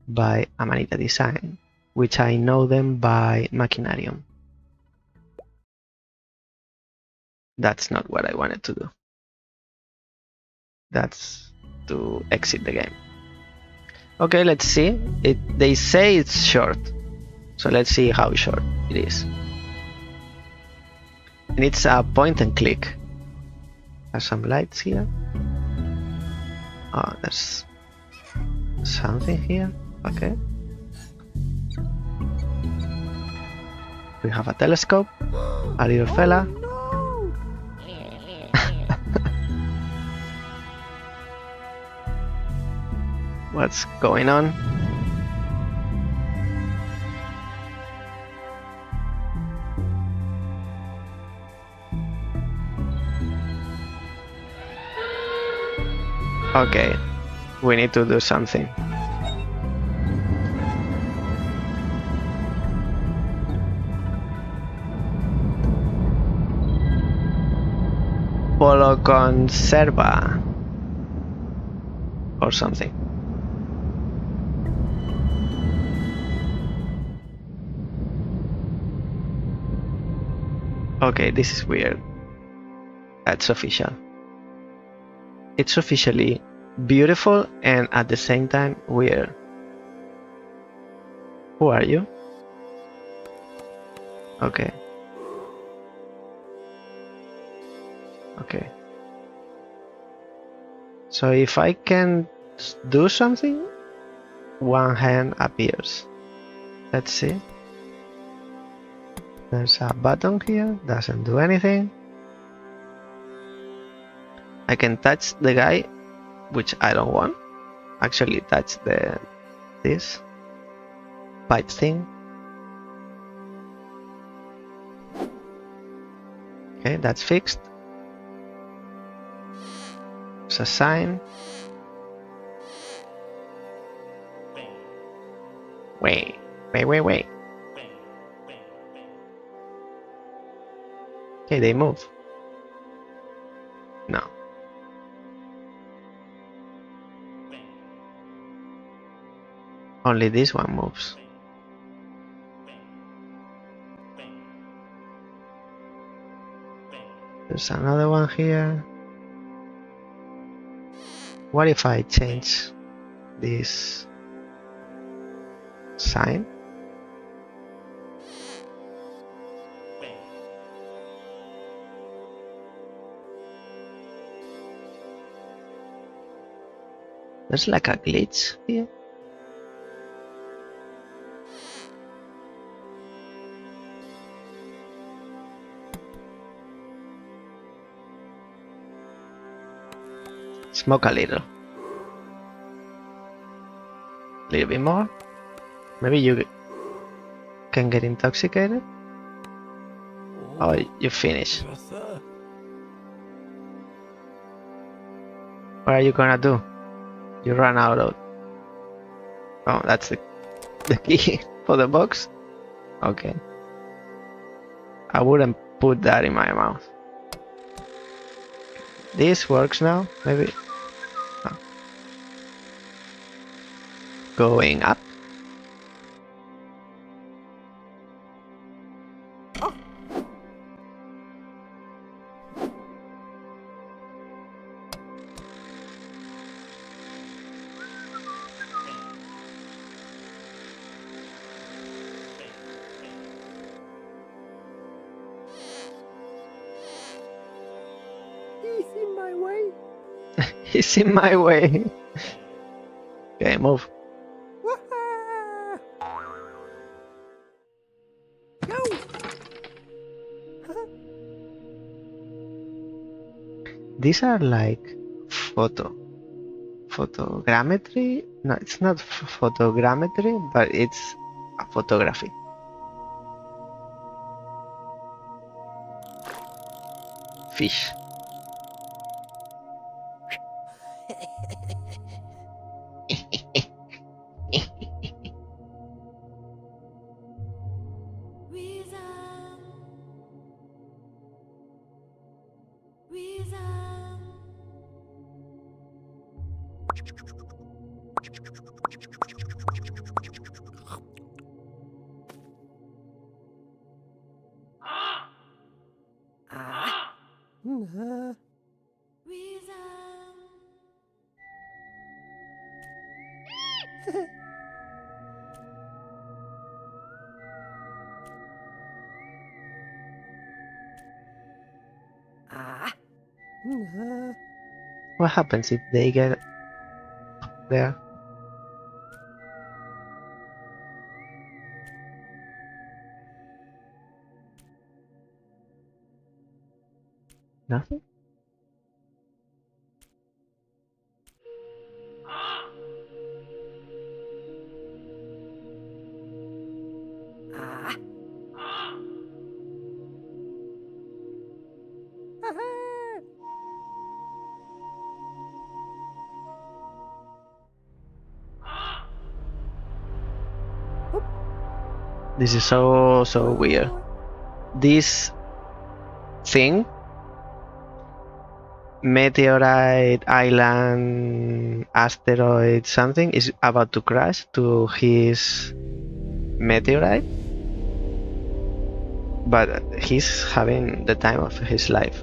by Amanita Design, which I know them by Machinarium. That's not what I wanted to do. That's to exit the game. Okay, let's see. They say it's short, so let's see how short it is. And it's a point and click. There's some lights here. Oh, there's something here. Okay. We have a telescope, a little fella. what's going on. Okay, we need to do something. Polo conserva or something. Okay, this is weird. That's official. It's officially beautiful and at the same time weird. Who are you? Okay. Okay. So if I can do something, one hand appears. Let's see. There's a button here, doesn't do anything. I can touch the guy, which I don't want. Actually touch this pipe thing. Okay, that's fixed. There's a sign. Wait. Okay, they move. No. Only this one moves. There's another one here. What if I change this sign? There's like a glitch here. Smoke a little bit more. Maybe you can get intoxicated. Oh, you finish. What are you gonna do? You run out of... Oh, that's the key for the box? Okay. I wouldn't put that in my mouth. This works now, maybe. Oh. Going up. He's in my way. Okay, move. No. These are like photogrammetry. No, it's not photogrammetry, but it's a photography. Fish. What happens if they get there? Nothing? This is so weird. This thing, meteorite, island, asteroid, something, is about to crash to his meteorite, but he's having the time of his life.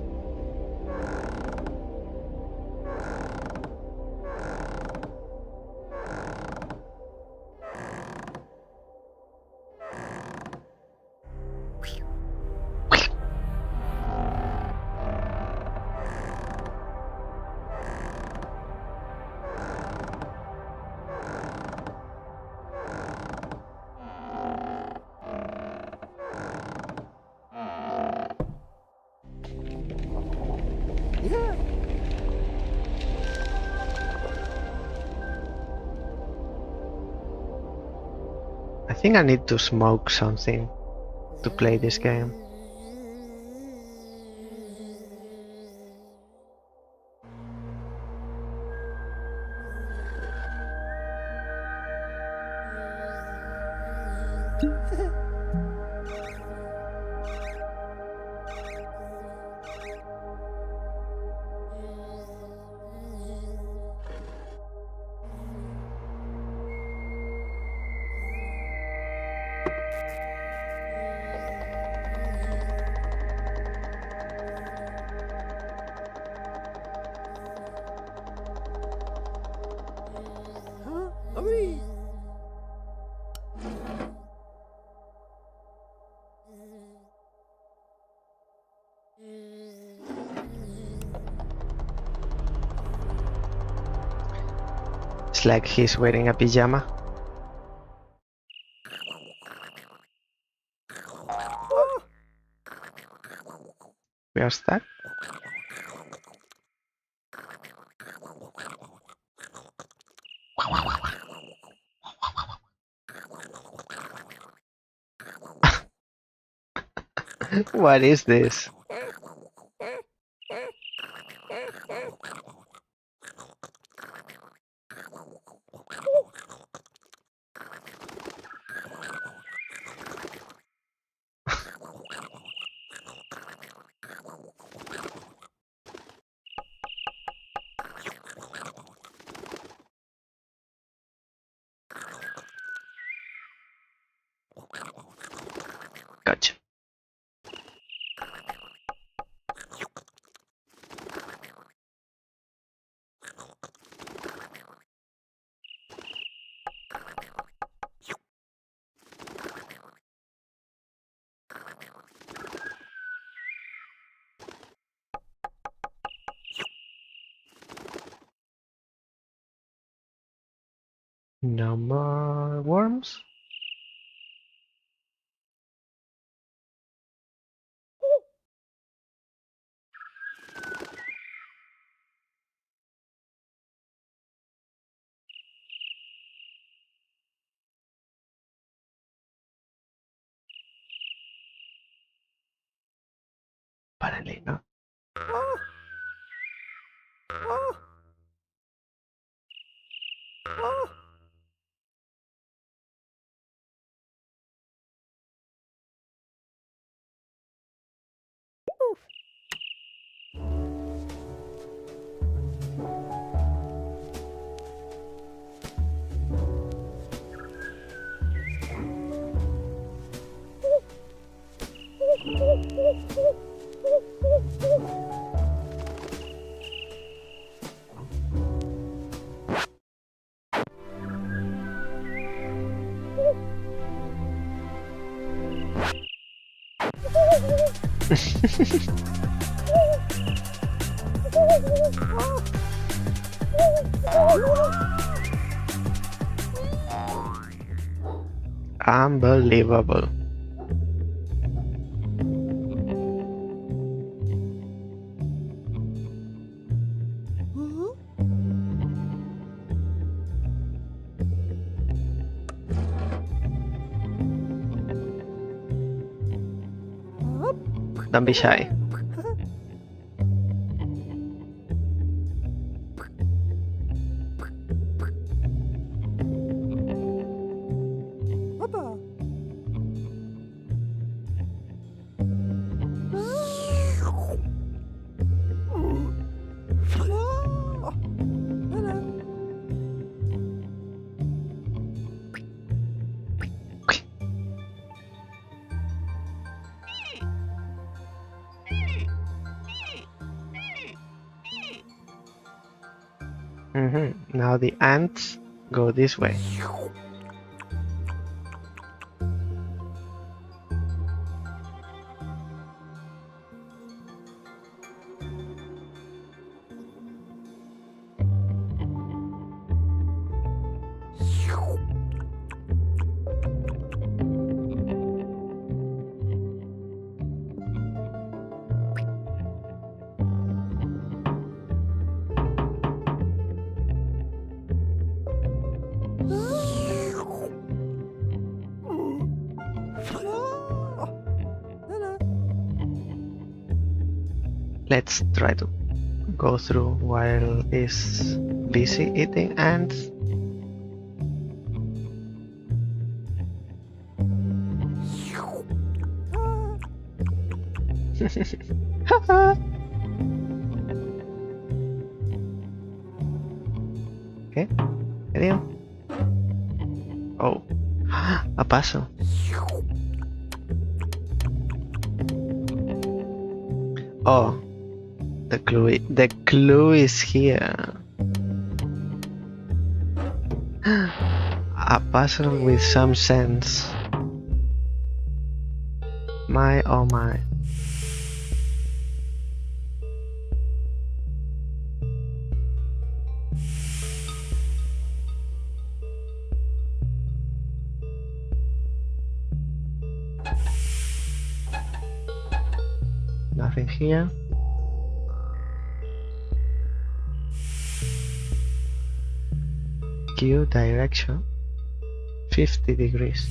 I think I need to smoke something to play this game. It's like he's wearing a pajama. We are stuck. What is this? Gotcha. No more worms? Apparently not. Unbelievable. Don't be shy. Now the ants go this way. Let's try to go through while it's busy eating ants. Okay, get in. Oh, a puzzle. Oh, the clue is here. A puzzle with some sense. My oh my. Nothing here. Q direction 50 degrees.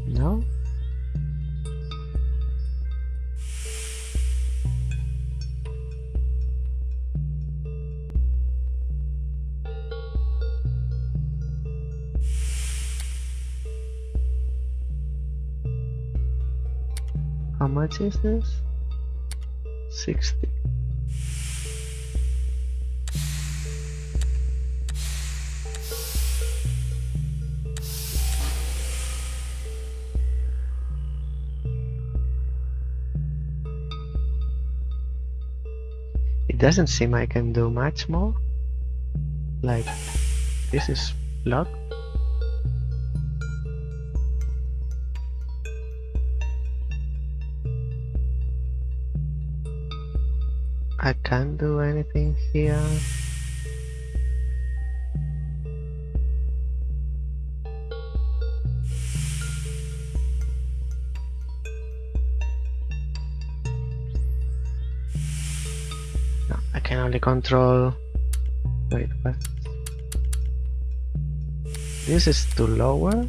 No? How much is this? 60. It doesn't seem I can do much more. Like, this is locked. I can't do anything here. No, I can only control. Wait, what? This is to lower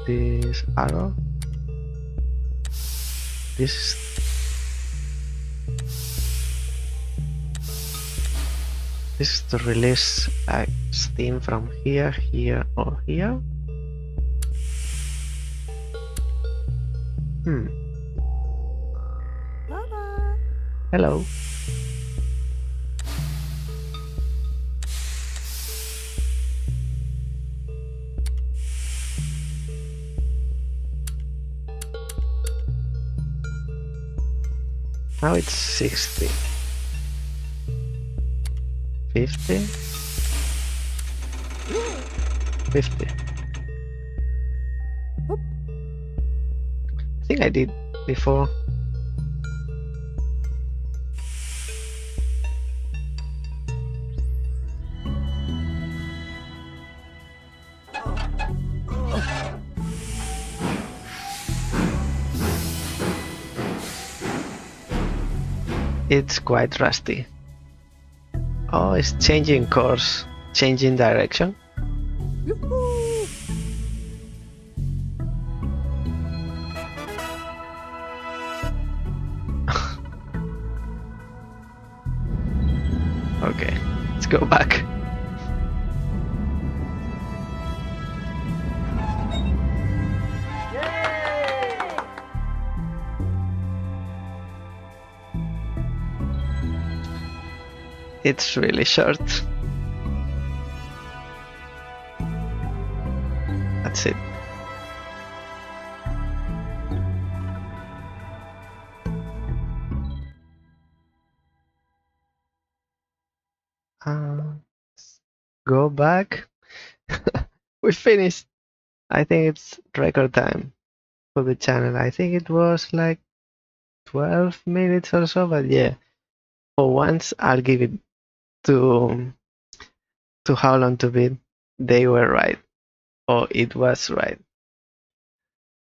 this arrow. This is to release steam from here, here, or here. Hello. Now it's 60. 50. 50. I think I did before. It's quite rusty. Oh, it's changing course, changing direction. Okay, let's go back. It's really short. That's it. Go back. We finished. I think it's record time for the channel. I think it was like 12 minutes or so, but yeah, for once I'll give it to How Long to Beat. They were right, or it was right.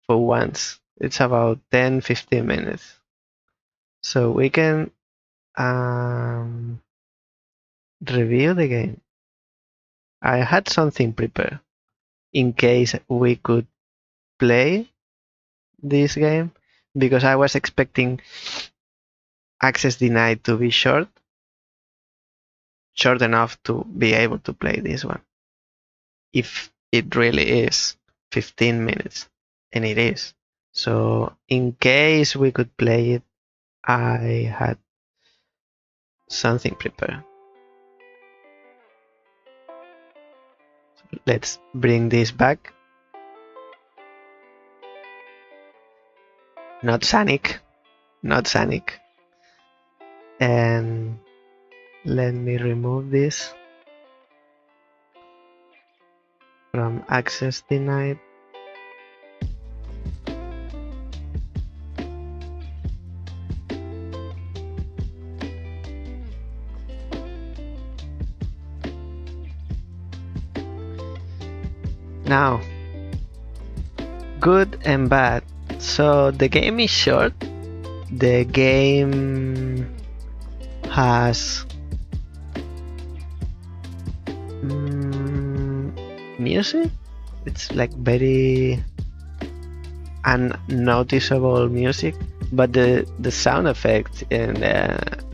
For once, it's about 10-15 minutes. So we can review the game. I had something prepared in case we could play this game, because I was expecting Access Denied to be short enough to be able to play this one. If it really is 15 minutes, and it is. So in case we could play it, I had something prepared. Let's bring this back. Not Sonic. And let me remove this from Access Denied. Now, good and bad. So the game is short. The game has music. It's like very unnoticeable music, but the sound effects and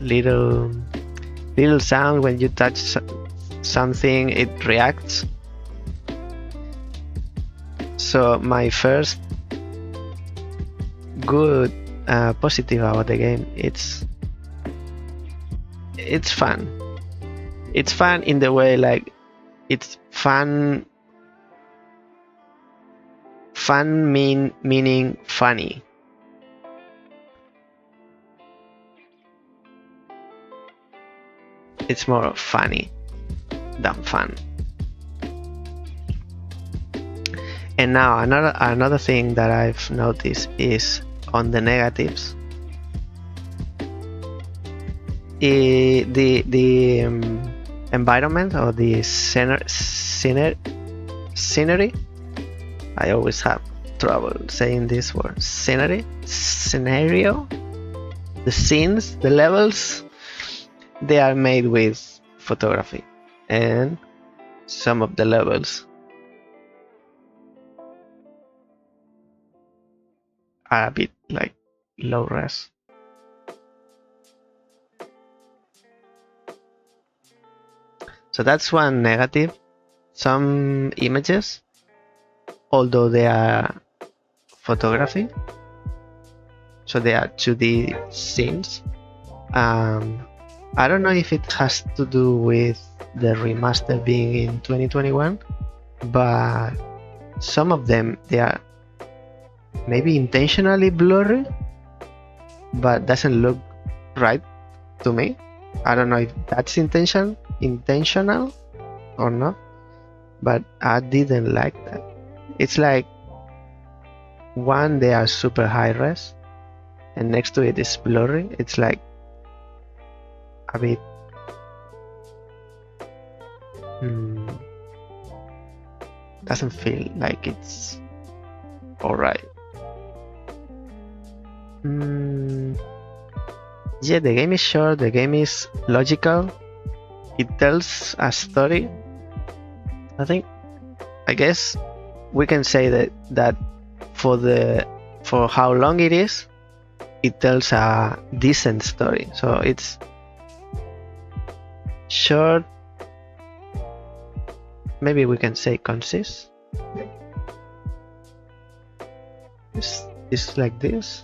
little sound when you touch something, it reacts. So my first good positive about the game, it's fun. It's fun in the way like it's fun. Fun meaning funny. It's more funny than fun. And now another thing that I've noticed is on the negatives. The environment or the scenery. I always have trouble saying this word. Scenario. The scenes, the levels, they are made with photography, and some of the levels are a bit like low res. So that's one negative. Some images, although they are photography, so they are 2D scenes. I don't know if it has to do with the remaster being in 2021, but some of them, they are maybe intentionally blurry, but doesn't look right to me. I don't know if that's intentional or not, but I didn't like that. It's like one, they are super high res, and next to it is blurry. It's like a bit doesn't feel like it's alright. Yeah, the game is short, the game is logical, it tells a story. I guess we can say that for how long it is, it tells a decent story. So it's short, maybe we can say concise. It's like this.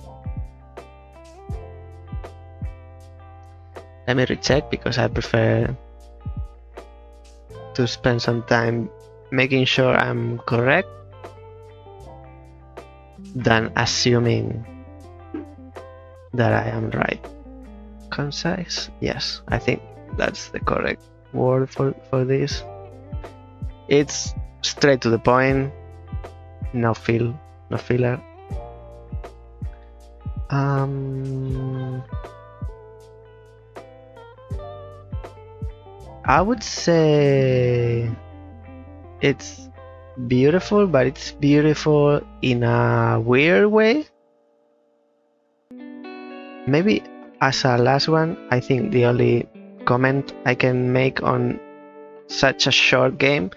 Let me recheck because I prefer to spend some time making sure I'm correct than assuming that I am right. Concise? Yes, I think that's the correct word for this. It's straight to the point, no filler. I would say it's beautiful, but it's beautiful in a weird way. Maybe as a last one, I think the only comment I can make on such a short game,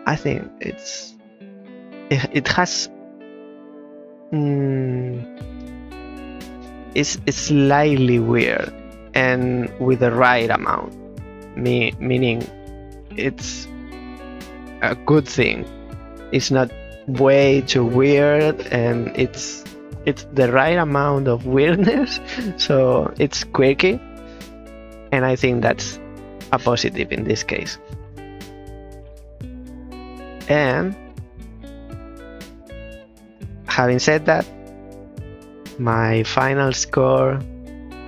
I think it has it's slightly weird and with the right amount, meaning it's a good thing. It's not way too weird, and it's the right amount of weirdness, so it's quirky, and I think that's a positive in this case. And having said that, my final score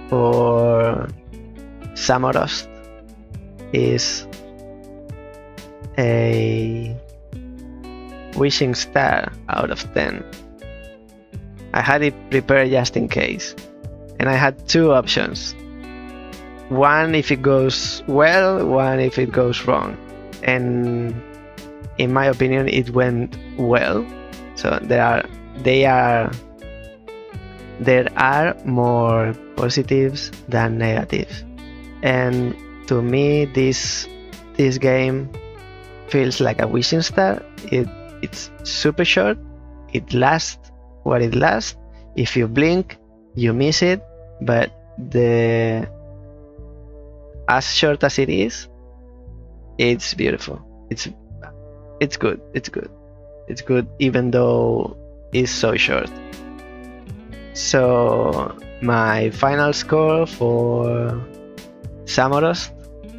for Samorost is a wishing star out of 10. I had it prepared just in case, and I had two options. One if it goes well, one if it goes wrong, and in my opinion it went well. So there are more positives than negatives, and to me this game feels like a wishing star. It's super short, it lasts what it lasts. If you blink, you miss it, but as short as it is, it's beautiful. It's good. It's good even though it's so short. So my final score for Samorost,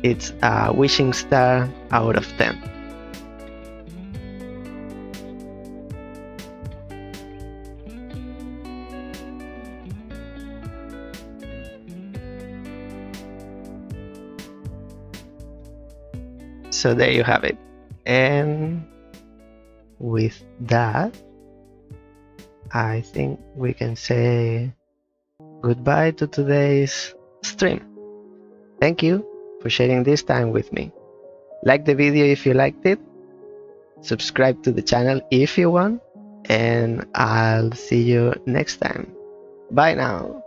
it's a wishing star out of 10. So there you have it. And with that, I think we can say goodbye to today's stream. Thank you for sharing this time with me. Like the video if you liked it, subscribe to the channel if you want, and I'll see you next time. Bye now.